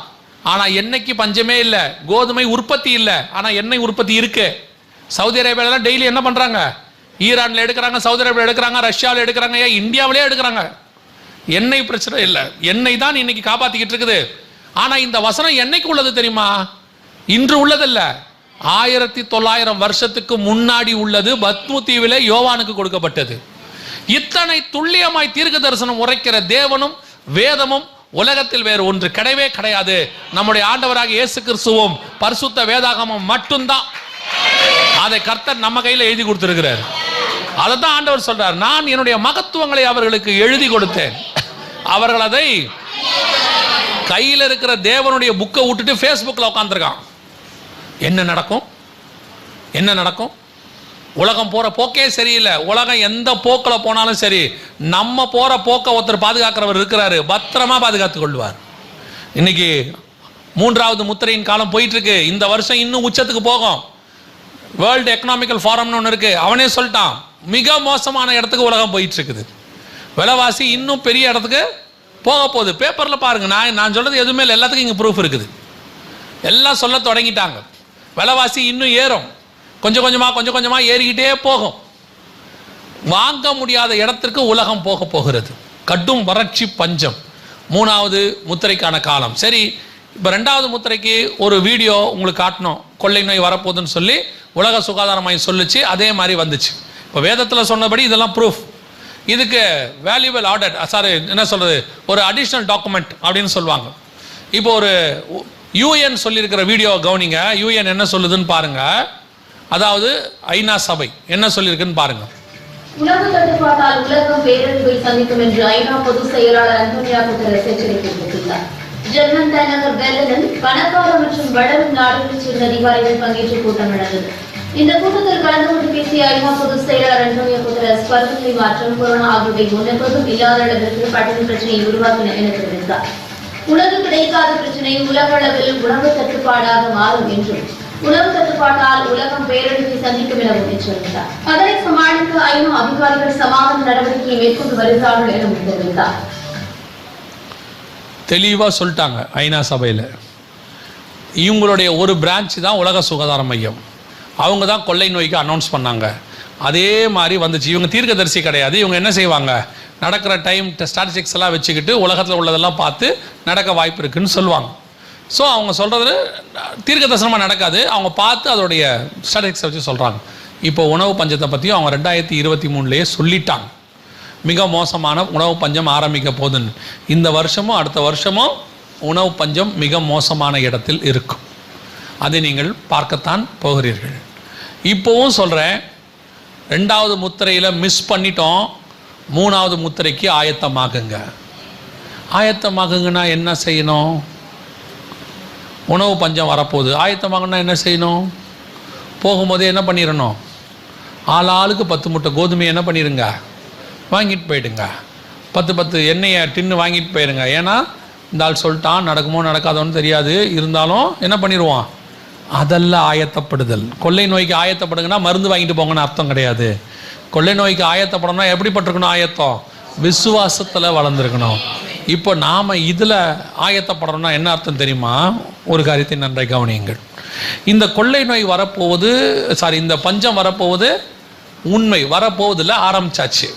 ஆனால் எண்ணெய்க்கு பஞ்சமே இல்லை, கோதுமை உற்பத்தி இல்லை, ஆனால் எண்ணெய் உற்பத்தி இருக்கு. சவுதி அரேபியாவில் டெய்லி என்ன பண்ணுறாங்க? ஈரானில் எடுக்கிறாங்க, சவுதி அரேபியாவில் எடுக்கிறாங்க, ரஷ்யாவில் எடுக்கிறாங்க, ஏன் இந்தியாவிலே எடுக்கிறாங்க. எண்ணெய் பிரச்சனை இல்லை, எண்ணெய் தான் இன்னைக்கு காப்பாற்றிக்கிட்டு இருக்குது. ஆனால் இந்த வசனம் என்னைக்கு உள்ளது தெரியுமா? இன்று உள்ளதில்ல, 1900 வருஷத்துக்கு முன்னாடி உள்ளது. பத்மு தீவிலே யோவானுக்கு கொடுக்கப்பட்டது. இத்தனை துல்லியமாய் தீர்க்க தரிசனம் உரைக்கிற தேவனும் வேதமும் உலகத்தில் வேறு ஒன்று கிடையவே கிடையாது. நம்முடைய ஆண்டவராக இயேசு கிறிஸ்துவும் பரிசுத்த வேதாகமும் மட்டும்தான். அதை கர்த்தர் நம்ம கையில் எழுதி கொடுத்திருக்கிறார். அதை தான் ஆண்டவர் சொல்றார், நான் என்னுடைய மகத்துவங்களை அவர்களுக்கு எழுதி கொடுத்தேன். அவர்கள் அதை கையில் இருக்கிற தேவனுடைய புக்கை விட்டுட்டு ஃபேஸ்புக்கில் உட்காந்துருக்கான். என்ன நடக்கும்? என்ன நடக்கும்? உலகம் போற போக்கே சரியில்லை. உலகம் எந்த போக்கில் போனாலும் சரி, நம்ம போற போக்க ஒருத்தர் பாதுகாக்கிறவர் இருக்கிறாரு, பத்திரமா பாதுகாத்துக் கொள்வார். இன்னைக்கு 3வது முத்திரையின் காலம் போயிட்டு இருக்கு. இந்த வருஷம் இன்னும் உச்சத்துக்கு போகும். வேர்ல்டு எக்கனாமிக்கல் ஃபாரம்னு ஒன்று இருக்கு, அவனே சொல்லிட்டான் மிக மோசமான இடத்துக்கு உலகம் போயிட்டு இருக்குது. விலைவாசி இன்னும் பெரிய இடத்துக்கு போக போகுது. பேப்பரில் பாருங்க, நான் சொல்றது எதுவுமே இல்லை, எல்லாத்துக்கும் இங்கே ப்ரூஃப் இருக்குது. எல்லாம் சொல்ல தொடங்கிட்டாங்க. விலைவாசி இன்னும் ஏறும், கொஞ்சம் கொஞ்சமாக ஏறிக்கிட்டே போகும். வாங்க முடியாத இடத்திற்கு உலகம் போக போகிறது. கடும் வறட்சி, பஞ்சம். 3வது முத்திரைக்கான காலம். சரி, இப்போ 2வது முத்திரைக்கு ஒரு வீடியோ உங்களுக்கு காட்டணும். கொள்ளை நோய் வரப்போகுதுன்னு சொல்லி உலக சுகாதார மையம் சொல்லிச்சு, அதே மாதிரி வந்துச்சு. இப்போ வேதத்தில் சொன்னபடி இதெல்லாம் ப்ரூஃப். இதுக்கு வேல்யூபிள் ஆர்டர், என்ன சொல்றது, ஒரு அடிஷ்னல் டாக்குமெண்ட் அப்படின்னு சொல்லுவாங்க. இப்போ ஒரு யூஎன் சொல்லியிருக்கிற வீடியோ கவனிங்க. யூஎன் என்ன சொல்லுதுன்னு பாருங்க. அதாவது ஐநா சபை என்ன சொல்லியிருக்குன்னு பாருங்க. உணவு தட்டுப்பாட்டால் உலகம் பேரழிவை சந்திக்கும் என்று ஐநா பொதுச் செயலாளர் அன்டோனியோ குட்டரஸ் எச்சரிக்கை விடுத்துள்ளார். ஜெர்மன் தலைநகர் பெர்லினில் பணக்கார மற்றும் வடக்கு நாடுகளைச் சேர்ந்த அதிகாரிகள் பங்கேற்ற கூட்டம் நடந்தது. இந்த கூட்டத்தில் கலந்து கொண்டு பேசிய ஐநா பொதுச் செயலாளர் அன்டோனியோ குட்டரஸ் பருவநிலை மாற்றம், கொரோனா ஆகியவை முன்னெப்போதும் இல்லாத அளவிற்கு கடும் பிரச்சனையை உருவாக்கின என தெரிவித்தார். உணவு கிடைக்காத பிரச்சனை உலக அளவில் உணவு தட்டுப்பாடாக மாறும் என்றும், உணவு தட்டுப்பாட்டால் உலகம் பேரழிவை சந்திக்கும் எனவும் எச்சரித்தார். அதனை சமாளிக்க ஐநா அதிகாரிகள் சமாதான நடவடிக்கையை மேற்கொண்டு வருகிறார்கள் எனவும் தெரிவித்தார். தெளிவாக சொல்லிட்டாங்க ஐநா சபையில். இவங்களுடைய ஒரு பிரான்ச் தான் உலக சுகாதார மையம். அவங்க தான் கொள்ளை நோய்க்கு அனௌன்ஸ் பண்ணாங்க. அதே மாதிரி வந்துச்சு. இவங்க தீர்க்கதரிசி கிடையாது. இவங்க என்ன செய்வாங்க, நடக்கிற டைம் ஸ்டாட்டிஸ்டிக்ஸ் எல்லாம் வச்சுக்கிட்டு உலகத்தில் உள்ளதெல்லாம் பார்த்து நடக்க வாய்ப்பு இருக்குன்னு சொல்லுவாங்க. ஸோ அவங்க சொல்கிறது தீர்க்க தரிசனமாக நடக்காது, அவங்க பார்த்து அதோடைய ஸ்டாட்டிஸ்டிக்ஸை வச்சு சொல்கிறாங்க. இப்போ உணவு பஞ்சத்தை பற்றியும் அவங்க 2023 சொல்லிட்டாங்க. மிக மோசமான உணவு பஞ்சம் ஆரம்பிக்க போகுதுன்னு. இந்த வருஷமும் அடுத்த வருஷமும் உணவு பஞ்சம் மிக மோசமான இடத்தில் இருக்கும். அதை நீங்கள் பார்க்கத்தான் போகிறீர்கள். இப்போவும் சொல்கிறேன், 2வது முத்திரையில் மிஸ் பண்ணிட்டோம். 3வது முத்திரைக்கு ஆயத்தமாகுங்க. ஆயத்தமாகுங்கன்னா என்ன செய்யணும்? உணவு பஞ்சம் வரப்போகுது, ஆயத்தமாகணும்னா என்ன செய்யணும்? போகும்போதே என்ன பண்ணிடணும்? ஆளுக்கு 10 மூட்டை கோதுமையை என்ன பண்ணிடுங்க, வாங்கிட்டு போயிடுங்க. 10 எண்ணெயை டின்னு வாங்கிட்டு போயிடுங்க. ஏன்னா இந்த ஆள் சொல்லிட்டான், நடக்குமோ நடக்காதோன்னு தெரியாது, இருந்தாலும் என்ன பண்ணிடுவான்? அதெல்லாம் ஆயத்தப்படுதல். கொள்ளை நோய்க்கு ஆயத்தப்படுங்கன்னா மருந்து வாங்கிட்டு போங்கன்னு அர்த்தம் கிடையாது. கொள்ளை நோய்க்கு ஆயத்தப்படணும்னா எப்படிப்பட்டிருக்கணும்? ஆயத்தம் விசுவாசத்தில் வளர்ந்துருக்கணும். இப்போ நாம் இதில் ஆயத்தப்படணும்னா என்ன அர்த்தம் தெரியுமா? ஒரு காரியத்தை நன்றாக கவனியுங்கள். இந்த கொள்ளை நோய் வரப்போவது, இந்த பஞ்சம் வரப்போவது உண்மை, வரப்போவதில் ஆரம்பிச்சாச்சு.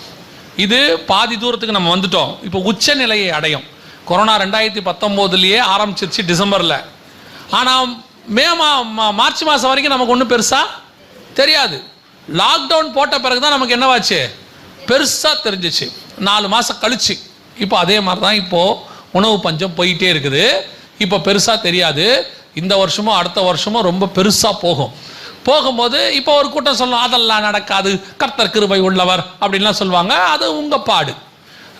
இது பாதி தூரத்துக்கு நம்ம வந்துட்டோம். இப்போ உச்ச நிலையை அடையும். கொரோனா 2019 ஆரம்பிச்சிருச்சு டிசம்பரில். ஆனால் மார்ச் மாதம் வரைக்கும் நமக்கு ஒன்றும் பெருசாக தெரியாது. லாக்டவுன் போட்ட பிறகு தான் நமக்கு என்னவாச்சு, பெருசாக தெரிஞ்சிச்சு 4 மாதம் கழிச்சு. இப்போ அதே மாதிரி தான் இப்போது உணவு பஞ்சம் போயிட்டே இருக்குது. இப்போ பெருசாக தெரியாது. இந்த வருஷமும் அடுத்த வருஷமும் ரொம்ப பெருசாக போகும்போது இப்போ ஒரு கூட்டம் சொல்லணும், அதெல்லாம் நடக்காது, கர்த்தர் கிருபை உள்ளவர் அப்படின்லாம் சொல்லுவாங்க. அது உங்கள் பாடு.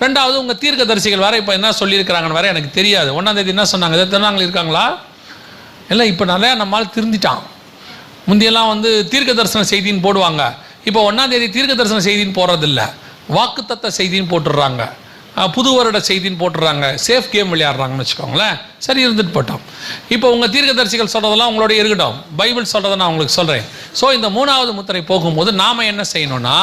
2வது உங்கள் தீர்க்கதரிசிகள் வேறு இப்போ என்ன சொல்லியிருக்கிறாங்கன்னு வேறு எனக்கு தெரியாது. 1ஆம் தேதி என்ன சொன்னாங்க, இதை திருநாங்கள் இருக்காங்களா? இல்லை, இப்போ நிறையா நம்மளால் திருந்திட்டான். முந்தியெல்லாம் தீர்க்க தரிசன செய்தின்னு போடுவாங்க. இப்போ 1ஆம் தேதி தீர்க்க தரிசன செய்தின்னு போடுறதில்ல, வாக்குத்தத்த செய்தின்னு போட்டுடுறாங்க. புது வருட செய்தின்னு போட்டுடுறாங்க, சேஃப் கேம் விளையாடுறாங்கன்னு வச்சுக்கோங்களேன். சரி, இருந்துட்டு போட்டோம். இப்போ உங்கள் தீர்க்கதரிசிகள் சொல்கிறதெல்லாம் உங்களோட இருக்கட்டும், பைபிள் சொல்கிறத நான் உங்களுக்கு சொல்கிறேன். ஸோ இந்த 3வது முத்திரை போகும்போது நாம் என்ன செய்யணும்னா,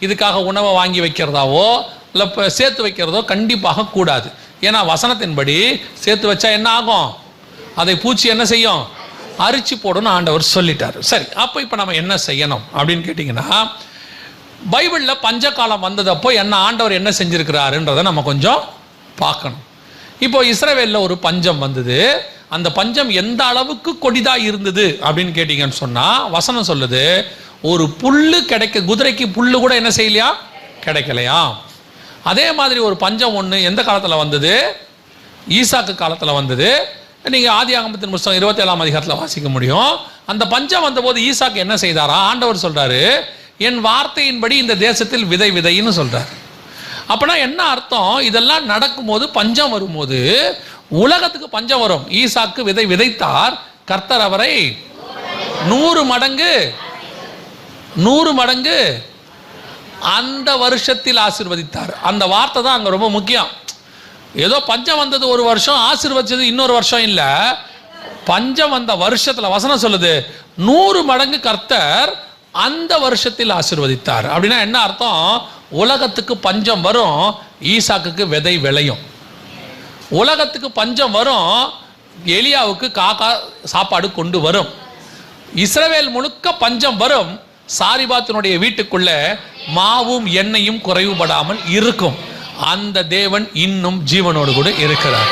இதுக்காக உணவை வாங்கி வைக்கிறதாவோ இல்லை சேர்த்து வைக்கிறதோ கண்டிப்பாக கூடாது. ஏன்னா வசனத்தின்படி சேர்த்து வச்சா என்ன ஆகும்? அதை பூச்சி என்ன செய்யும்? அரிச்சு போடுன்னு ஆண்டவர் சொல்லிட்டார். சரி, அப்போ இப்போ நம்ம என்ன செய்யணும் அப்படின்னு கேட்டிங்கன்னா, பைபிளில் பஞ்சகாலம் வந்ததப்போ என்ன ஆண்டவர் என்ன செஞ்சுருக்கிறாருன்றதை நம்ம கொஞ்சம் பார்க்கணும். இப்போ இஸ்ரவேலில் ஒரு பஞ்சம் வந்தது. அந்த பஞ்சம் எந்த அளவுக்கு கொடிதாக இருந்தது அப்படின்னு கேட்டிங்கன்னு சொன்னால், வசனம் சொல்லுது, ஒரு புல்லு குதிரைக்கு புல்லு கூட என்ன செய்யலையா? கிடைக்கலையா. அதே மாதிரி ஒரு பஞ்சம் ஒன்று எந்த காலத்தில் வந்தது? ஈசாக்கு காலத்தில் வந்தது. நீங்கள் ஆதியாகமத்தின் புத்தகம் 27ஆம் அதிகாரத்தில் வாசிக்க முடியும். அந்த பஞ்சம் வந்தபோது ஈசாக்கு என்ன செய்தாரா? ஆண்டவர் சொல்கிறாரு, என் வார்த்தையின்படி இந்த தேசத்தில் விதை விதைன்னு சொல்கிறார். அப்படின்னா என்ன அர்த்தம்? இதெல்லாம் நடக்கும்போது பஞ்சம் வரும்போது உலகத்துக்கு பஞ்சம் வரும். ஈசாக்கு விதை விதைத்தார், கர்த்தர் அவரை 100 மடங்கு அந்த வருஷத்தில் ஆசீர்வதித்தார். அந்த வார்த்தை தான் அங்கே ரொம்ப முக்கியம். ஏதோ பஞ்சம் வந்தது ஒரு வருஷம், ஆசீர்வதிச்சது இன்னொரு வருஷம் இல்லை. பஞ்சம் வந்த வருஷத்தில் வசனம் சொல்லுது 100 மடங்கு கர்த்தர் அந்த வருஷத்தில் ஆசீர்வதித்தார். அப்படின்னா என்ன அர்த்தம்? உலகத்துக்கு பஞ்சம் வரும், ஈசாக்குக்கு விதை விளையும். உலகத்துக்கு பஞ்சம் வரும், எலியாவுக்கு காக்கா சாப்பாடு கொண்டு வரும். இஸ்ரவேல் முழுக்க பஞ்சம் வரும், சாரிபாத்தினுடைய வீட்டுக்குள்ள மாவும் எண்ணெயும் குறைவுபடாமல் இருக்கும். அந்த தேவன் இன்னும் ஜீவனோடு கூட இருக்கிறார்.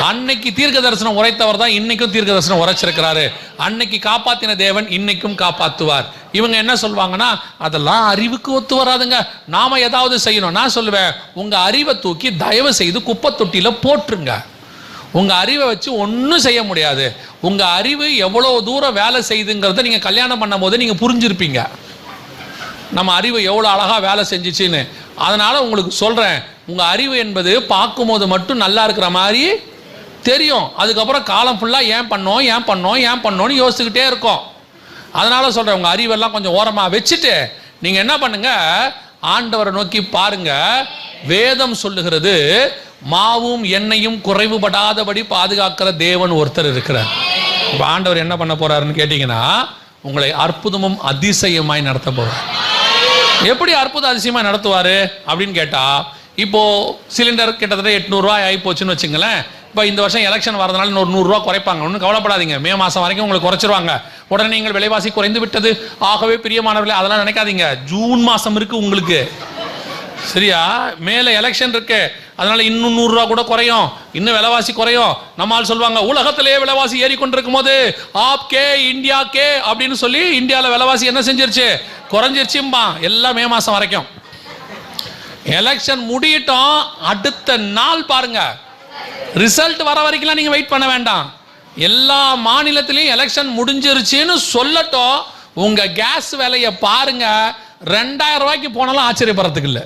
அன்னைக்கு தீர்க்க தரிசனம் உரைத்தவர் தான் இன்னைக்கும் தீர்க்க தரிசனம் உரைச்சிருக்கிறாரு. அன்னைக்கு காப்பாத்தின தேவன் இன்னைக்கும் காப்பாற்றுவார். இவங்க என்ன சொல்லுவாங்கன்னா, அதெல்லாம் அறிவுக்கு ஒத்து வராதுங்க, நாம ஏதாவது செய்யணும். நான் சொல்லுவேன், உங்க அறிவை தூக்கி தயவு செய்து குப்பை தொட்டியில போட்டுருங்க. உங்க அறிவை வச்சு ஒன்றும் செய்ய முடியாது. உங்க அறிவு எவ்வளோ தூரம் வேலை செய்யுதுங்கிறத நீங்க கல்யாணம் பண்ணும் போது நீங்க புரிஞ்சிருப்பீங்க, நம்ம அறிவு எவ்வளோ அழகா வேலை செஞ்சிச்சின்னு. அதனால உங்களுக்கு சொல்றேன், உங்க அறிவு என்பது பார்க்கும்போது மட்டும் நல்லா இருக்கிற மாதிரி தெரியும். அதுக்கப்புறம் காலம் ஃபுல்லாக ஏன் பண்ணோன்னு யோசிச்சுக்கிட்டே இருக்கும். அதனால சொல்கிறேன், உங்கள் அறிவெல்லாம் கொஞ்சம் ஓரமாக வச்சுட்டு நீங்கள் என்ன பண்ணுங்க, ஆண்டவரை நோக்கி பாருங்க. வேதம் சொல்லுகிறது, மாவும் எண்ணெயும் குறைவுபடாதபடி பாதுகாக்கிற தேவன் ஒருத்தர் இருக்கிறார். இப்போ ஆண்டவர் என்ன பண்ண போறாருன்னு கேட்டிங்கன்னா, உங்களை அற்புதமும் அதிசயமாய் நடத்த போகிறார். எப்படி அற்புத அதிசயமாய் நடத்துவார் அப்படின்னு கேட்டால், இப்போது சிலிண்டர் கிட்டத்தட்ட 800 ரூபாய் ஆகி போச்சுன்னு வச்சுங்களேன். இப்போ இந்த வருஷம் எலெக்ஷன் வரதுனால இன்னொரு 100 ரூபா குறைப்பாங்க. ஒன்றும் கவலைப்படாதீங்க, மே மாதம் வரைக்கும் உங்களுக்கு குறைச்சிருவாங்க. உடனே நீங்கள் விலைவாசி குறைந்து விட்டது, ஆகவே பிரியமானவர்களே அதெல்லாம் நினைக்காதீங்க. ஜூன் மாதம் இருக்குது உங்களுக்கு, சரியா? மேலே எலெக்ஷன் இருக்கு, அதனால இன்னும் 100 ரூபா கூட குறையும், இன்னும் விலைவாசி குறையும். நம்மால் சொல்லுவாங்க, உலகத்திலேயே விலைவாசி ஏறிக்கொண்டிருக்கும் போது ஆப் கே இந்தியா கே அப்படின்னு சொல்லி இந்தியாவில் விலைவாசி என்ன செஞ்சிருச்சு? குறைஞ்சிருச்சும்பா. எல்லாம் மே மாதம் வரைக்கும். எலெக்ஷன் முடியட்டும், அடுத்த நாள் பாருங்க, ரிசல்ட் வர வரைக்கும் நீங்க வெயிட் பண்ண வேண்டாம். எல்லா மாநிலத்திலையும் எலெக்ஷன் முடிஞ்சிருச்சுன்னு சொல்லட்டும், உங்க கேஸ் விலையை பாருங்க, 2000 ரூபாய்க்கு போனாலும் ஆச்சரியப்படுறதுக்கு இல்லை,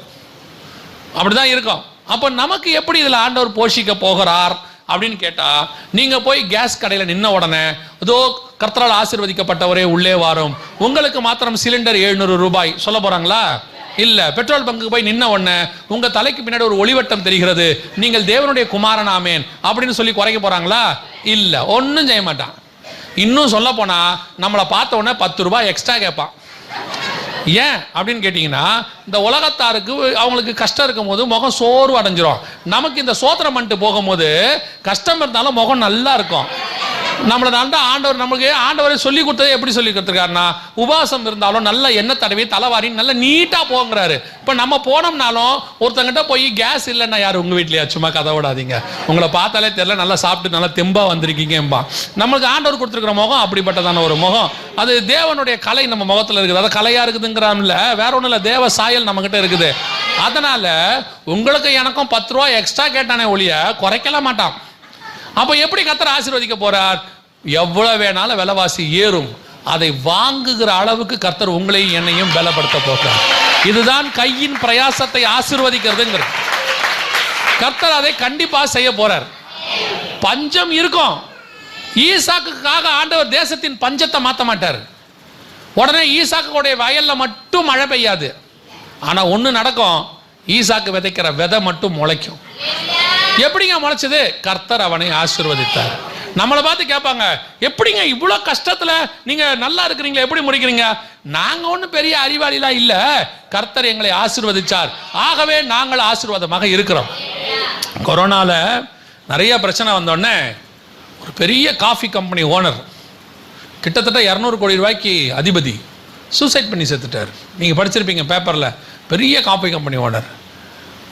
அப்படிதான் இருக்கும். அப்போ நமக்கு எப்படி இதில் ஆண்டவர் போஷிக்க போகிறார் அப்படின்னு கேட்டா, நீங்க போய் கேஸ் கடையில் நின்ன உடனே அதோ கர்த்தரால் ஆசீர்வதிக்கப்பட்டவரே உள்ளே வாரும், உங்களுக்கு மாத்திரம் சிலிண்டர் 700 ரூபாய் சொல்ல போறாங்களா? இல்ல. பெட்ரோல் பங்குக்கு போய் நின்ன உடனே உங்க தலைக்கு பின்னாடி ஒரு ஒளிவட்டம் தெரிகிறது, நீங்கள் தேவனுடைய குமாரன் ஆமேன் அப்படின்னு சொல்லி குறைக்க போறாங்களா? இல்ல, ஒன்னும் செய்ய மாட்டான். இன்னும் சொல்ல போனா நம்மளை பார்த்த உடனே 10 ரூபாய் எக்ஸ்ட்ரா கேட்பான். ஏன் அப்படின்னு கேட்டீங்கன்னா, இந்த உலகத்தாருக்கு அவங்களுக்கு கஷ்டம் இருக்கும் போது முகம் சோர்வு அடைஞ்சிரும். நமக்கு இந்த சோத்திரம் பண்ணிட்டு போகும்போது கஷ்டம் இருந்தாலும் முகம் நல்லா இருக்கும். நம்மளை நல்ல ஆண்டவரை சொல்லி கொடுத்தது எப்படி சொல்லி கொடுத்துருக்காருன்னா, உபவாசம் இருந்தாலும் நல்ல எண்ணெய் தடவி தலைவாரி நல்லா நீட்டாக போங்கிறாரு. இப்போ நம்ம போனோம்னாலும் ஒருத்தங்கிட்ட போய் கேஸ் இல்லைன்னா, யார் உங்கள் வீட்லையா? சும்மா கதை விடாதீங்க, உங்களை பார்த்தாலே தெரியல, நல்லா சாப்பிட்டு நல்லா தெம்பா வந்திருக்கீங்கம்பா. நம்மளுக்கு ஆண்டவர் கொடுத்துருக்கிற முகம் அப்படிப்பட்டதான ஒரு முகம். அது தேவனுடைய கலை நம்ம முகத்தில் இருக்குது. அது கலையாக இருக்குதுங்கிறான்ல, வேற ஒன்றும் இல்லை, தேவ சாயல் நம்மகிட்ட இருக்குது. அதனால உங்களுக்கு எனக்கும் 10 ரூபா எக்ஸ்ட்ரா கேட்டானே ஒழிய குறைக்கல மாட்டான். அப்போ எப்படி கர்த்தர் ஆசீர்வதிக்க போறார்? எவ்வளவு வேணாலும் விலைவாசி ஏறும், அதை வாங்குகிற அளவுக்கு கர்த்தர் உங்களையும் என்னையும் பலப்படுத்த போகிறார். இதுதான் கையின் பிரயாசத்தை ஆசீர்வதிக்கிறதுங்கிறது. கர்த்தர் அதை கண்டிப்பா செய்ய போறார். பஞ்சம் இருக்கும். ஈசாக்குக்காக ஆண்டவர் தேசத்தின் பஞ்சத்தை மாற்ற மாட்டார். உடனே ஈசாக்குடைய வயல்ல மட்டும் மழை பெய்யாது. ஆனா ஒண்ணு நடக்கும், ஈசாக்கு விதைக்கிற விதை மட்டும் முளைக்கும். எப்படிங்க முளைச்சது? கர்த்தர் அவனை ஆசீர்வதித்தார். நம்மளை பார்த்து கேட்பாங்க, எப்படிங்க இவ்வளோ கஷ்டத்தில் நீங்கள் நல்லா இருக்கிறீங்களா, எப்படி முடிக்கிறீங்க? நாங்கள் ஒன்றும் பெரிய அறிவாளிலாம் இல்லை, கர்த்தர் எங்களை ஆசீர்வதிச்சார், ஆகவே நாங்கள் ஆசீர்வாதமாக இருக்கிறோம். கொரோனாவில் நிறைய பிரச்சனை வந்தோடனே ஒரு பெரிய காஃபி கம்பெனி ஓனர், கிட்டத்தட்ட 200 கோடி ரூபாய்க்கு அதிபதி, சூசைட் பண்ணி செத்துட்டார். நீங்கள் படிச்சிருப்பீங்க பேப்பரில். பெரிய காஃபி கம்பெனி ஓனர்,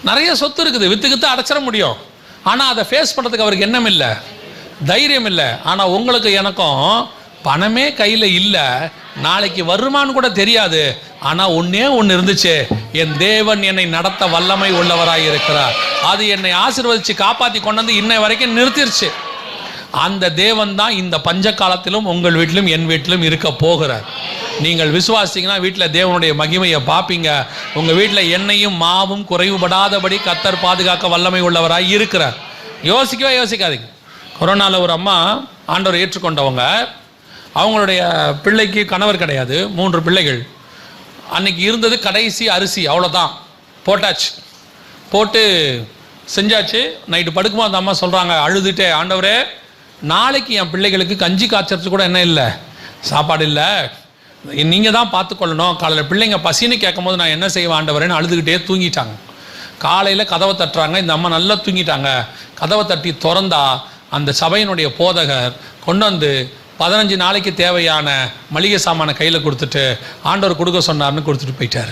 நிறைய சொத்து இருக்குது, விற்று அடைச்சிட முடியும். ஆனால் அதை ஃபேஸ் பண்ணுறதுக்கு அவருக்கு எண்ணம் இல்லை, தைரியம் இல்லை. ஆனால் உங்களுக்கு எனக்கும் பணமே கையில் இல்லை, நாளைக்கு வருமானு கூட தெரியாது. ஆனால் ஒன்றே ஒன்று இருந்துச்சு, என் தேவன் என்னை நடத்த வல்லமை உள்ளவராக இருக்கிறார். அது என்னை ஆசீர்வதித்து காப்பாற்றி கொண்டு வந்து இன்னை வரைக்கும் நிறுத்திருச்சு. அந்த தேவன் தான் இந்த பஞ்ச காலத்திலும் உங்கள் வீட்டிலும் என் வீட்டிலும் இருக்க போகிறார். நீங்கள் விசுவாசிங்கன்னா வீட்டில் தேவனுடைய மகிமையை பார்ப்பீங்க. உங்கள் வீட்டில் எண்ணெயும் மாவும் குறைவுபடாதபடி கர்த்தர் பாதுகாக்க வல்லமை உள்ளவராக இருக்கிறார். யோசிக்கவே யோசிக்காதீங்க. கொரோனாவில் ஒரு அம்மா ஆண்டவர் ஏற்றுக்கொண்டவங்க, அவங்களுடைய பிள்ளைக்கு கணவர் கிடையாது, 3 பிள்ளைகள். அன்னைக்கு இருந்தது கடைசி அரிசி, அவ்வளோதான், போட்டாச்சு. போட்டு செஞ்சாச்சு. நைட்டு படுக்கும்போது அந்த அம்மா சொல்கிறாங்க அழுதுகிட்டே, ஆண்டவரே நாளைக்கு என் பிள்ளைகளுக்கு கஞ்சி காய்ச்சறது கூட என்ன இல்லை, சாப்பாடு இல்லை, நீங்கள் தான் பார்த்துக்கொள்ளணும். காலையில் பிள்ளைங்க பசின்னு கேட்கும் போது நான் என்ன செய்வேன் ஆண்டவரேன்னு அழுதுகிட்டே தூங்கிட்டாங்க. காலையில் கதவை தட்டுறாங்க, இந்த அம்மா நல்லா தூங்கிட்டாங்க. கதவை தட்டி திறந்தா அந்த சபையினுடைய போதகர் கொண்டு வந்து 15 நாளைக்கு தேவையான மளிகை சாமானை கையில் கொடுத்துட்டு ஆண்டவர் கொடுக்க சொன்னார்னு கொடுத்துட்டு போயிட்டார்.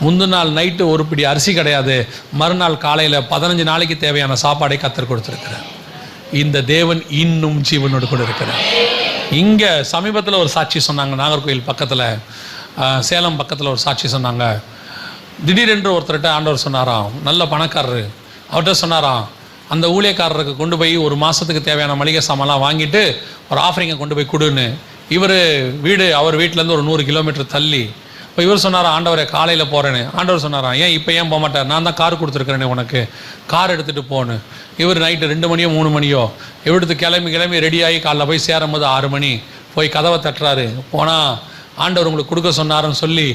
முந்தின நாள் நைட்டு ஒரு பிடி அரிசி கிடையாது, மறுநாள் காலையில் 15 நாளைக்கு தேவையான சாப்பாடை கர்த்தர் கொடுத்துருக்கிறார். இந்த தேவன் இன்னும் ஜீவனோடு கூட இருக்கிறார். இங்கே சமீபத்தில் ஒரு சாட்சி சொன்னாங்க, நாகர்கோவில் பக்கத்தில், சேலம் பக்கத்தில் ஒரு சாட்சி சொன்னாங்க. திடீரென்று ஒருத்தர்கிட்ட ஆண்டவர் சொன்னாராம், நல்ல பணக்காரரு, அவர்கிட்ட சொன்னாராம், அந்த ஊழியக்காரருக்கு கொண்டு போய் ஒரு மாதத்துக்கு தேவையான மளிகை சாமான்லாம் வாங்கிட்டு ஒரு ஆஃபரிங்கை கொண்டு போய் கொடுன்னு. இவர் வீடு அவர் வீட்டிலேருந்து ஒரு 100 கிலோமீட்டர் தள்ளி. இப்போ இவர் சொன்னாராம், ஆண்டவரை காலையில் போகிறேன்னு. ஆண்டவர் சொன்னாராம், ஏன் இப்போ ஏன் போக மாட்டார், நான் தான் கார் கொடுத்துருக்குறேனே உனக்கு, கார் எடுத்துகிட்டு போன்னு. இவர் நைட்டு 2 மணியோ 3 மணியோ எடுத்து கிளம்பி ரெடியாகி காலைல போய் சேரும் போது 6 மணி. போய் கதவை தட்டுறாரு. போனால் ஆண்டவர் உங்களுக்கு கொடுக்க சொன்னாருன்னு சொல்லி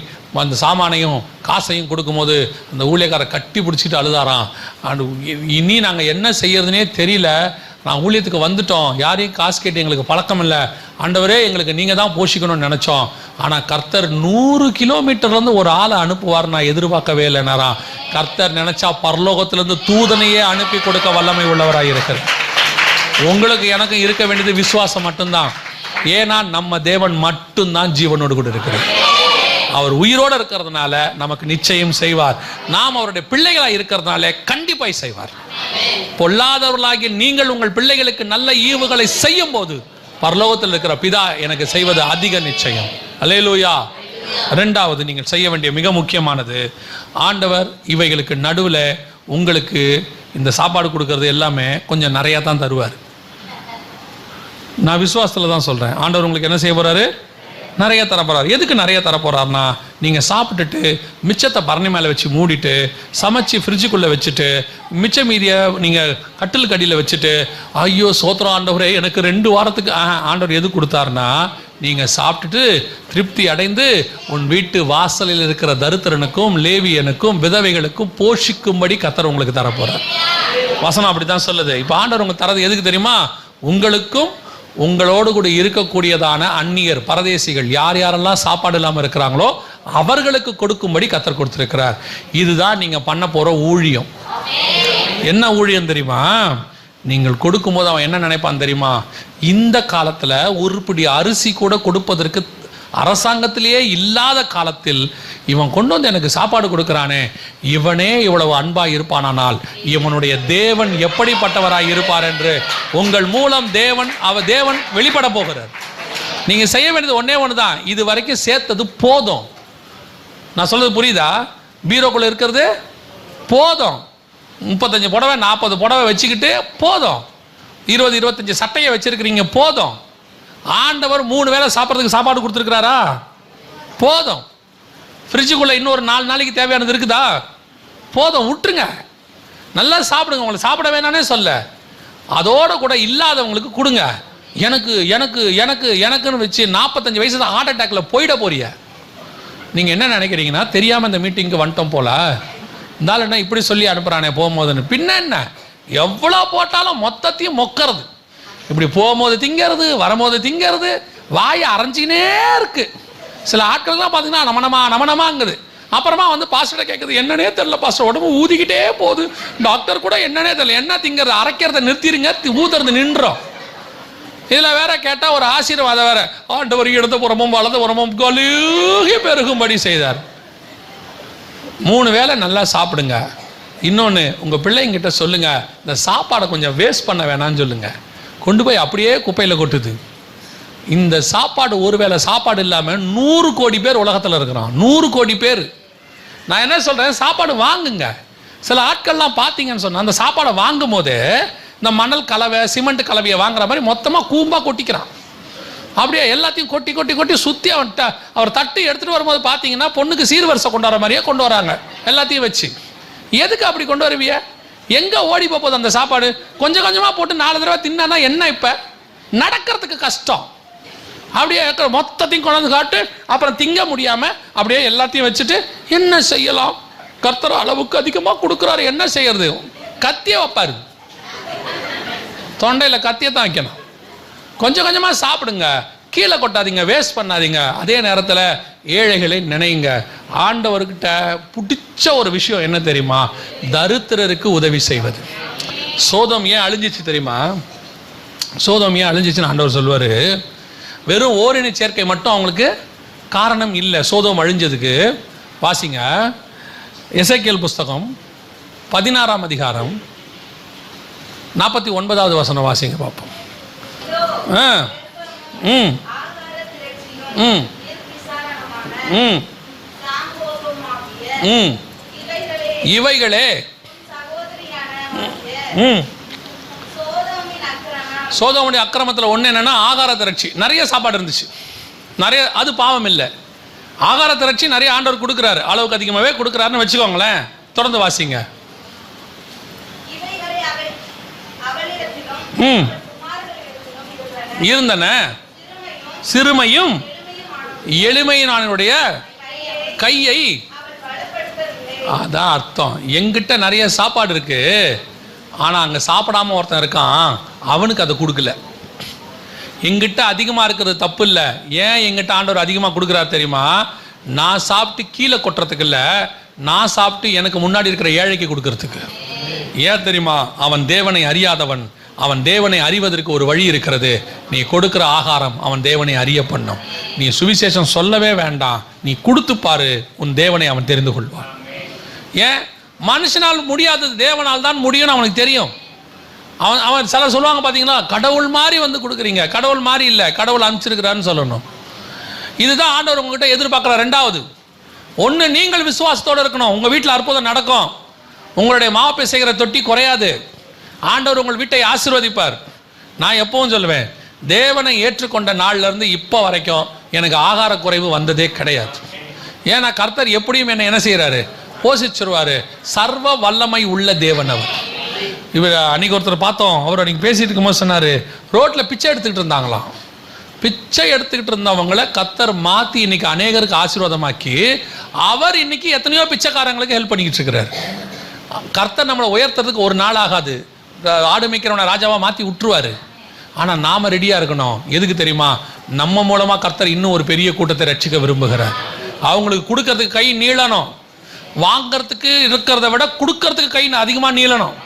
அந்த சாமானையும் காசையும் கொடுக்கும்போது அந்த ஊழியக்காரை கட்டி பிடிச்சிட்டு அழுதாராம். இனி நாங்கள் என்ன செய்யறதுனே தெரியல, நான் ஊழியத்துக்கு வந்துட்டோம், யாரையும் காசு கேட்டு எங்களுக்கு பழக்கம் இல்லை, ஆண்டவரே எங்களுக்கு நீங்கள் தான் போஷிக்கணும்னு நினச்சோம், ஆனால் கர்த்தர் 100 கிலோமீட்டர்லேருந்து ஒரு ஆளை அனுப்புவார் நான் எதிர்பார்க்கவே இல்லைனாராம். கர்த்தர் நினச்சா பரலோகத்திலேருந்து தூதனையே அனுப்பி கொடுக்க வல்லமை உள்ளவராக இருக்கிறார். உங்களுக்கு எனக்கு இருக்க வேண்டியது விசுவாசம் மட்டும்தான். ஏன்னா நம்ம தேவன் மட்டும்தான் ஜீவனோடு கூட இருக்கிறார். அவர் உயிரோடு இருக்கிறதுனால நமக்கு நிச்சயம் செய்வார். நாம் அவருடைய பிள்ளைகளாக இருக்கிறதுனால கண்டிப்பாக செய்வார். பொல்லாதவர்களாகிய நீங்கள் உங்கள் பிள்ளைகளுக்கு நல்ல ஈவுகளை செய்யும் போது பரலோகத்தில் இருக்கிற பிதா எனக்கு செய்வது அதிக நிச்சயம். அல்லேலூயா. 2வது நீங்கள் செய்ய வேண்டிய மிக முக்கியமானது, ஆண்டவர் இவைகளுக்கு நடுவில் உங்களுக்கு இந்த சாப்பாடு கொடுக்கறது எல்லாமே கொஞ்சம் நிறையா தான் தருவார். நான் விசுவாசத்தில் தான் சொல்கிறேன். ஆண்டவர் உங்களுக்கு என்ன செய்ய போகிறாரு, நிறைய தரப்போறாரு. எதுக்கு நிறைய தரப்போறாருன்னா, நீங்கள் சாப்பிட்டுட்டு மிச்சத்தை பரணி மேலே வச்சு மூடிட்டு சமைச்சு ஃப்ரிட்ஜுக்குள்ளே வச்சுட்டு மிச்ச மீதியை நீங்கள் கட்டிலுக்கு அடியில் வச்சுட்டு ஐயோ சோத்திரம் ஆண்டவரே எனக்கு 2 வாரத்துக்கு ஆண்டவர் எது கொடுத்தாருன்னா, நீங்கள் சாப்பிட்டுட்டு திருப்தி அடைந்து உன் வீட்டு வாசலில் இருக்கிற தரித்திரனுக்கும் லேவியனுக்கும் விதவைகளுக்கும் போஷிக்கும்படி கர்த்தர் உங்களுக்கு தரப்போகிறார். வசனம் அப்படி தான் சொல்லுது. இப்போ ஆண்டவர் உங்களுக்கு தரது எதுக்கு தெரியுமா, உங்களுக்கும் உங்களோடு கூட இருக்கக்கூடியதான அந்நியர் பரதேசிகள் யார் யாரெல்லாம் சாப்பாடு இல்லாமல் இருக்கிறாங்களோ அவர்களுக்கு கொடுக்கும்படி கர்த்தர் கொடுத்துருக்கிறார். இதுதான் நீங்கள் பண்ண போகிற ஊழியம். என்ன ஊழியம் தெரியுமா, நீங்கள் கொடுக்கும்போது அவன் என்ன நினைப்பான் தெரியுமா, இந்த காலத்தில் உருப்படி அரிசி கூட கொடுப்பதற்கு அரசாங்கத்திலேயே இல்லாத காலத்தில் இவன் கொண்டு வந்து எனக்கு சாப்பாடு கொடுக்குறானே, இவனே இவ்வளவு அன்பாக இருப்பானால் இவனுடைய தேவன் எப்படிப்பட்டவராய் இருப்பார் என்று உங்கள் மூலம் தேவன் வெளிப்பட போகிறார். நீங்கள் செய்ய வேண்டியது ஒன்றே ஒன்று தான், இது வரைக்கும் சேர்த்தது போதும். நான் சொல்றது புரியுதா? பீரோக்குள்ளே இருக்கிறது போதும். 35 புடவை 40 புடவை வச்சுக்கிட்டு போதும். 20-25 சட்டையை வச்சிருக்கிறீங்க போதும். ஆண்டவர் 3 வேளை சாப்பிட்றதுக்கு சாப்பாடு கொடுத்துருக்கிறாரா, போதும். ஃப்ரிட்ஜுக்குள்ளே இன்னொரு 4 நாளைக்கு தேவையானது இருக்குதா, போதும். விட்டுருங்க, நல்லா சாப்பிடுங்க. உங்களை சாப்பிட வேணானே சொல்ல, அதோட கூட இல்லாதவங்களுக்கு கொடுங்க. எனக்கு எனக்கு எனக்கு எனக்குன்னு வச்சு 45 வயசு தான் ஹார்ட் அட்டாக்ல போயிட போறீங்க. நீங்கள் என்ன நினைக்கிறீங்கன்னா, தெரியாமல் இந்த மீட்டிங்க்கு வந்துட்டோம் போல, இருந்தாலும் என்ன இப்படி சொல்லி அனுப்புகிறானே போகும்போதுன்னு. பின்ன என்ன, எவ்வளோ போட்டாலும் மொத்தத்தையும் மொக்கிறது. இப்படி போகும்போது திங்கிறது, வரும்போது திங்கிறது, வாயை அரைஞ்சினே இருக்கு. சில ஆட்கள்லாம் பார்த்தீங்கன்னா நமனமாங்குது. அப்புறமா வந்து பாஸ்டரை கேட்குறது, என்னன்னே தெரியல பாஸ்டர், உடம்பு ஊதிக்கிட்டே போகுது. டாக்டர் கூட என்னன்னே தெரியல, என்ன திங்கிறது, அரைக்கிறத நிறுத்திடுங்க, ஊதுறது நின்றோம். இதில் வேற கேட்டால் ஒரு ஆசீர்வாதம் வேற, ஆண்டவர் இடது புறமும் வலது புறமும் கழுகி பெருகும்படி செய்தார். 3 வேளை நல்லா சாப்பிடுங்க. இன்னொன்று, உங்கள் பிள்ளைங்கிட்ட சொல்லுங்க, இந்த சாப்பாடை கொஞ்சம் வேஸ்ட் பண்ண வேணான்னு சொல்லுங்க. கொண்டு போய் அப்படியே குப்பையில் கொட்டுது. இந்த சாப்பாடு, ஒரு வேளை சாப்பாடு இல்லாமல் 100 கோடி பேர் உலகத்தில் இருக்கிறான். 100 கோடி பேர். நான் என்ன சொல்கிறேன், சாப்பாடு வாங்குங்க. சில ஆட்கள்லாம் பார்த்தீங்கன்னு சொன்னால் அந்த சாப்பாடை வாங்கும் போது இந்த மணல் கலவை, சிமெண்ட் கலவையை வாங்குற மாதிரி மொத்தமாக கூம்பாக கொட்டிக்கிறான். அப்படியே எல்லாத்தையும் கொட்டி கொட்டி கொட்டி சுற்றி அவர் தட்டு எடுத்துகிட்டு வரும்போது பார்த்தீங்கன்னா பொண்ணுக்கு சீர்வரிசை கொண்டு வர மாதிரியே கொண்டு வராங்க எல்லாத்தையும் வச்சு. எதுக்கு அப்படி கொண்டு வருவிய? எங்கே ஓடி போகுது அந்த சாப்பாடு? கொஞ்சம் கொஞ்சமாக போட்டு 4 தடவை தின்னா என்ன? இப்போ நடக்கிறதுக்கு கஷ்டம். அப்படியே மொத்தத்தையும் கொண்டாந்து காட்டு, அப்புறம் திங்க முடியாமல் அப்படியே எல்லாத்தையும் வச்சுட்டு என்ன செய்யலாம்? கர்த்தர் அளவுக்கு அதிகமாக கொடுக்குறாரு, என்ன செய்யறது? கத்தியை வைப்பாரு, தொண்டையில் கத்தியை தான் வைக்கணும். கொஞ்சம் கொஞ்சமாக சாப்பிடுங்க, கீழே கொட்டாதீங்க, வேஸ்ட் பண்ணாதீங்க. அதே நேரத்தில் ஏழைகளை நினைங்க. ஆண்டவர்கிட்ட பிடிச்ச ஒரு விஷயம் என்ன தெரியுமா? தரித்திரருக்கு உதவி செய்வது. சோதோம் ஏன் அழிஞ்சிச்சு தெரியுமா? சோதோம் ஏன் அழிஞ்சிச்சுன்னு ஆண்டவர் சொல்லுவார், வெறும் ஓரின சேர்க்கை மட்டும் அவங்களுக்கு காரணம் இல்லை சோதோம் அழிஞ்சதுக்கு. வாசிங்க, எசேக்கியேல் புஸ்தகம் 16ஆம் அதிகாரம் 49வது வசனம் வாசிங்க பார்ப்போம். இவைகளே சோதோமுடைய அக்கிரமத்தில் ஒன்று என்னன்னா, ஆகார திரட்சி. நிறைய சாப்பாடு இருந்துச்சு, நிறைய, அது பாவம் இல்லை. ஆகார திரட்சி நிறைய ஆண்டவர் கொடுக்குறாரு, அளவுக்கு அதிகமாகவே கொடுக்குறாருன்னு வச்சுக்கோங்களேன். தொடர்ந்து வாசிங்க. இருந்தன சிறுமையும் எளிமையினுடைய கையை. அதான் அர்த்தம். எங்கிட்ட நிறைய சாப்பாடு இருக்கு, ஆனால் அங்கே சாப்பிடாம ஒருத்தன் இருக்கான், அவனுக்கு அதை கொடுக்கல. எங்கிட்ட அதிகமாக இருக்கிறது தப்பு இல்லை. ஏன் எங்கிட்ட ஆண்டவர் அதிகமாக கொடுக்குறாரு தெரியுமா? நான் சாப்பிட்டு கீழே கொட்டுறதுக்கு இல்லை, நான் சாப்பிட்டு எனக்கு முன்னாடி இருக்கிற ஏழைக்கு கொடுக்கறதுக்கு. ஏன் தெரியுமா? அவன் தேவனை அறியாதவன். அவன் தேவனை அறிவதற்கு ஒரு வழி இருக்கிறது. நீ கொடுக்கிற ஆகாரம் அவன் தேவனை அறிய பண்ணும். நீ சுவிசேஷம் சொல்லவே வேண்டாம், நீ கொடுத்து பாரு, உன் தேவனை அவன் தெரிந்து கொள்வான். ஏன்? மனுஷனால் முடியாதது தேவனால் தான் முடியும்னு அவனுக்கு தெரியும். அவன் சிலர் சொல்லுவாங்க பார்த்தீங்களா, கடவுள் மாதிரி வந்து கொடுக்குறீங்க. கடவுள் மாதிரி இல்லை, கடவுள் அனுப்பிச்சிருக்கிறான்னு சொல்லணும். இதுதான் ஆண்டவர் உங்ககிட்ட எதிர்பார்க்குற. 2வது, ஒன்று, நீங்கள் விசுவாசத்தோடு இருக்கணும். உங்கள் வீட்டில் அற்புதம் நடக்கும், உங்களுடைய மாவு செய்கிற தொட்டி குறையாது, ஆண்டவர் உங்கள் வீட்டை ஆசீர்வதிப்பார். நான் எப்பவும் சொல்லுவேன், தேவனை ஏற்றுக்கொண்ட நாள்லேருந்து இப்போ வரைக்கும் எனக்கு ஆகார குறைவு வந்ததே கிடையாது. ஏன்னா கர்த்தர் எப்படியும் என்ன செய்கிறாரு? போஷிச்சிருவார். சர்வ வல்லமை உள்ள தேவன் அவர். இவர் அன்றைக்கி ஒருத்தர் பார்த்தோம், அவர் அன்றைக்கி பேசிகிட்டு இருக்கும்போது சொன்னார், ரோட்டில் பிச்சை எடுத்துக்கிட்டு இருந்தாங்களாம். பிச்சை எடுத்துக்கிட்டு இருந்தவங்களை கர்த்தர் மாற்றி இன்னைக்கு அநேகருக்கு ஆசீர்வாதமாக்கி, அவர் இன்னைக்கு எத்தனையோ பிச்சைக்காரங்களுக்கு ஹெல்ப் பண்ணிக்கிட்டு இருக்கிறார். கர்த்தர் நம்மளை உயர்த்துறதுக்கு ஒரு நாள் ஆகாது. ஆடு மேய்க்கிறவனை ராஜாவாக மாற்றி விட்டுருவார். ஆனால் நாம் ரெடியாக இருக்கணும். எதுக்கு தெரியுமா? நம்ம மூலமாக கர்த்தர் இன்னும் ஒரு பெரிய கூட்டத்தை ரட்சிக்க விரும்புகிறார். அவங்களுக்கு கொடுக்கறதுக்கு கை நீளணும். வாங்கிறதுக்கு இருக்கிறத விட கொடுக்கறதுக்கு கை அதிகமாக நீளணும்.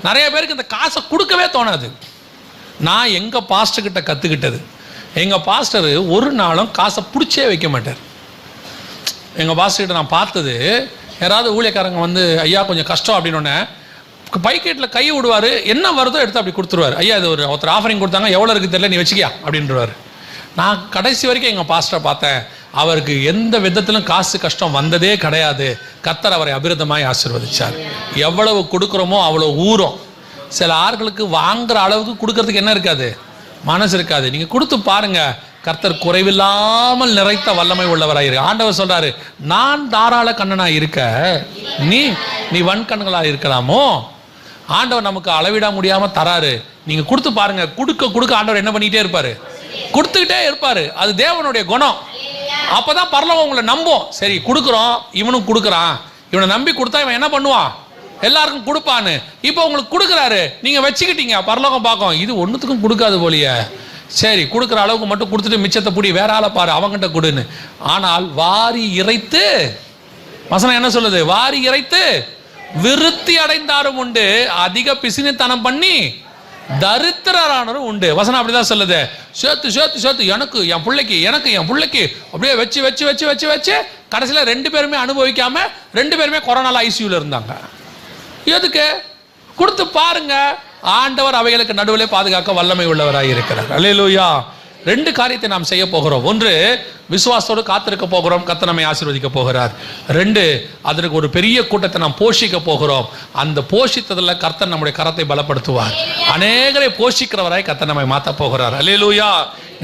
நிறைய பேருக்கு இந்த காசை கொடுக்கவே தோணாது. நான் எங்கள் பாஸ்டர்கிட்ட கற்றுக்கிட்டது, எங்கள் பாஸ்டர் ஒரு நாளும் காசை பிடிச்சே வைக்க மாட்டார். எங்கள் பாஸ்டர்கிட்ட நான் பார்த்தது, யாராவது ஊழியக்காரங்க வந்து ஐயா கொஞ்சம் கஷ்டம் அப்படின்னோடனே பைக்கெட்டில் கை விடுவார், என்ன வருதோ எடுத்து அப்படி கொடுத்துருவார். ஐயா இது ஒருத்தர் ஆஃபரிங் கொடுத்தாங்க, எவ்வளோ இருக்குது தெரியல, நீ வச்சுக்கியா அப்படின்றவார். நான் கடைசி வரைக்கும் எங்கள் பாஸ்டரை பார்த்தேன், அவருக்கு எந்த விதத்திலும் காசு கஷ்டம் வந்ததே கிடையாது. கர்த்தர் அவரை அபிரதமாய் ஆசீர்வதிச்சார். எவ்வளவு கொடுக்குறோமோ அவ்வளோ ஊறும். சில ஆட்களுக்கு வாங்குற அளவுக்கு கொடுக்கறதுக்கு என்ன இருக்காது? மனசு இருக்காது. நீங்கள் கொடுத்து பாருங்கள், கர்த்தர் குறைவில்லாமல் நிறைத்த வல்லமை உள்ளவராயிரு. ஆண்டவர் சொல்கிறாரு, நான் தாராள கண்ணனாக இருக்க நீ வன்கண்களாக இருக்கலாமோ? ஆண்டவர் நமக்கு அளவிட முடியாமல் தராரு. நீங்கள் கொடுத்து பாருங்க. கொடுக்க ஆண்டவர் என்ன பண்ணிக்கிட்டே இருப்பார்? கொடுத்துக்கிட்டே இருப்பார். அது தேவனுடைய குணம். அப்போ தான் பரலோகம் உங்களை நம்பும். சரி கொடுக்குறோம், இவனும் கொடுக்குறான், இவனை நம்பி கொடுத்தா இவன் என்ன பண்ணுவான், எல்லாருக்கும் கொடுப்பான்னு. இப்போ உங்களுக்கு கொடுக்குறாரு, நீங்க வச்சுக்கிட்டீங்க, பரலோகம் பார்க்கும் இது ஒன்றுத்துக்கும் கொடுக்காது போலியே, சரி கொடுக்குற அளவுக்கு மட்டும் கொடுத்துட்டு மிச்சத்தை பிடி, வேற ஆளை பாரு, அவங்ககிட்ட கொடுன்னு. ஆனால் வாரி இறைத்து, வசனம் என்ன சொல்லுது, வாரி இறைத்து விருத்தி அடைந்தாரும் உண்டு, அதிக பிசினித்தனம் பண்ணி தரித்திரரானரும் உண்டு. வசனம் அப்படிதான் சொல்லுது. சேர்த்து சேர்த்து சேர்த்து எனக்கு என் பிள்ளைக்கு, எனக்கு என் பிள்ளைக்கு அப்படியே வச்சு வச்சு வச்சு வச்சு வச்சு கடைசியில் 2 பேருமே அனுபவிக்காம 2 பேருமே கொரோனால ஐசியூல இருந்தாங்க. எதுக்கு? கொடுத்து பாருங்க, ஆண்டவர் அவைகளுக்கு நடுவிலே பாதுகாக்க வல்லமை உள்ளவராக இருக்கிறார். அல்லேலூயா. 2 காரியத்தை நாம் செய்ய போகிறோம். ஒன்று, விசுவாசத்தோடு காத்திருக்க போகிறோம், கர்த்தர் நம்மை ஆசீர்வதிக்க போகிறார். 2, அதற்கு ஒரு பெரிய கூட்டத்தை நாம் போஷிக்க போகிறோம். அந்த போஷித்ததில் கர்த்தர் நம்முடைய கரத்தை பலப்படுத்துவார். அநேகரை போஷிக்கிறவராய் கர்த்தர் நம்மை மாற்ற போகிறார். அல்லேலூயா.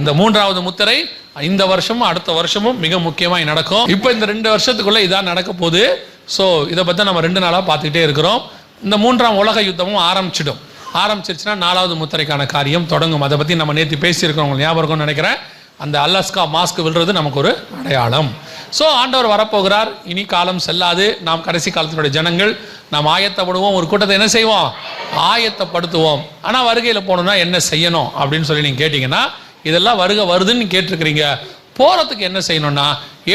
இந்த 3வது முத்திரை இந்த வருஷமும் அடுத்த வருஷமும் மிக முக்கியமாக நடக்கும். இப்போ இந்த 2 வருஷத்துக்குள்ள இதான் நடக்க போகுது. ஸோ இதை பற்றி நம்ம 2 நாளாக பார்த்துக்கிட்டே இருக்கிறோம். இந்த 3ஆம் உலக யுத்தமும் ஆரம்பிச்சிருச்சுன்னா 4வது முத்திரைக்கான காரியம் தொடங்கும். அதை பற்றி நம்ம நேற்று பேசியிருக்கிறோம், உங்களுக்கு ஞாபகம் இருக்கும்னு நினைக்கிறேன். அந்த அலாஸ்கா மாஸ்க் விழுறது நமக்கு ஒரு அடையாளம். ஸோ ஆண்டவர் வரப்போகிறார், இனி காலம் செல்லாது. நாம் கடைசி காலத்தினுடைய ஜனங்கள், நாம் ஆயத்தப்படுவோம். ஒரு கூட்டத்தை என்ன செய்வோம், ஆயத்தப்படுத்துவோம். ஆனால் வருகையில் போகணுன்னா என்ன செய்யணும் அப்படின்னு சொல்லி நீங்கள் கேட்டிங்கன்னா, இதெல்லாம் வருதுன்னு கேட்டிருக்கிறீங்க. போகிறதுக்கு என்ன செய்யணும்னா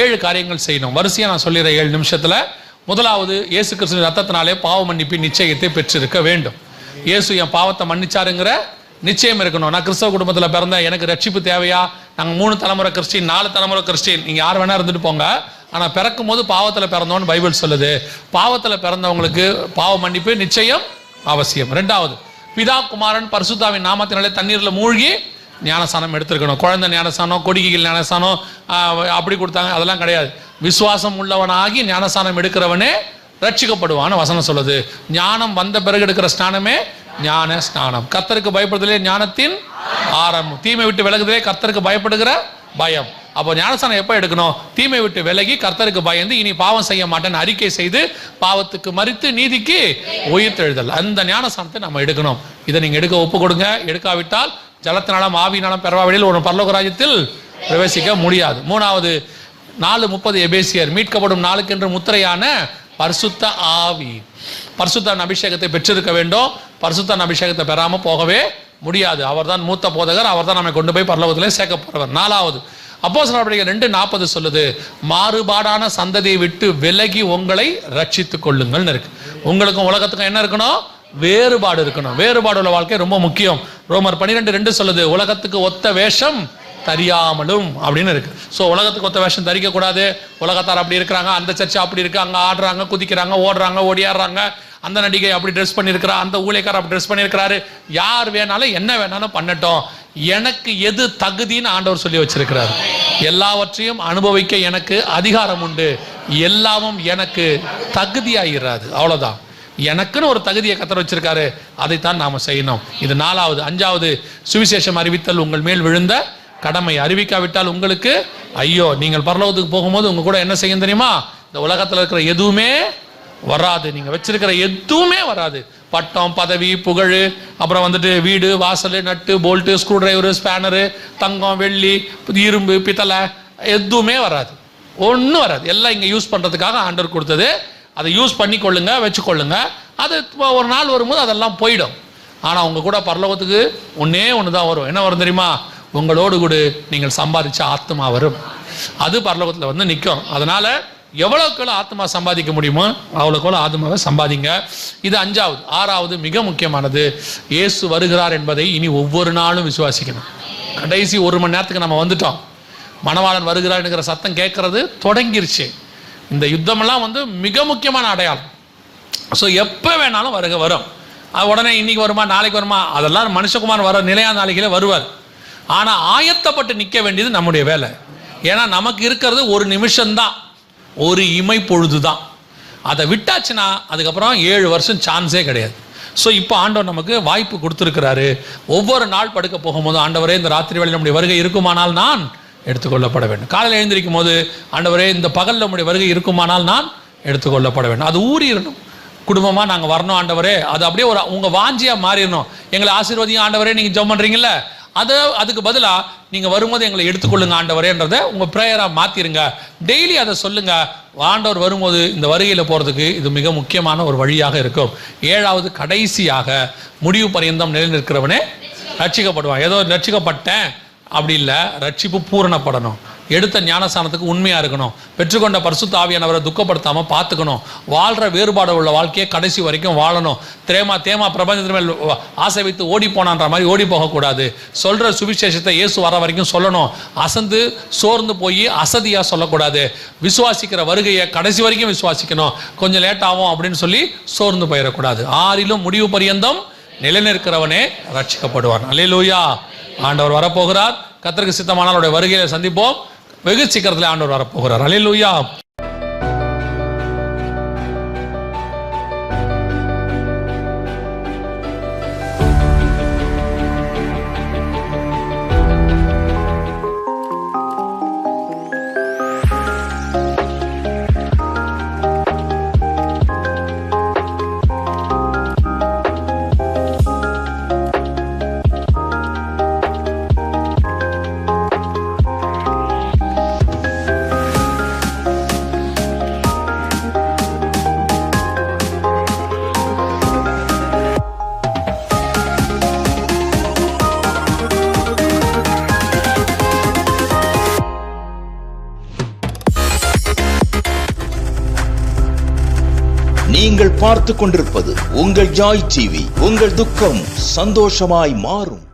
7 காரியங்கள் செய்யணும். வரிசையாக நான் சொல்லிடுறேன் 7 நிமிஷத்தில். முதலாவது, இயேசு கிறிஸ்துவின் ரத்தத்தினாலே பாவ மன்னிப்பின் நிச்சயத்தை பெற்றிருக்க வேண்டும். இயேசு என் பாவத்தை மன்னிச்சாருங்கிற நிச்சயம் இருக்கணும். நான் கிறிஸ்தவ குடும்பத்தில் பிறந்தேன், எனக்கு ரட்சிப்பு தேவையா? நாங்கள் 3 தலைமுறை கிறிஸ்டின், 4 தலைமுறை கிறிஸ்டின், நீங்கள் யார் வேணா இருந்துட்டு போங்க. ஆனால் பிறக்கும் போது பாவத்தில் பிறந்தோன்னு பைபிள் சொல்லுது. பாவத்தில் பிறந்தவங்களுக்கு பாவ மன்னிப்பு நிச்சயம் அவசியம். 2வது, பிதா குமாரன் பரிசுத்தாவின் நாமத்தினாலே தண்ணீரில் மூழ்கி ஞானஸ்தானம் எடுத்திருக்கணும். குழந்தை ஞானஸ்தானம், கொடிகைகள் ஞானஸ்தானம் அப்படி கொடுத்தாங்க, அதெல்லாம் கிடையாது. விசுவாசம் உள்ளவனாகி ஞானஸ்தானம் எடுக்கிறவனே ரட்சிக்கப்படுவான்னு வசனம் சொல்லுது. ஞானம் வந்த பிறகு எடுக்கிற ஸ்நானமே ஞான ஸ்நானம். கர்த்தருக்கு பயப்படுதலே ஞானத்தின் ஆரம்பம். தீமை விட்டு விலகுதலே கர்த்தருக்கு பயப்படுகிற பயம். அப்போ ஞானஸ்தானம் எப்போ எடுக்கணும்? தீமை விட்டு விலகி கர்த்தருக்கு பயந்து இனி பாவம் செய்ய மாட்டேன்னு அறிக்கை செய்து பாவத்துக்கு மரித்து நீதிக்கு உயிர்த்தெழுதல், அந்த ஞானஸ்தானத்தை நம்ம எடுக்கணும். இதை நீங்கள் எடுக்க ஒப்பு கொடுங்க. எடுக்காவிட்டால் ஜலத்தினாலும் ஆவியினாலும் பெறவாவிடில் ஒரு பரலோக ராஜ்யத்தில் பிரவேசிக்க முடியாது. 3வது, 4:30 எபேசியர், மீட்கப்படும் நாளுக்கென்று முத்திரையான பரிசுத்த ஆவி, பரிசுத்த அபிஷேகத்தை பெற்றிருக்க வேண்டும். பரிசுத்த அபிஷேகத்தை பெறாமல் போகவே முடியாது. அவர் தான் மூத்த போதகர், அவர் தான் நம்மை கொண்டு போய் பரலோகத்திலே சேர்க்க போறவர். 4வது, அப்போஸ்தலர் நடவடிக்கைகள் 2:40 சொல்லுது, மாறுபாடான சந்ததியை விட்டு விலகி உங்களை ரட்சித்துக் கொள்ளுங்கள் இருக்கு. உங்களுக்கும் உலகத்துக்கும் என்ன இருக்கணும்? வேறுபாடு இருக்கணும். வேறுபாடு உள்ள வாழ்க்கை ரொம்ப முக்கியம். ரோமர் 12:2 சொல்லுது, உலகத்துக்கு ஒத்த வேஷம் தரியாமலும் அப்படின்னு இருக்கு. ஸோ உலகத்துக்கு ஒத்த வேஷம் தரிக்க கூடாது. உலகத்தார் அப்படி இருக்கிறாங்க, அந்த சர்ச்சை அப்படி இருக்கு, அங்கே ஆடுறாங்க, குதிக்கிறாங்க, ஓடுறாங்க, ஓடியாடுறாங்க, அந்த நடிகை அப்படி ட்ரெஸ் பண்ணியிருக்கிறா, அந்த ஊழியக்காரர் அப்படி ட்ரெஸ் பண்ணியிருக்கிறாரு. யார் வேணாலும் என்ன வேணாலும் பண்ணட்டும், எனக்கு எது தகுதின்னு ஆண்டவர் சொல்லி வச்சிருக்கிறார். எல்லாவற்றையும் அனுபவிக்க எனக்கு அதிகாரம் உண்டு, எல்லாமும் எனக்கு தகுதியாகிறாது. அவ்வளோதான். எனக்குன்னு ஒரு தகுதியை கர்த்தர் வச்சிருக்காரு, அதைத்தான் நாம செய்யணும். இது 4வது. 5வது, சுவிசேஷம் அறிவித்தல் உங்கள் மேல் விழுந்த கடமை. அறிவிக்காவிட்டால் உங்களுக்கு ஐயோ. நீங்கள் பரலோகத்துக்கு போகும்போது உங்க கூட என்ன செய்யும் தெரியுமா? இந்த உலகத்தில் இருக்கிற எதுவுமே வராது, நீங்க வச்சிருக்கிற எதுவுமே வராது. பட்டம், பதவி, புகழ், அப்புறம் வீடு, வாசல், நட்டு, போல்ட்டு, ஸ்க்ரூ டிரைவரு, ஸ்பேனரு, தங்கம், வெள்ளி, இரும்பு, பித்தளை எதுவுமே வராது. ஒன்றும் வராது. எல்லாம் இங்கே யூஸ் பண்ணுறதுக்காக ஆண்டவர் கொடுத்தது. அதை யூஸ் பண்ணி கொள்ளுங்க, வச்சுக்கொள்ளுங்க. அது ஒரு நாள் வரும்போது அதெல்லாம் போயிடும். ஆனால் உங்க கூட பரலோகத்துக்கு ஒன்று தான் வரும். என்ன வரும் தெரியுமா? உங்களோடு கூட நீங்கள் சம்பாதிச்ச ஆத்மா வரும். அது பரலோகத்தில் நிற்கும். அதனால எவ்வளவுக்கு ஆத்மா சம்பாதிக்க முடியுமோ அவ்வளோக்கு ஆத்மாவை சம்பாதிங்க. இது 5வது. 6வது, மிக முக்கியமானது, இயேசு வருகிறார் என்பதை இனி ஒவ்வொரு நாளும் விசுவாசிக்கணும். கடைசி 1 மணி நேரத்துக்கு நம்ம வந்துட்டோம். மணவாளன் வருகிறார்ங்கிற சத்தம் கேட்கறது தொடங்கிருச்சு. இந்த யுத்தமெல்லாம் மிக முக்கியமான அடையாளம். ஸோ எப்போ வேணாலும் வரும். அது உடனே இன்னைக்கு வருமா, நாளைக்கு வருமா, அதெல்லாம் மனுஷகுமார் வர நிலையான நாளைகளே வருவார். ஆனால் ஆயத்தப்பட்டு நிற்க வேண்டியது நம்முடைய வேலை. ஏன்னா நமக்கு இருக்கிறது 1 நிமிஷம்தான், ஒரு இமை பொழுது தான். அதை விட்டாச்சுன்னா அதுக்கப்புறம் 7 வருஷம் சான்ஸே கிடையாது. ஸோ இப்போ ஆண்டவர் நமக்கு வாய்ப்பு கொடுத்துருக்கிறாரு. ஒவ்வொரு நாள் படுக்க போகும்போது, ஆண்டவரே இந்த ராத்திரி வேளையில் நம்முடைய வருகை இருக்குமானால் நான் எடுத்துக்கொள்ளப்பட வேண்டும். காலையில் எழுந்திருக்கும் போது, ஆண்டவரே இந்த பகல் நம்முடைய வருகை இருக்குமானால் நான் எடுத்துக்கொள்ளப்பட வேண்டும். அது ஊறிடணும். குடும்பமாக நாங்கள் வரணும் ஆண்டவரே, அது அப்படியே உங்கள் வாஞ்சியாக மாறிடணும். எங்களை ஆசீர்வதியும் ஆண்டவரே, நீங்கள் ஜெபம் பண்ணுறீங்கள, அதுக்கு பதிலாக நீங்கள் வரும்போது எங்களை எடுத்துக்கொள்ளுங்க ஆண்டவரேன்றதை உங்கள் ப்ரேயராக மாற்றிருங்க. டெய்லி அதை சொல்லுங்க. ஆண்டவர் வரும்போது இந்த வருகையில் போகிறதுக்கு இது மிக முக்கியமான ஒரு வழியாக இருக்கும். 7வது கடைசியாக முடிவு பரியந்தம் நிலை நிற்கிறவனே ரட்சிக்கப்படுவான். ஏதோ ரட்சிக்கப்பட்டேன் அப்படி இல்லை, ரட்சிப்பு பூரணப்படணும். எடுத்த ஞானஸ்தானத்துக்கு உண்மையாக இருக்கணும். பெற்றுக்கொண்ட பரிசுத்த ஆவியானவரை துக்கப்படுத்தாமல் பார்த்துக்கணும். வாழ்கிற வேறுபாடு உள்ள வாழ்க்கையை கடைசி வரைக்கும் வாழணும். தேமா பிரபஞ்சத்தின் மேல் ஆசை வைத்து ஓடி போனான்ற மாதிரி ஓடி போகக்கூடாது. சொல்கிற சுவிசேஷத்தை இயேசு வர வரைக்கும் சொல்லணும். அசந்து சோர்ந்து போய் அசதியாக சொல்லக்கூடாது. விசுவாசிக்கிற வருகையை கடைசி வரைக்கும் விசுவாசிக்கணும். கொஞ்சம் லேட் ஆகும் அப்படின்னு சொல்லி சோர்ந்து போயிடக்கூடாது. 6லும் முடிவு பரியந்தம் நிலைநிற்கிறவனே ரட்சிக்கப்படுவான். அல்லேலூயா. ஆண்டவர் வரப்போகிறார். கர்த்தருக்கு சித்தமானால் அவருடைய வருகையை சந்திப்போம். வெகு சீக்கிரத்தில் ஆண்டவர் வரப்போகிறார். அல்லேலூயா. நீங்கள் பார்த்துக் கொண்டிருப்பது உங்கள் ஜாய் டிவி. உங்கள் துக்கம் சந்தோஷமாய் மாறும்.